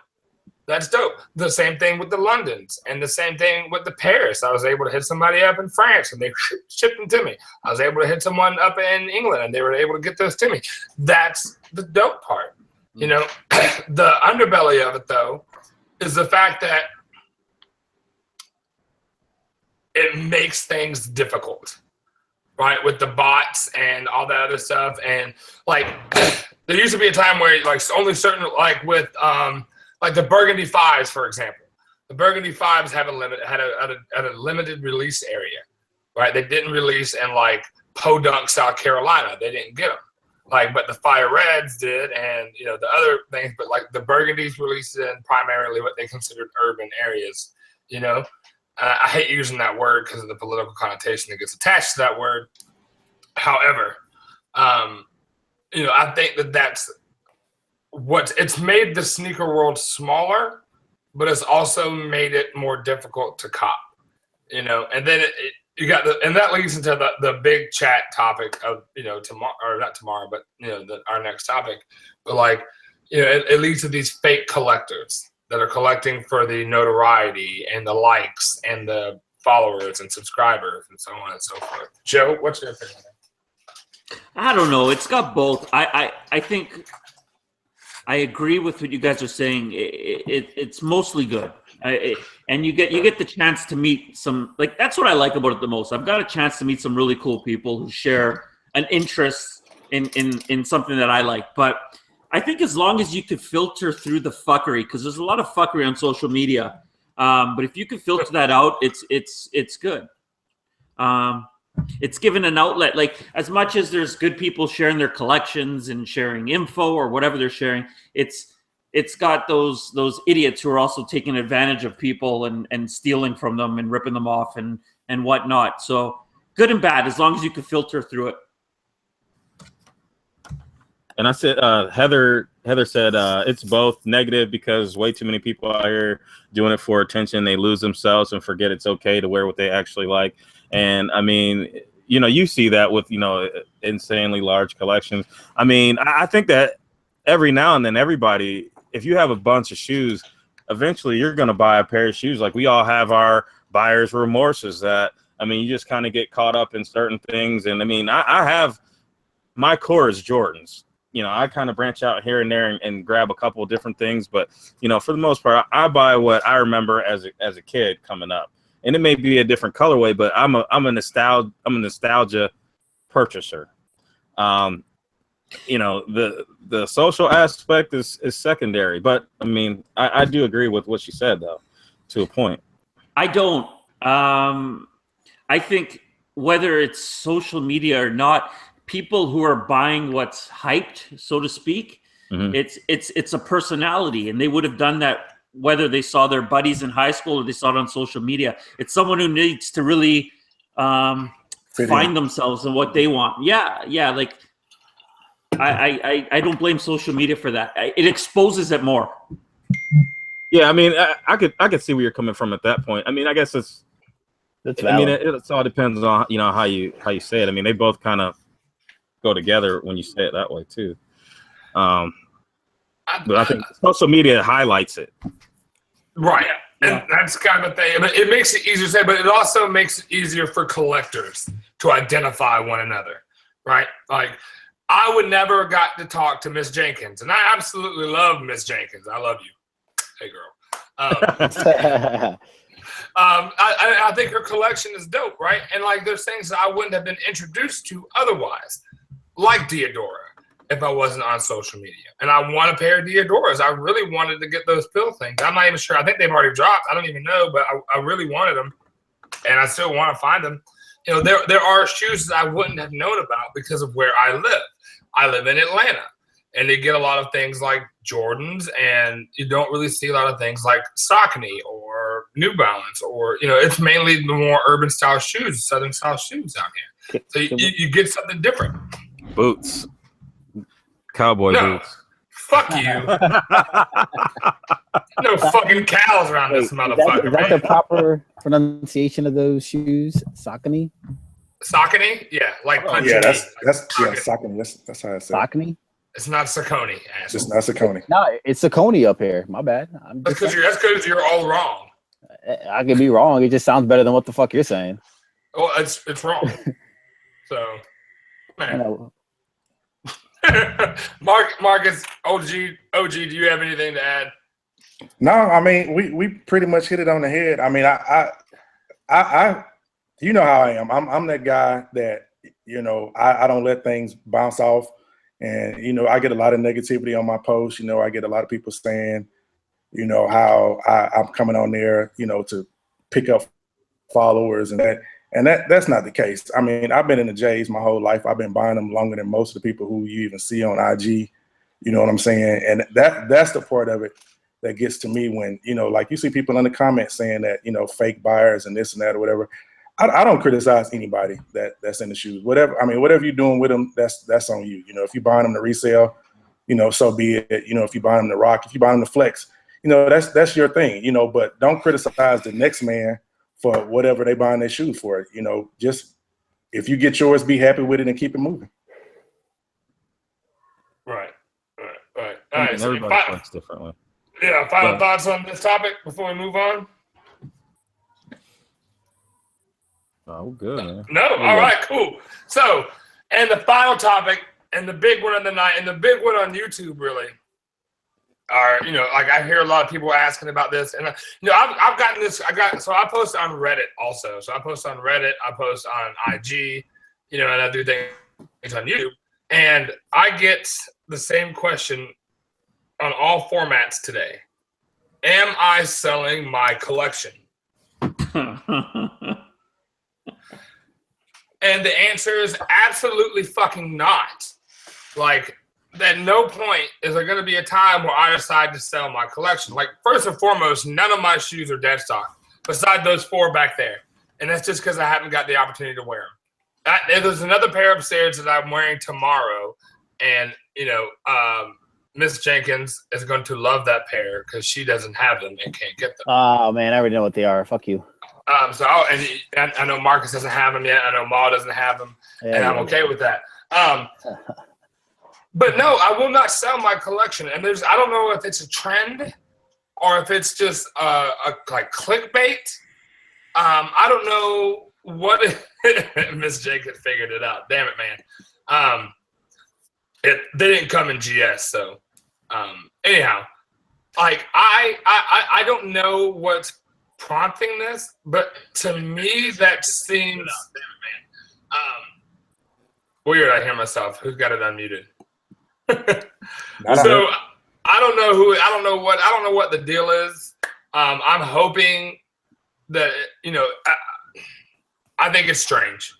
That's dope. The same thing with the Londons, and the same thing with the Paris. I was able to hit somebody up in France and they shipped them to me. I was able to hit someone up in England and they were able to get those to me. That's the dope part. The underbelly of it, though, is the fact that it makes things difficult, right? With the bots and all that other stuff. And like, there used to be a time where like only certain, like with like the Burgundy 5s, for example. The Burgundy 5s had a limited release area, right? They didn't release in like Podunk, South Carolina. They didn't get them. But the Fire Reds did, and the other things. But like the Burgundies released in primarily what they considered urban areas. I hate using that word because of the political connotation that gets attached to that word. However, I think that's it's made the sneaker world smaller, but it's also made it more difficult to cop. And then and that leads into the big chat topic of tomorrow, or not tomorrow, but our next topic. But it leads to these fake collectors that are collecting for the notoriety and the likes and the followers and subscribers and so on and so forth. Joe, what's your opinion? I don't know. It's got both. I think I agree with what you guys are saying. It's mostly good. And you get the chance to meet some, that's what I like about it the most. I've got a chance to meet some really cool people who share an interest in something that I like. But I think as long as you could filter through the fuckery, because there's a lot of fuckery on social media, but if you can filter that out, it's good. It's given an outlet. As much as there's good people sharing their collections and sharing info or whatever they're sharing, it's got those idiots who are also taking advantage of people and stealing from them and ripping them off and whatnot. So good and bad, as long as you can filter through it. And I said, Heather said it's both negative because way too many people out here doing it for attention. They lose themselves and forget it's okay to wear what they actually like. And I mean, you see that with, insanely large collections. I mean, I think that every now and then everybody, if you have a bunch of shoes, eventually you're going to buy a pair of shoes. Like we all have our buyer's remorses that, I mean, you just kind of get caught up in certain things. And I mean, I have my core is Jordans. I kind of branch out here and there and grab a couple of different things. But, for the most part, I buy what I remember as a kid coming up. And it may be a different colorway, but I'm a nostalgia purchaser. The social aspect is secondary. But, I mean, I do agree with what she said, though, to a point. I don't. I think whether it's social media or not, people who are buying what's hyped, so to speak. Mhm. It's a personality, and they would have done that whether they saw their buddies in high school or they saw it on social media. It's someone who needs to really find themselves in what they want. Yeah. Like I don't blame social media for that. It exposes it more. Yeah, I mean, I could see where you're coming from at that point. I mean, I guess it's. That's I mean, valid. it all depends on how you say it. I mean, they both kind of go together when you say it that way too. But I think social media highlights it. Right. And that's kind of a thing. It makes it easier to say, but it also makes it easier for collectors to identify one another. Right? Like, I would never got to talk to Miss Jenkins, and I absolutely love Miss Jenkins. I love you. Hey, girl. I think her collection is dope, right? And like, there's things that I wouldn't have been introduced to otherwise, like Diodora, if I wasn't on social media. And I want a pair of Diodoras. I really wanted to get those pill things. I'm not even sure. I think they've already dropped. I don't even know, but I really wanted them, and I still want to find them. You know, there are shoes that I wouldn't have known about because of where I live. I live in Atlanta, and you get a lot of things like Jordans, and you don't really see a lot of things like Saucony or New Balance, or, you know, it's mainly the more urban style shoes, Southern style shoes out here. So you get something different. Boots, cowboy boots. Fuck you. No fucking cows around this motherfucker. Is that the proper pronunciation of those shoes? Saucony? Saucony? Yeah, like punch. Yeah, that's Saucony. That's how I say it. Saucony? It's not Saucony. It's just not Saucony. No, it's Saucony up here. My bad. That's because you're all wrong. I could be wrong. It just sounds better than what the fuck you're saying. Well, it's wrong. So, I man. know. Marcus, OG, do you have anything to add? No, I mean, we pretty much hit it on the head. I mean, I you know how I am. I'm that guy that, you know, I don't let things bounce off. And, you know, I get a lot of negativity on my posts. You know, I get a lot of people saying, you know, how I'm coming on there, you know, to pick up followers and that. And that's not the case. I mean, I've been in the J's my whole life. I've been buying them longer than most of the people who you even see on IG. You know what I'm saying? And that's the part of it that gets to me when, you know, like you see people in the comments saying that, you know, fake buyers and this and that or whatever. I don't criticize anybody that's in the shoes. Whatever you're doing with them, that's on you. You know, if you're buying them to resell, you know, so be it. You know, if you're buying them to rock, if you're buying them to flex, you know, that's your thing. You know, but don't criticize the next man for whatever they buying their shoes for. You know, just if you get yours, be happy with it and keep it moving. Right. All right. So everybody flex differently. Yeah. Final thoughts on this topic before we move on. Oh, good, man. No. All right. Cool. So, and the final topic, and the big one of the night, and the big one on YouTube, really. Are, you know, like I hear a lot of people asking about this, and you know, I've gotten this. So I post on Reddit also. So I post on Reddit, I post on IG, you know, and I do things on YouTube, and I get the same question on all formats today. Am I selling my collection? And the answer is absolutely fucking not. Like, at no point is there going to be a time where I decide to sell my collection. Like, first and foremost, none of my shoes are dead stock, beside those 4 back there. And that's just because I haven't got the opportunity to wear them. There's another pair upstairs that I'm wearing tomorrow. And, you know, Miss Jenkins is going to love that pair because she doesn't have them and can't get them. Oh, man, I already know what they are. Fuck you. And I know Marcus doesn't have them yet. I know Maul doesn't have them. Yeah, and I'm okay with that. But no, I will not sell my collection. And I don't know if it's a trend or if it's just like clickbait. I don't know what Miss Jenkins figured it out. Damn it, man. They didn't come in GS, so anyhow, like I don't know what's prompting this, but to me that seems weird. I hear myself. Who's got it unmuted? So I don't know what the deal is. I'm hoping that, you know, I think it's strange.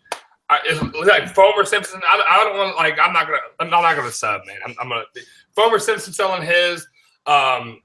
It's like Fomer Simpson. I don't want like I'm not gonna sub, man. I'm gonna Fomer Simpson selling his, and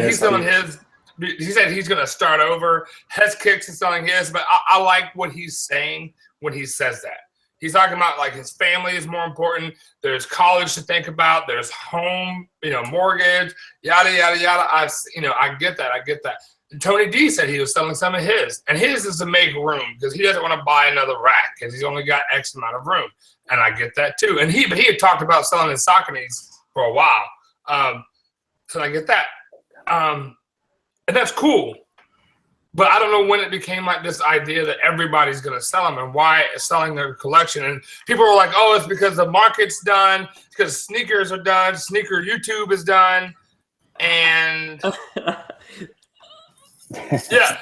he's selling his. He said he's gonna start over. Hes Kicks is selling his, but I like what he's saying when he says that. He's talking about like his family is more important. There's college to think about. There's home, mortgage, yada yada yada. I get that. I get that. And Tony D said he was selling some of his, and his is to make room because he doesn't want to buy another rack because he's only got X amount of room, and I get that too. And he had talked about selling his Sauconys for a while, so I get that, and that's cool. But I don't know when it became like this idea that everybody's going to sell them and why it's selling their collection. And people were like, oh, it's because the market's done, it's because sneakers are done, sneaker YouTube is done. And yeah.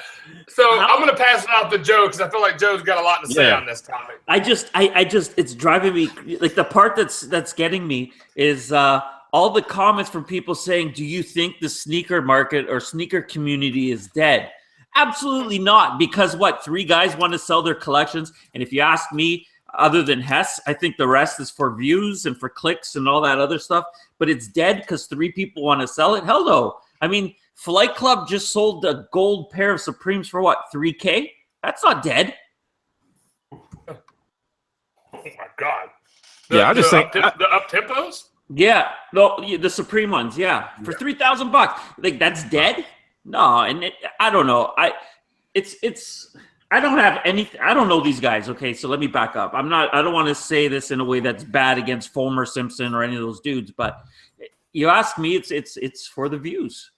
So I'm going to pass it off to Joe because I feel like Joe's got a lot to say on this topic. I just, it's driving me, like the part that's getting me is all the comments from people saying, do you think the sneaker market or sneaker community is dead? Absolutely not, because what, 3 guys want to sell their collections, and if you ask me, other than Hess, I think the rest is for views and for clicks and all that other stuff, but it's dead because 3 people want to sell it? Hell no. I mean, Flight Club just sold a gold pair of Supremes for what, $3K? That's not dead. Oh my God. I just think the up-tempos? Yeah, no, the Supreme ones, for $3,000. Like, that's dead? No, and I don't know. I don't have anything. I don't know these guys. Okay, so let me back up. I don't want to say this in a way that's bad against Fomer Simpson or any of those dudes. But you ask me, it's for the views.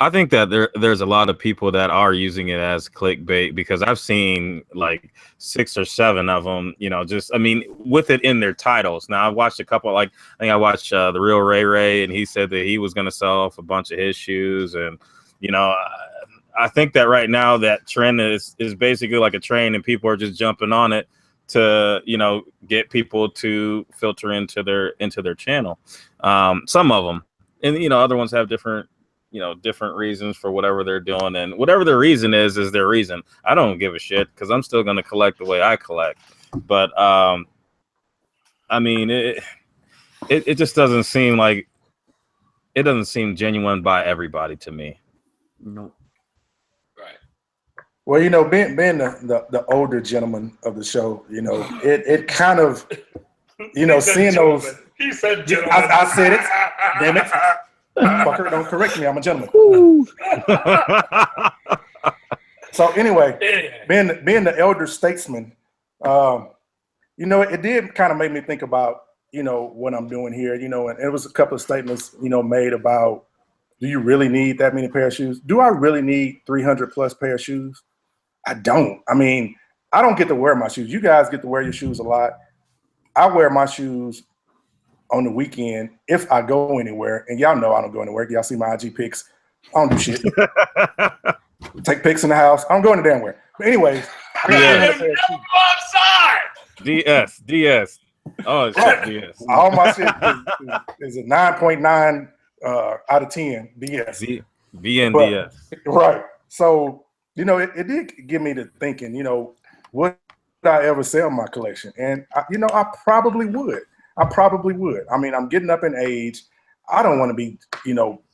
I think that there's a lot of people that are using it as clickbait because I've seen like 6 or 7 of them, with it in their titles. Now I watched a couple, I think I watched The Real Ray Ray, and he said that he was going to sell off a bunch of his shoes. And, I think that right now that trend is basically like a train and people are just jumping on it to, get people to filter into their channel. Some of them, and, other ones have different reasons for whatever they're doing, and whatever their reason is their reason. I don't give a shit because I'm still going to collect the way I collect. But it just doesn't seem like it doesn't seem genuine by everybody to me. No. Right. Well, being the older gentleman of the show, it kind of, seeing those. He said gentleman. I said it. Damn it. Fucker, don't correct me. I'm a gentleman. So anyway, being the elder statesman, it did kind of make me think about, what I'm doing here, and it was a couple of statements, made about, do you really need that many pair of shoes? Do I really need 300 plus pair of shoes? I don't. I mean, I don't get to wear my shoes. You guys get to wear your shoes a lot. I wear my shoes on the weekend if I go anywhere, and y'all know I don't go anywhere. Y'all see my IG pics. I don't do shit. Take pics in the house. I don't go anywhere damn where. But anyways, DS. Oh, it's DS. All my shit is a 9.9 out of 10 DS. VNDS. Right. So, it did get me to thinking, would I ever sell my collection? And, I probably would. I mean, I'm getting up in age. I don't want to be,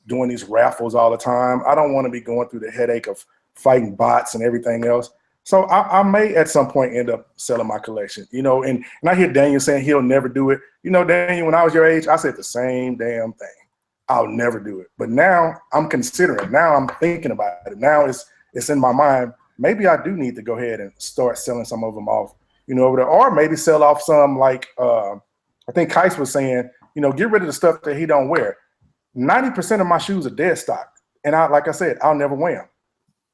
doing these raffles all the time. I don't want to be going through the headache of fighting bots and everything else. So I may at some point end up selling my collection, and I hear Daniel saying he'll never do it. Daniel, when I was your age, I said the same damn thing. I'll never do it. But now I'm considering, now I'm thinking about it. Now it's in my mind. Maybe I do need to go ahead and start selling some of them off, over there, or maybe sell off some like, I think Kais was saying, get rid of the stuff that he don't wear. 90% of my shoes are dead stock. And like I said, I'll never wear them.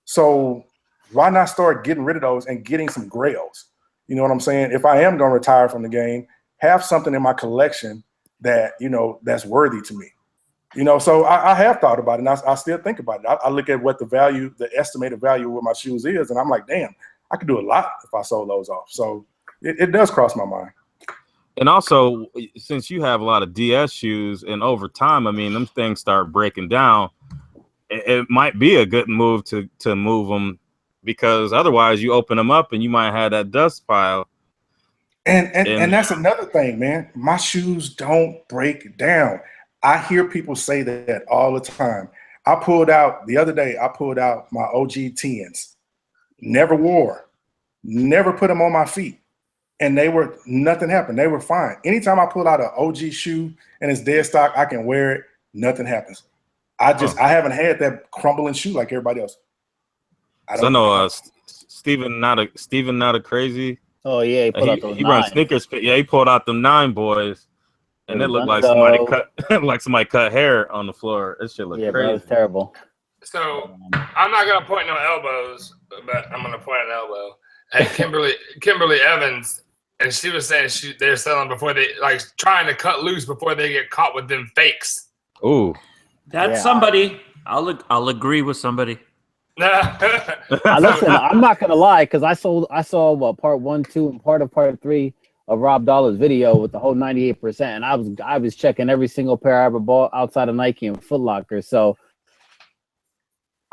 So why not start getting rid of those and getting some grails? You know what I'm saying? If I am going to retire from the game, have something in my collection that, that's worthy to me. So I have thought about it, and I still think about it. I look at what the estimated value of my shoes is, and I'm like, damn, I could do a lot if I sold those off. So it does cross my mind. And also, since you have a lot of DS shoes, and over time, I mean, them things start breaking down, it might be a good move to move them, because otherwise you open them up and you might have that dust pile And that's another thing, man. My shoes don't break down. I hear people say that all the time. I pulled out the other day. I pulled out my OG 10s. Never wore, never put them on my feet, and nothing happened. They were fine. Anytime I pull out an OG shoe and it's dead stock, I can wear it. Nothing happens. I haven't had that crumbling shoe like everybody else. I know Steven not a crazy. Oh yeah, he runs sneakers. Yeah, he pulled out them 9 boys, and it looked like somebody cut hair on the floor. That shit looked crazy. That was terrible. So I'm not gonna point no elbows, but I'm gonna point an elbow at Kimberly Evans, and she was saying they're selling before they trying to cut loose before they get caught with them fakes. Ooh, that's somebody. I'll agree with somebody. Listen, I'm not gonna lie, because I saw part 1, 2, and part 3 of Rob Dollar's video with the whole 98%, and I was checking every single pair I ever bought outside of Nike and Foot Locker, so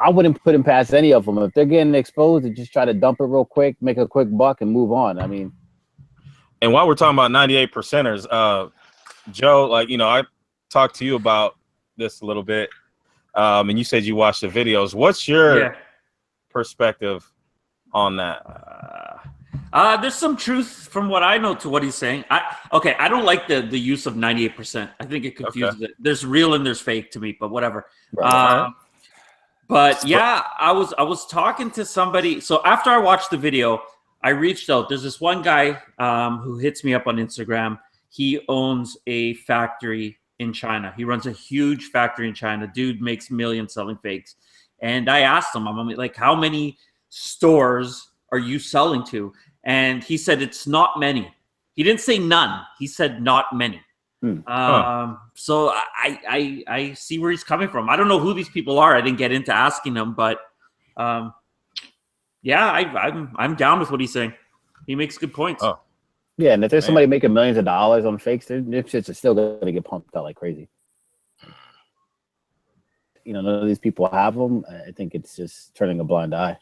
I wouldn't put him past any of them. If they're getting exposed, to just try to dump it real quick, make a quick buck, and move on. I mean, and while we're talking about 98%ers, Joe, I talked to you about this a little bit. And you said you watched the videos. What's your perspective on that? There's some truth from what I know to what he's saying. I don't like the use of 98%. I think it confuses it. There's real and there's fake to me, but whatever. Right. But yeah, I was talking to somebody. So after I watched the video, I reached out. There's this one guy who hits me up on Instagram. He owns a factory in China. He runs a huge factory in China. Dude makes millions selling fakes. And I asked him, I'm like, how many stores are you selling to? And he said it's not many. He didn't say none. He said not many. So I see where he's coming from. I don't know who these people are. I didn't get into asking them, but yeah, I'm down with what he's saying. He makes good points. Oh. Yeah, and if there's somebody making millions of dollars on fakes, their shits are still going to get pumped out like crazy. None of these people have them. I think it's just turning a blind eye.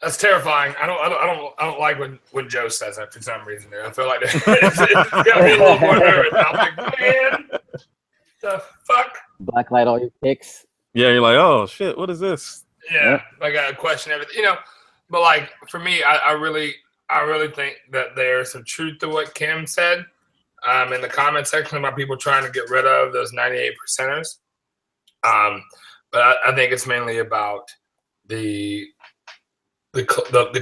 That's terrifying. I don't like when Joe says that for some reason. I feel like it's got me a little more nervous. I'm like, man, the fuck? Blacklight all your kicks. Yeah, you're like, oh shit, what is this? Yeah, I got to question everything. But for me, I really think that there's some truth to what Kim said in the comment section about people trying to get rid of those 98%ers. But I think it's mainly about the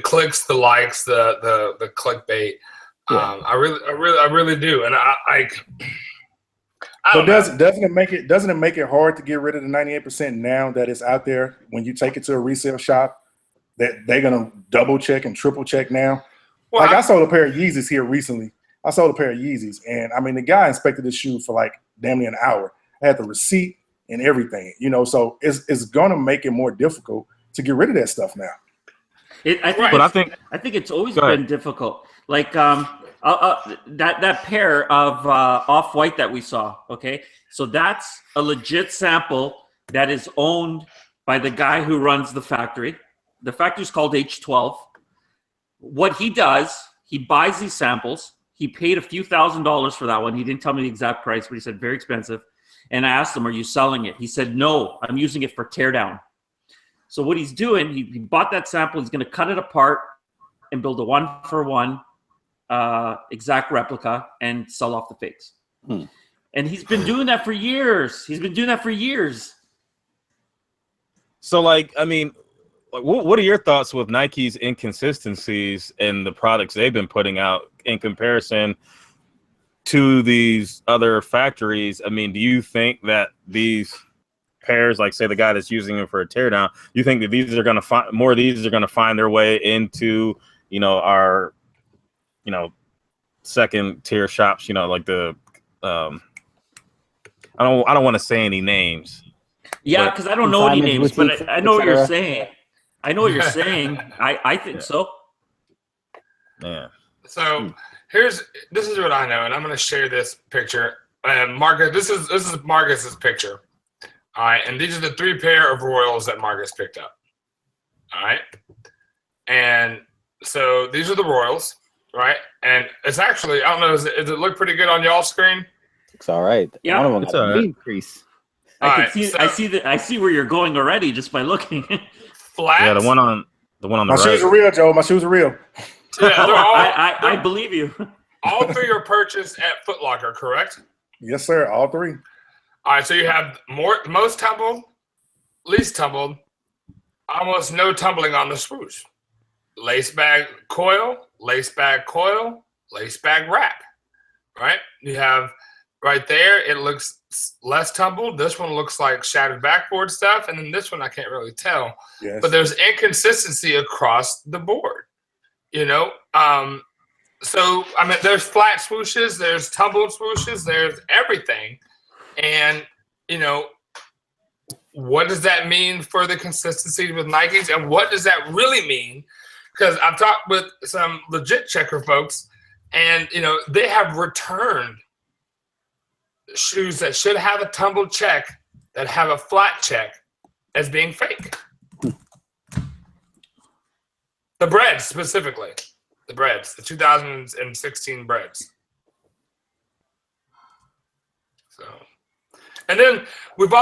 clicks, the likes, the clickbait. Yeah. I really do, and I So doesn't it make it hard to get rid of the 98% now that it's out there? When you take it to a resale shop, that they're gonna double check and triple check now. Well, I sold a pair of Yeezys here recently. I sold a pair of Yeezys, and I mean the guy inspected the shoe for like damn near an hour. I had the receipt and everything, so it's gonna make it more difficult to get rid of that stuff now. I think it's always been difficult. Like that pair of Off-White that we saw. Okay, so that's a legit sample that is owned by the guy who runs the factory. The factory's called H12. What he does, he buys these samples. He paid a few $1,000s for that one. He didn't tell me the exact price, but he said very expensive. And I asked him, "Are you selling it?" He said, "No, I'm using it for teardown." So what he's doing, he bought that sample. He's going to cut it apart and build a 1-for-1 exact replica and sell off the fakes. And he's been doing that for years. So, what are your thoughts with Nike's inconsistencies in the products they've been putting out in comparison to these other factories? I mean, do you think that these pairs, like say the guy that's using them for a teardown, you think that these are going to find more of these are going to find their way into, our, second tier shops, like the, I don't want to say any names. Yeah, because I don't know any names, but I know what you're saying. I know what you're saying. I think so. Yeah. So this is what I know, and I'm going to share this picture. And Marcus, this is Marcus's picture. All right, and these are the 3 pair of Royals that Marcus picked up. All right, and So these are the Royals, right? And it's actually, I don't know, does it look pretty good on y'all's screen? It's all right. Yeah, one of them it's got all a right. mean crease. I can Alright, see. so- I see where you're going already just by looking. Flat. Yeah, the one on the My right. shoes are real, Joe. My shoes are real. Yeah, they're all, I believe you. all three are purchased at Foot Locker, correct? Yes, sir. All three. All right, so you have most tumbled, least tumbled, almost no tumbling on the swoosh. Lace bag coil, lace bag wrap, right? You have right there, it looks less tumbled. This one looks like shattered backboard stuff, and then this one I can't really tell. Yes. But there's inconsistency across the board, you know? So, I mean, there's flat swooshes, there's tumbled swooshes, there's everything. And, you know, what does that mean for the consistency with Nikes? And what does that really mean? Because I've talked with some legit checker folks, and, you know, they have returned shoes that should have a tumbled check that have a flat check as being fake. The breads specifically. The breads, the 2016 breads. So, and then I've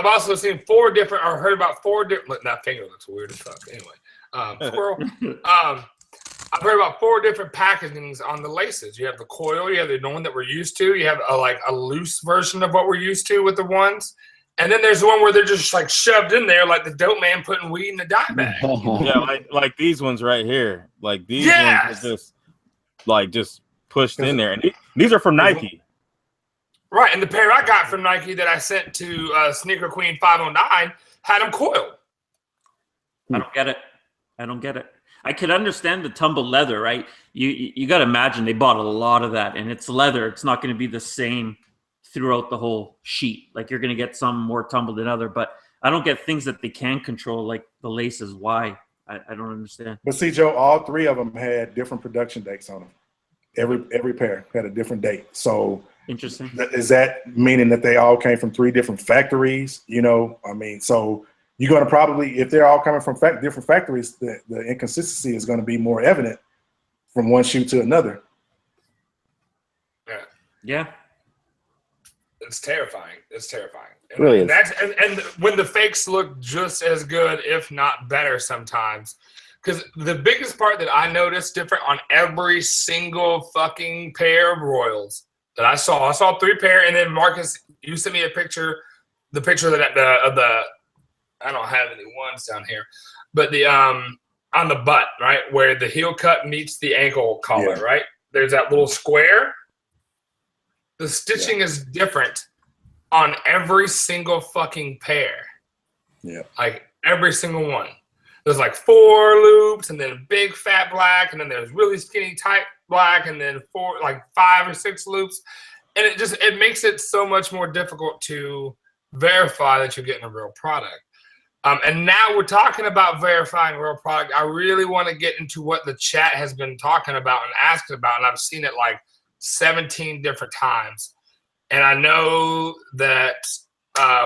also seen heard about four different. That finger looks weird as fuck. Anyway, squirrel. I've heard about four different packagings on the laces. You have the coil, you have the one that we're used to. You have a loose version of what we're used to with the ones. And then there's the one where they're just like shoved in there, like the dope man putting weed in the dye bag. Yeah, like these ones right here. Like these ones are just pushed in there. And these are from Nike. Right, and the pair I got from Nike that I sent to Sneaker Queen 509 had them coiled. I don't get it. I could understand the tumbled leather, right? You got to imagine they bought a lot of that, and it's leather. It's not going to be the same throughout the whole sheet. Like you're going to get some more tumbled than other, but I don't get things that they can control, like the laces. Why? I don't understand. But see, Joe, all three of them had different production dates on them. Every pair had a different date. So Interesting. is that meaning that they all came from three different factories? You know, I mean, so you're going to probably, if they're all coming from different factories, the inconsistency is going to be more evident from one shoe to another. Yeah. It's terrifying. It's terrifying. It really and is. And when the fakes look just as good, if not better sometimes. Because the biggest part that I noticed different on every single fucking pair of Royals that I saw 3 pair, and then Marcus, you sent me a picture, the picture of the I don't have any ones down here, but the on the butt, right, where the heel cut meets the ankle collar, right? There's that little square. The stitching is different on every single fucking pair. Yeah. Like every single one. There's like 4 loops, and then big fat black, and then there's really skinny tight black, and then 5 or 6 loops. And it makes it so much more difficult to verify that you're getting a real product. And now we're talking about verifying real product. I really want to get into what the chat has been talking about and asking about, and I've seen it like 17 different times. And I know that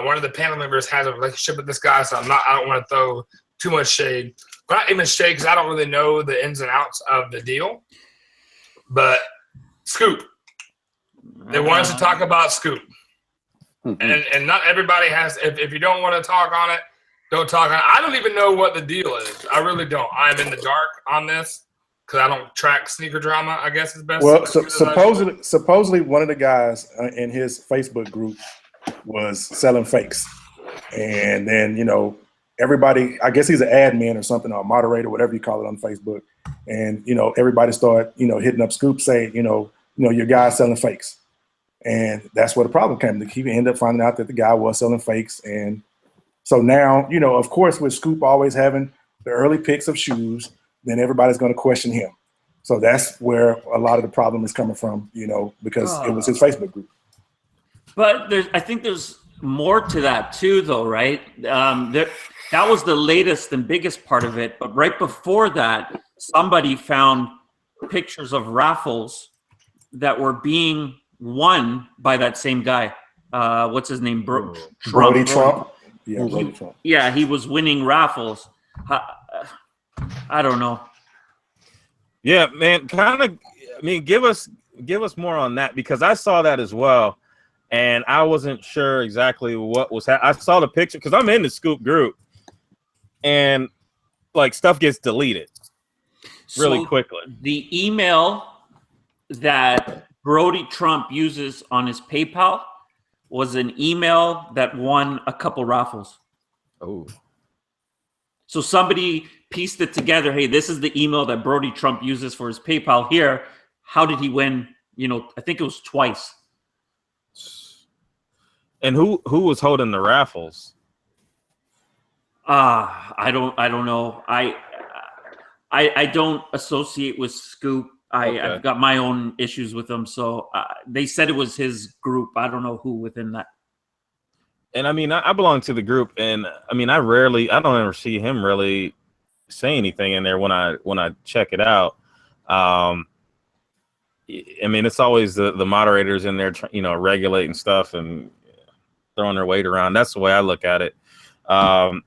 one of the panel members has a relationship with this guy, so I don't want to throw too much shade. But not even shade, because I don't really know the ins and outs of the deal. But Scoop. They want us to talk about Scoop. And not everybody has, if you don't want to talk on it, don't talk on it. I don't even know what the deal is. I really don't. I'm in the dark on this because I don't track sneaker drama, I guess is best. Well, supposedly one of the guys in his Facebook group was selling fakes. And then, you know, everybody, I guess he's an admin or something, or a moderator, whatever you call it on Facebook. And, you know, everybody started, you know, hitting up Scoop saying, you know, your guy's selling fakes. And that's where the problem came. He ended up finding out that the guy was selling fakes. And so now, you know, of course, with Scoop always having the early picks of shoes, then everybody's going to question him. So that's where a lot of the problem is coming from, you know, because it was his Facebook group. But I think there's more to that too, though, right? That was the latest and biggest part of it. But right before that, somebody found pictures of raffles that were being won by that same guy. What's his name? Brody Trump. Yeah, Brody Trump. Yeah, he was winning raffles. I don't know. Yeah, man. Kind of. I mean, give us more on that, because I saw that as well, and I wasn't sure exactly what was happening. I saw the picture because I'm in the Scoop group, and like stuff gets deleted really quickly. The email that Brody Trump uses on his PayPal was an email that won a couple raffles. Oh. So somebody pieced it together. Hey, this is the email that Brody Trump uses for his PayPal here. How did he win? You know, I think it was twice. And who was holding the raffles? I don't know. I don't associate with Scoop. Okay. I've got my own issues with them. So they said it was his group. I don't know who within that. And I mean, I belong to the group, and I mean, I don't ever see him really say anything in there when I check it out. I mean, it's always the moderators in there, you know, regulating stuff and throwing their weight around. That's the way I look at it. I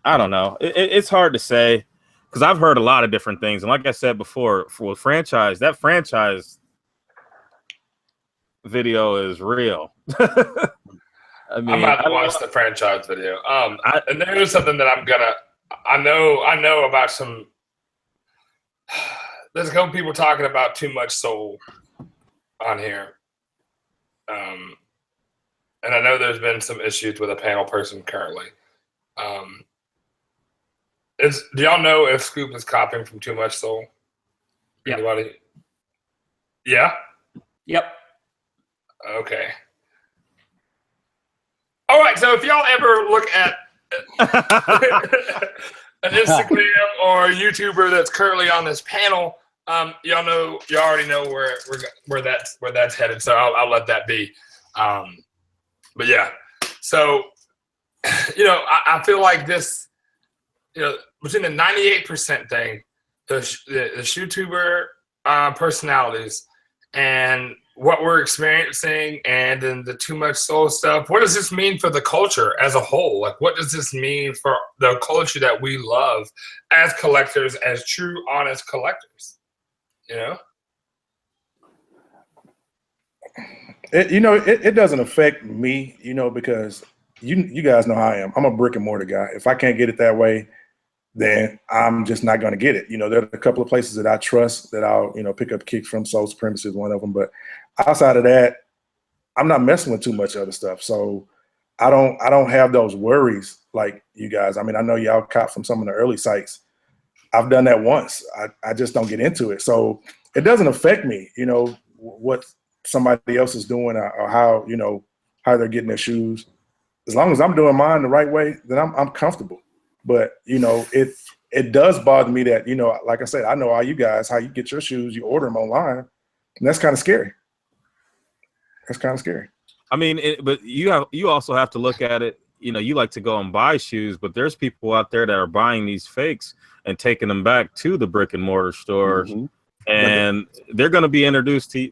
don't know. It's hard to say, because I've heard a lot of different things. And like I said before, for franchise, that franchise video is real. I mean, I'm about to watch the franchise video. And there's something that I know about some. There's a couple people talking about too much soul on here. And I know there's been some issues with a panel person currently. Do y'all know if Scoop is copying from Too Much Soul? Yep. Anybody? Yeah? Yep. Okay. All right, so if y'all ever look at an Instagram or a YouTuber that's currently on this panel, y'all already know where that's headed. So I'll let that be. But yeah, so you know, I feel like this, you know, between the 98% thing, the shoetuber personalities, and what we're experiencing, and then the Too Much Soul stuff. What does this mean for the culture as a whole? Like, what does this mean for the culture that we love as collectors, as true, honest collectors? You know? It doesn't affect me, you know, because you guys know how I am. I'm a brick and mortar guy. If I can't get it that way, then I'm just not going to get it. You know, there are a couple of places that I trust that I'll, you know, pick up kicks from. Soul Supremacy is one of them. But outside of that, I'm not messing with too much other stuff. So I don't have those worries like you guys. I mean, I know y'all caught from some of the early sites. I've done that once. I just don't get into it. So it doesn't affect me, you know, what somebody else is doing or how, you know, how they're getting their shoes. As long as I'm doing mine the right way, then I'm comfortable. But, you know, it does bother me that, you know, like I said, I know all you guys, how you get your shoes, you order them online. And that's kind of scary. That's kind of scary. I mean, but you also have to look at it. You know, you like to go and buy shoes, but there's people out there that are buying these fakes and taking them back to the brick and mortar stores, and they're going to be introduced to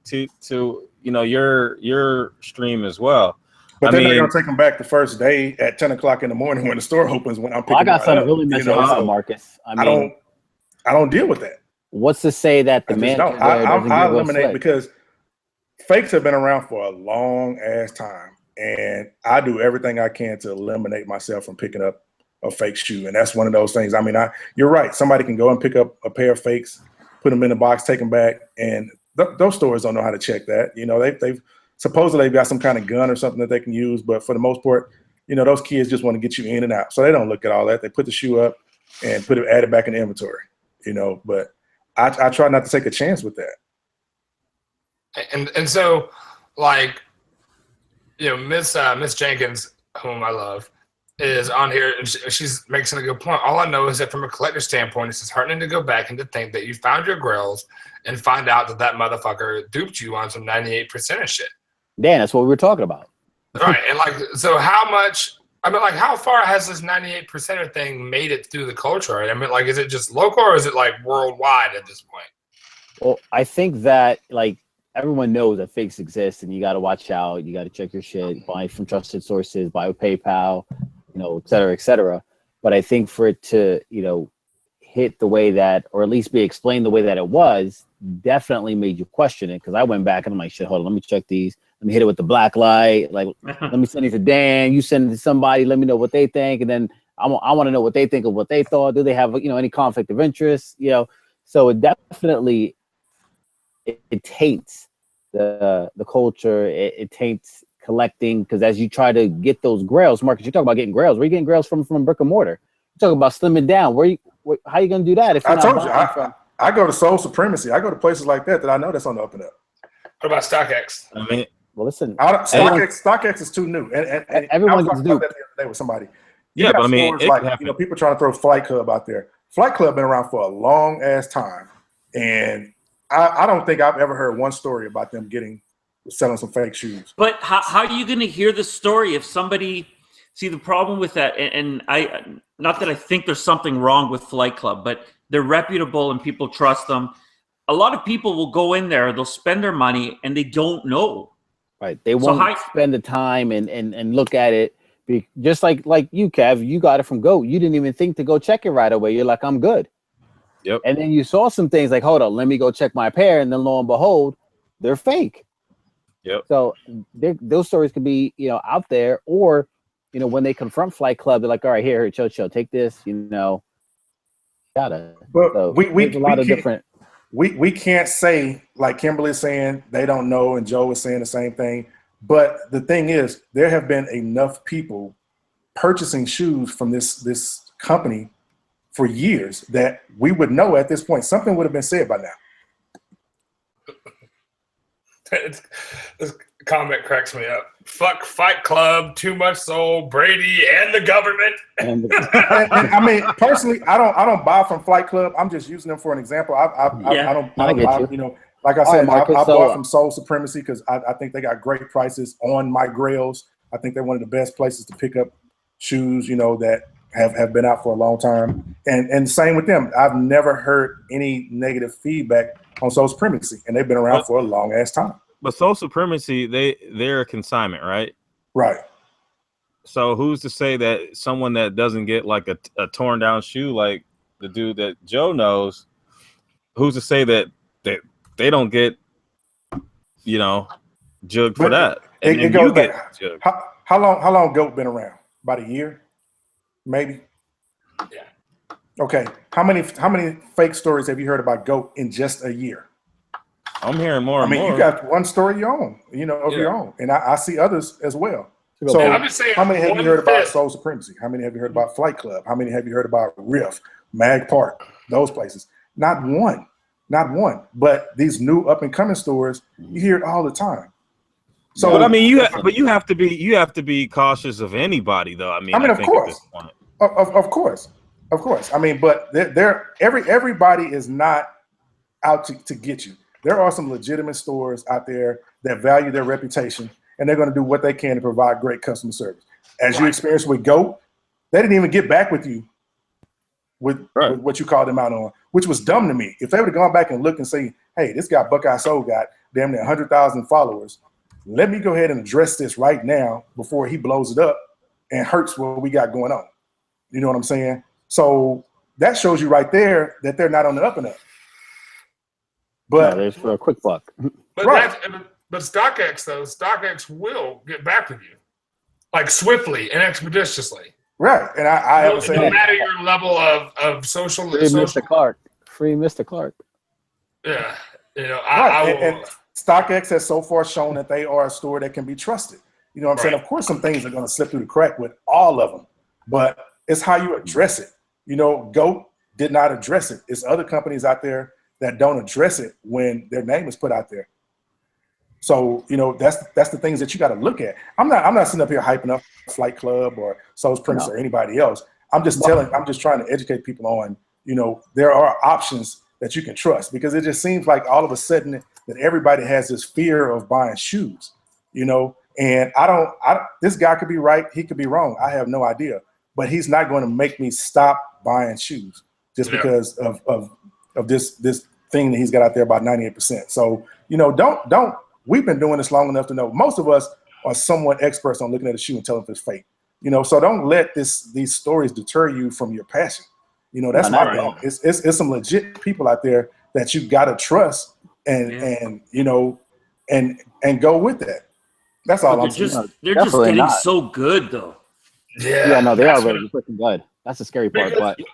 you know, your stream as well. But then they're going to take them back the first day at 10 o'clock in the morning when the store opens. When I'm picking I got something up, really messing up, Marcus. I mean, I don't deal with that. What's to say that the man I eliminate, because fakes have been around for a long ass time, and I do everything I can to eliminate myself from picking up a fake shoe. And that's one of those things. I mean, you're right. Somebody can go and pick up a pair of fakes, put them in the box, take them back, and those stores don't know how to check that. You know, they've supposedly they've got some kind of gun or something that they can use, but for the most part, you know, those kids just want to get you in and out. So they don't look at all that. They put the shoe up and add it back in the inventory, you know, but I try not to take a chance with that. And so, like, you know, Miss Jenkins, whom I love, is on here, and she's making a good point. All I know is that from a collector standpoint, it's disheartening to go back and to think that you found your grails and find out that motherfucker duped you on some 98% of shit. Dan, that's what we were talking about. Right. And like, so how much, I mean, like, how far has this 98% thing made it through the culture? I mean, like, is it just local or is it like worldwide at this point? Well, I think that, like, everyone knows that fakes exist and you got to watch out. You got to check your shit, buy from trusted sources, buy with PayPal, you know, et cetera, et cetera. But I think for it to, you know, hit the way that, or at least be explained the way that it was, definitely made you question it. Because I went back and I'm like, shit, hold on, let me check these. Let me hit it with the black light. Like, let me send it to Dan. You send it to somebody. Let me know what they think, and then I want to know what they think of what they thought. Do they have any conflict of interest? So it definitely it taints the culture. It taints collecting, because as you try to get those grails, Marcus, you talk about getting grails. Where are you getting grails from brick and mortar? You talk about slimming down. How are you going to do that if you're I not told you, from? I go to Soul Supremacy. I go to places like that I know that's on the up and up. What about StockX? I mean, Well, listen, StockX is too new, and everyone I was gets talking new. about that the other day with somebody. yeah, but I mean, Stores it like could happen. people trying to throw Flight Club out there. Flight Club been around for a long ass time, and I don't think I've ever heard one story about them selling some fake shoes. But how are you going to hear the story if somebody see the problem with that? And I, not that I think there's something wrong with Flight Club, but they're reputable and people trust them. A lot of people will go in there, they'll spend their money, and they don't know. Right. They won't spend the time and look at it. Just like you, Kev, you got it from GOAT. You didn't even think to go check it right away. You're like, I'm good. Yep. And then you saw some things like, hold on, let me go check my pair. And then lo and behold, they're fake. Yep. So those stories could be, out there, or, when they confront Flight Club, they're like, all right, here, chill, take this, gotta. But so there's a lot of different. We can't say, like Kimberly's saying, they don't know, and Joe is saying the same thing. But the thing is, there have been enough people purchasing shoes from this company for years that we would know at this point. Something would have been said by now. This comment cracks me up. Fuck Fight Club, Too Much Soul, Brady, and the government. And I mean, personally, I don't buy from Flight Club. I'm just using them for an example. I don't buy, like I said, Marcus, I bought from Soul Supremacy because I think they got great prices on my grails. I think they're one of the best places to pick up shoes, that have been out for a long time. And same with them. I've never heard any negative feedback on Soul Supremacy, and they've been around for a long ass time. But Soul Supremacy, they're a consignment, right? Right. So who's to say that someone that doesn't get like a torn down shoe, like the dude that Joe knows, who's to say that they don't get, jugged for that? And it goes back. How long GOAT been around? About a year, maybe. Yeah. Okay. How many fake stories have you heard about GOAT in just a year? I'm hearing more and more. You got one story of your own, your own, and I see others as well. So I'm just saying, how many have you heard about Soul Supremacy? How many have you heard about Flight Club? How many have you heard about Riff, Mag Park, those places? Not one. But these new up and coming stores, you hear it all the time. So, but I mean, you have to be cautious of anybody, though. I mean, of course, of course. I mean, but everybody is not out to get you. There are some legitimate stores out there that value their reputation, and they're going to do what they can to provide great customer service. As you experienced with GOAT, they didn't even get back with you with what you called them out on, which was dumb to me. If they would have gone back and looked and say, hey, this guy BuckeyeCitysole got damn near 100,000 followers, let me go ahead and address this right now before he blows it up and hurts what we got going on. You know what I'm saying? So that shows you right there that they're not on the up and up. But there's for a quick buck. But StockX, though, StockX will get back with you, like swiftly and expeditiously. Right, and I have said no matter your level of social. Free Mr. Clark. Yeah, and StockX has so far shown that they are a store that can be trusted. You know what I'm saying? Of course, some things are going to slip through the crack with all of them, but it's how you address it. GOAT did not address it. It's other companies out there that don't address it when their name is put out there. So, that's the things that you got to look at. I'm not sitting up here hyping up Flight Club or Soul Supremacy or anybody else. I'm just trying to educate people on, there are options that you can trust, because it just seems like all of a sudden that everybody has this fear of buying shoes, and this guy could be right. He could be wrong. I have no idea, but he's not going to make me stop buying shoes just because of this thing that he's got out there about 98%. So, don't, we've been doing this long enough to know most of us are somewhat experts on looking at a shoe and telling if it's fake, so don't let these stories deter you from your passion. You know, that's No, my not at thing. all. It's some legit people out there that you gotta trust and you know and go with that. That's all But I'm saying. they're just Definitely getting not. so good though. Yeah, no, they are that's what- really freaking good. That's the scary part. Because- But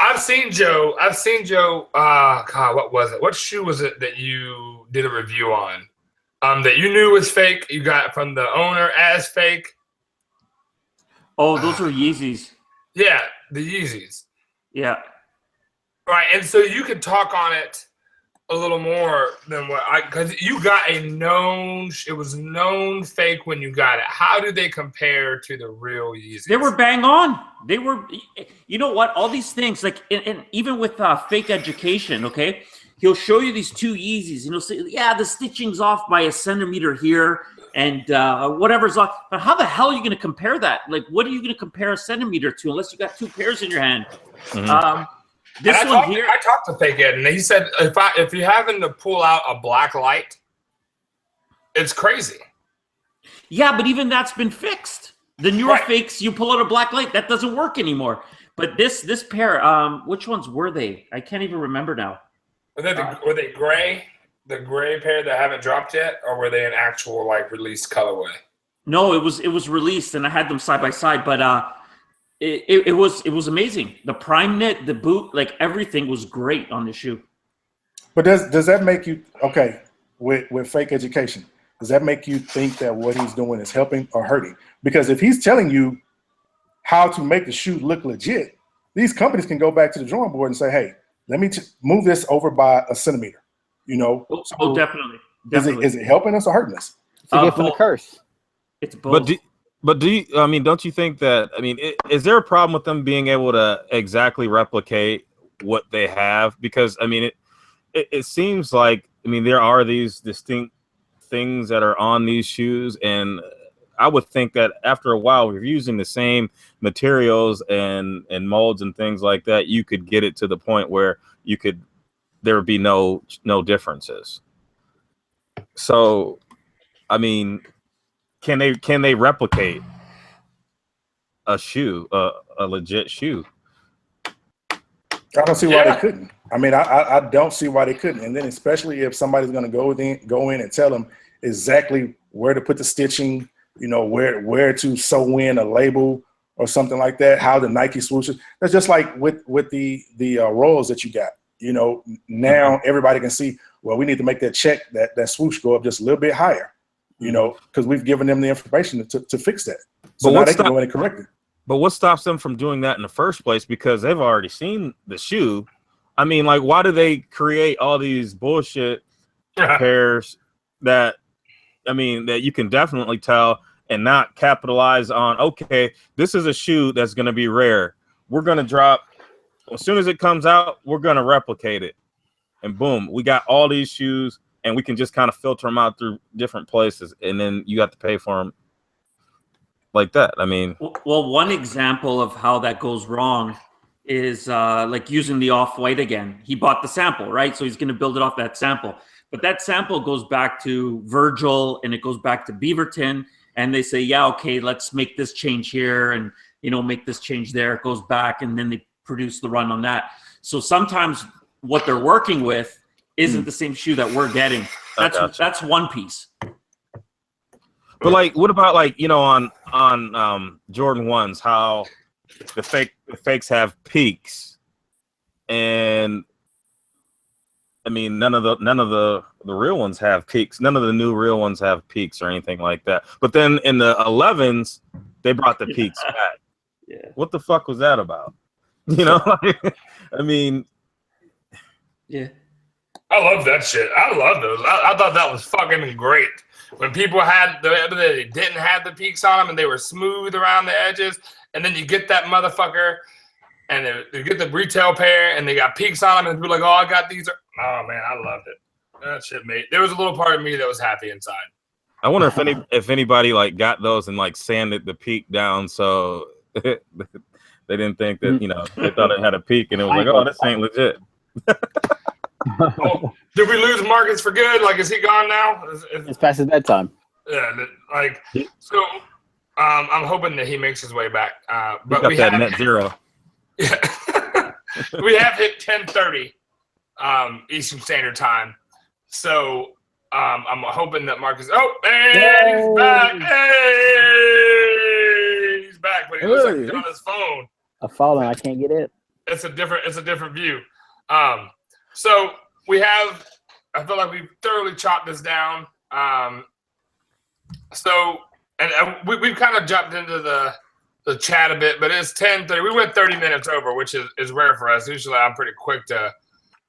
I've seen Joe. God, what was it? What shoe was it that you did a review on? That you knew was fake. You got from the owner as fake. Oh, those are Yeezys. Yeah, the Yeezys. Yeah. Right, and so you could talk on it a little more than what because you got it was known fake when you got it. How do they compare to the real Yeezys? They were bang on. They were, you know what? All these things, like, and even with fake education, okay, he'll show you these two Yeezys, and he'll say, "Yeah, the stitching's off by a centimeter here, and whatever's off." But how the hell are you going to compare that? Like, what are you going to compare a centimeter to unless you got two pairs in your hand? Mhm. This And one here, I talked to Fake Ed, and he said if you're having to pull out a black light, it's crazy. yeah, but even that's been fixed. The newer Right. fakes, you pull out a black light, that doesn't work anymore. But this pair, which ones were they? I can't even remember now. Were they gray? The gray pair that haven't dropped yet, or were they an actual like released colorway? No, it was released, and I had them side by side. But it was amazing. The prime knit, the boot, like everything was great on the shoe. But does that make you okay with fake education? Does that make you think that what he's doing is helping or hurting? Because if he's telling you how to make the shoe look legit, these companies can go back to the drawing board and say, "Hey, let me move this over by a centimeter." You know, Oh, definitely. is it helping us or hurting us? it's a gift and a both. curse. It's both. But do you, I mean, don't you think that, I mean, is there a problem with them being able to exactly replicate what they have? Because, I mean, it seems like, I mean, there are these distinct things that are on these shoes, and I would think that after a while, if you're using the same materials and molds and things like that, you could get it to the point where there would be no differences. So, I mean, can they replicate a shoe, a legit shoe? I don't see why they couldn't. I mean, I don't see why they couldn't. And then especially if somebody's going to go in and tell them exactly where to put the stitching, you know, where to sew in a label or something like that, how the Nike swooshes. That's just like with the rolls that you got. You know, now everybody can see, well, we need to make that check, that swoosh go up just a little bit higher, you know, because we've given them the information to fix that. So now they can go in and correct it. But what stops them from doing that in the first place? Because they've already seen the shoe. I mean, like, why do they create all these bullshit pairs that, I mean, that you can definitely tell and not capitalize on, okay, this is a shoe that's going to be rare. We're going to drop, as soon as it comes out, we're going to replicate it. And boom, we got all these shoes, and we can just kind of filter them out through different places. And then you got to pay for them like that. I mean, well, one example of how that goes wrong is like using the off-white again. He bought the sample, right? So he's going to build it off that sample. But that sample goes back to Virgil, and it goes back to Beaverton, and they say, yeah, okay, let's make this change here, and, you know, make this change there. It goes back, and then they produce the run on that. So sometimes what they're working with isn't the same shoe that we're getting. That's one piece. but like, what about, like, you know, on Jordan 1s, how the fakes have peaks, and I mean, none of the real ones have peaks. None of the new real ones have peaks or anything like that. But then in the 11s, they brought the peaks back. Yeah. What the fuck was that about? You know, like, I mean, Yeah. I love that shit. I love those. I thought that was fucking great. When people they didn't have the peaks on them and they were smooth around the edges, and then you get that motherfucker and they get the retail pair and they got peaks on them, and people are like, oh, I got these. Oh man, I loved it. That shit made. There was a little part of me that was happy inside. I wonder if anybody like got those and like sanded the peak down so they didn't think that, you know, they thought it had a peak and it was like, oh, this ain't legit. Oh, did we lose Marcus for good? Like, is he gone now? It's past his bedtime. Yeah, like, so I'm hoping that he makes his way back. But Got we that have net zero. Yeah. we have hit 10:30 Eastern Standard Time. So I'm hoping that Marcus. Oh, and he's back. Hey, he's back, but he looks like he's on his phone. I'm falling. I can't get it. It's a different view. So we have. I feel like we've thoroughly chopped this down. We've kind of jumped into the chat a bit, but it's 10:30. We went 30 minutes over, which is rare for us. Usually, I'm pretty quick to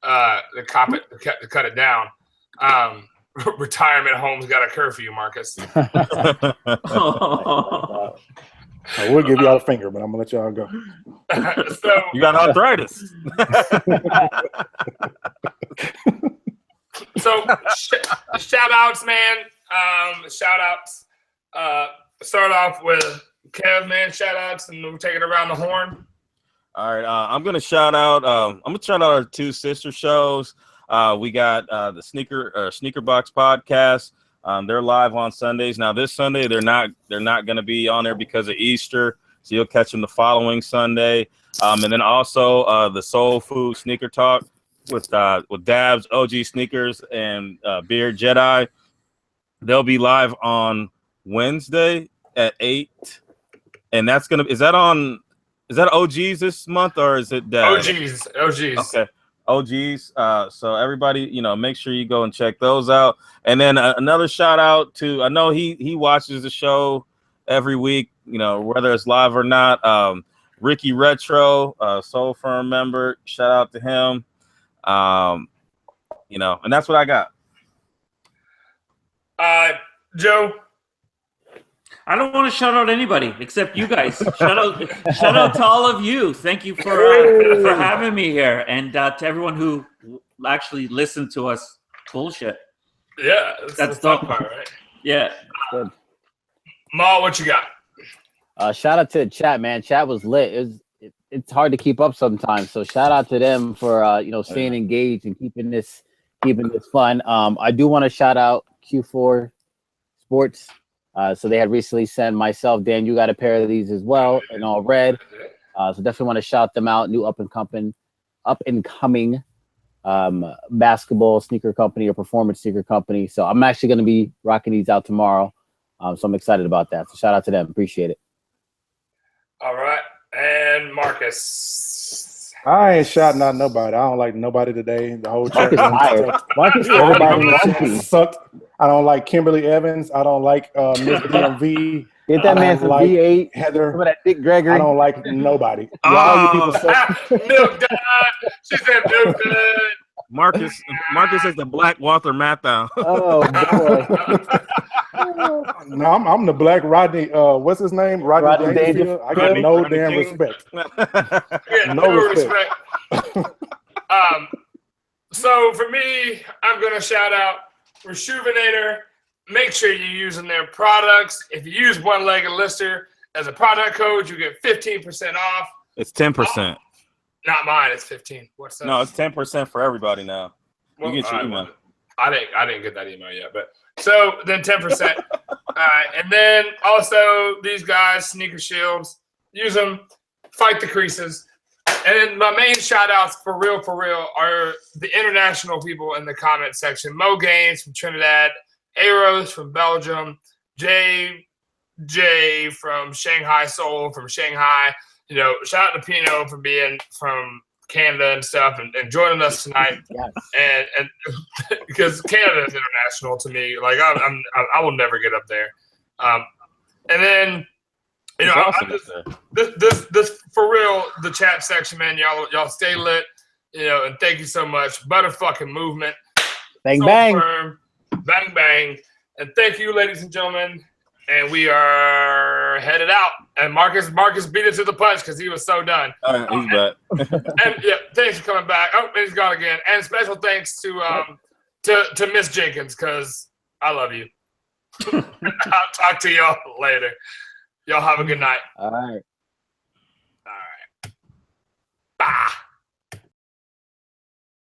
cut it down. Retirement home's got a curfew, Marcus. I will give y'all a finger, but I'm gonna let y'all go. So You got arthritis. So shout outs, man. Shout outs. Start off with Kev, man. Shout outs, and we'll take it around the horn. All right, I'm gonna shout out. I'm gonna shout out our two sister shows. We got the Sneaker Box podcast. They're live on Sundays. Now this Sunday they're not gonna be on there because of Easter, so you'll catch them the following Sunday. And then also the Soul Food Sneaker Talk with Dabs, OG Sneakers, and Beard Jedi. They'll be live on Wednesday at 8, and is that OGs this month or is it Dabs? OGs. Okay. OGs. So everybody, make sure you go and check those out. And then another shout out to, I know he watches the show every week, whether it's live or not. Ricky Retro, Soul Firm member, shout out to him. And that's what I got. Joe. I don't want to shout out anybody except you guys. shout out to all of you. Thank you for having me here, and to everyone who actually listened to us bullshit. Yeah, that's the fun part, right? Yeah. Good. Maul, what you got? Shout out to the chat, man. Chat was lit. It's hard to keep up sometimes. So shout out to them for staying engaged and keeping this fun. I do want to shout out Q4 Sports. So they had recently sent myself, Dan, you got a pair of these as well in all red. So definitely want to shout them out. New up and coming basketball sneaker company or performance sneaker company. So I'm actually going to be rocking these out tomorrow. So I'm excited about that. So shout out to them. Appreciate it. All right. And Marcus. I ain't shouting out nobody. I don't like nobody today. The whole chat. Marcus Everybody in the chat sucked. I don't like Kimberly Evans. I don't like Miss DMV. Get that man some V8. Heather. Some of that Dick Gregory. I don't like nobody. Oh. You people suck. Milk Dud. She said Milk Dud. Marcus is the Black Walter Matthau. Oh boy. No, I'm the Black Rodney. What's his name? Rodney Dangerfield. I got no damn respect. Yeah, No no respect. So for me, I'm gonna shout out Rejuvenator. Make sure you're using their products. If you use One Legged Lister as a product code, you get 15% off. It's 10%. Not mine. It's 15. What's that? No, it's 10% for everybody now. Well, You get your email. I didn't get that email yet, but so then 10%. All right, and then also these guys, Sneaker Shields, use them, fight the creases. And then my main shout outs for real are the international people in the comment section. Mo Gaines from Trinidad, Aros from Belgium, J from Shanghai Soul from Shanghai. Shout out to Pino for being from Canada and stuff and joining us tonight. Yes. And because Canada is international to me, like I will never get up there. And then this for real, the chat section, man, y'all stay lit, and thank you so much. Butterfucking movement. Bang So bang. firm. Bang bang. And thank you, ladies and gentlemen. And we are headed out. And Marcus beat it to the punch because he was so done. All right, he's back. And yeah, thanks for coming back. Oh, and he's gone again. And special thanks to Miss Jenkins because I love you. I'll talk to y'all later. Y'all have a good night. All right. All right. Bye.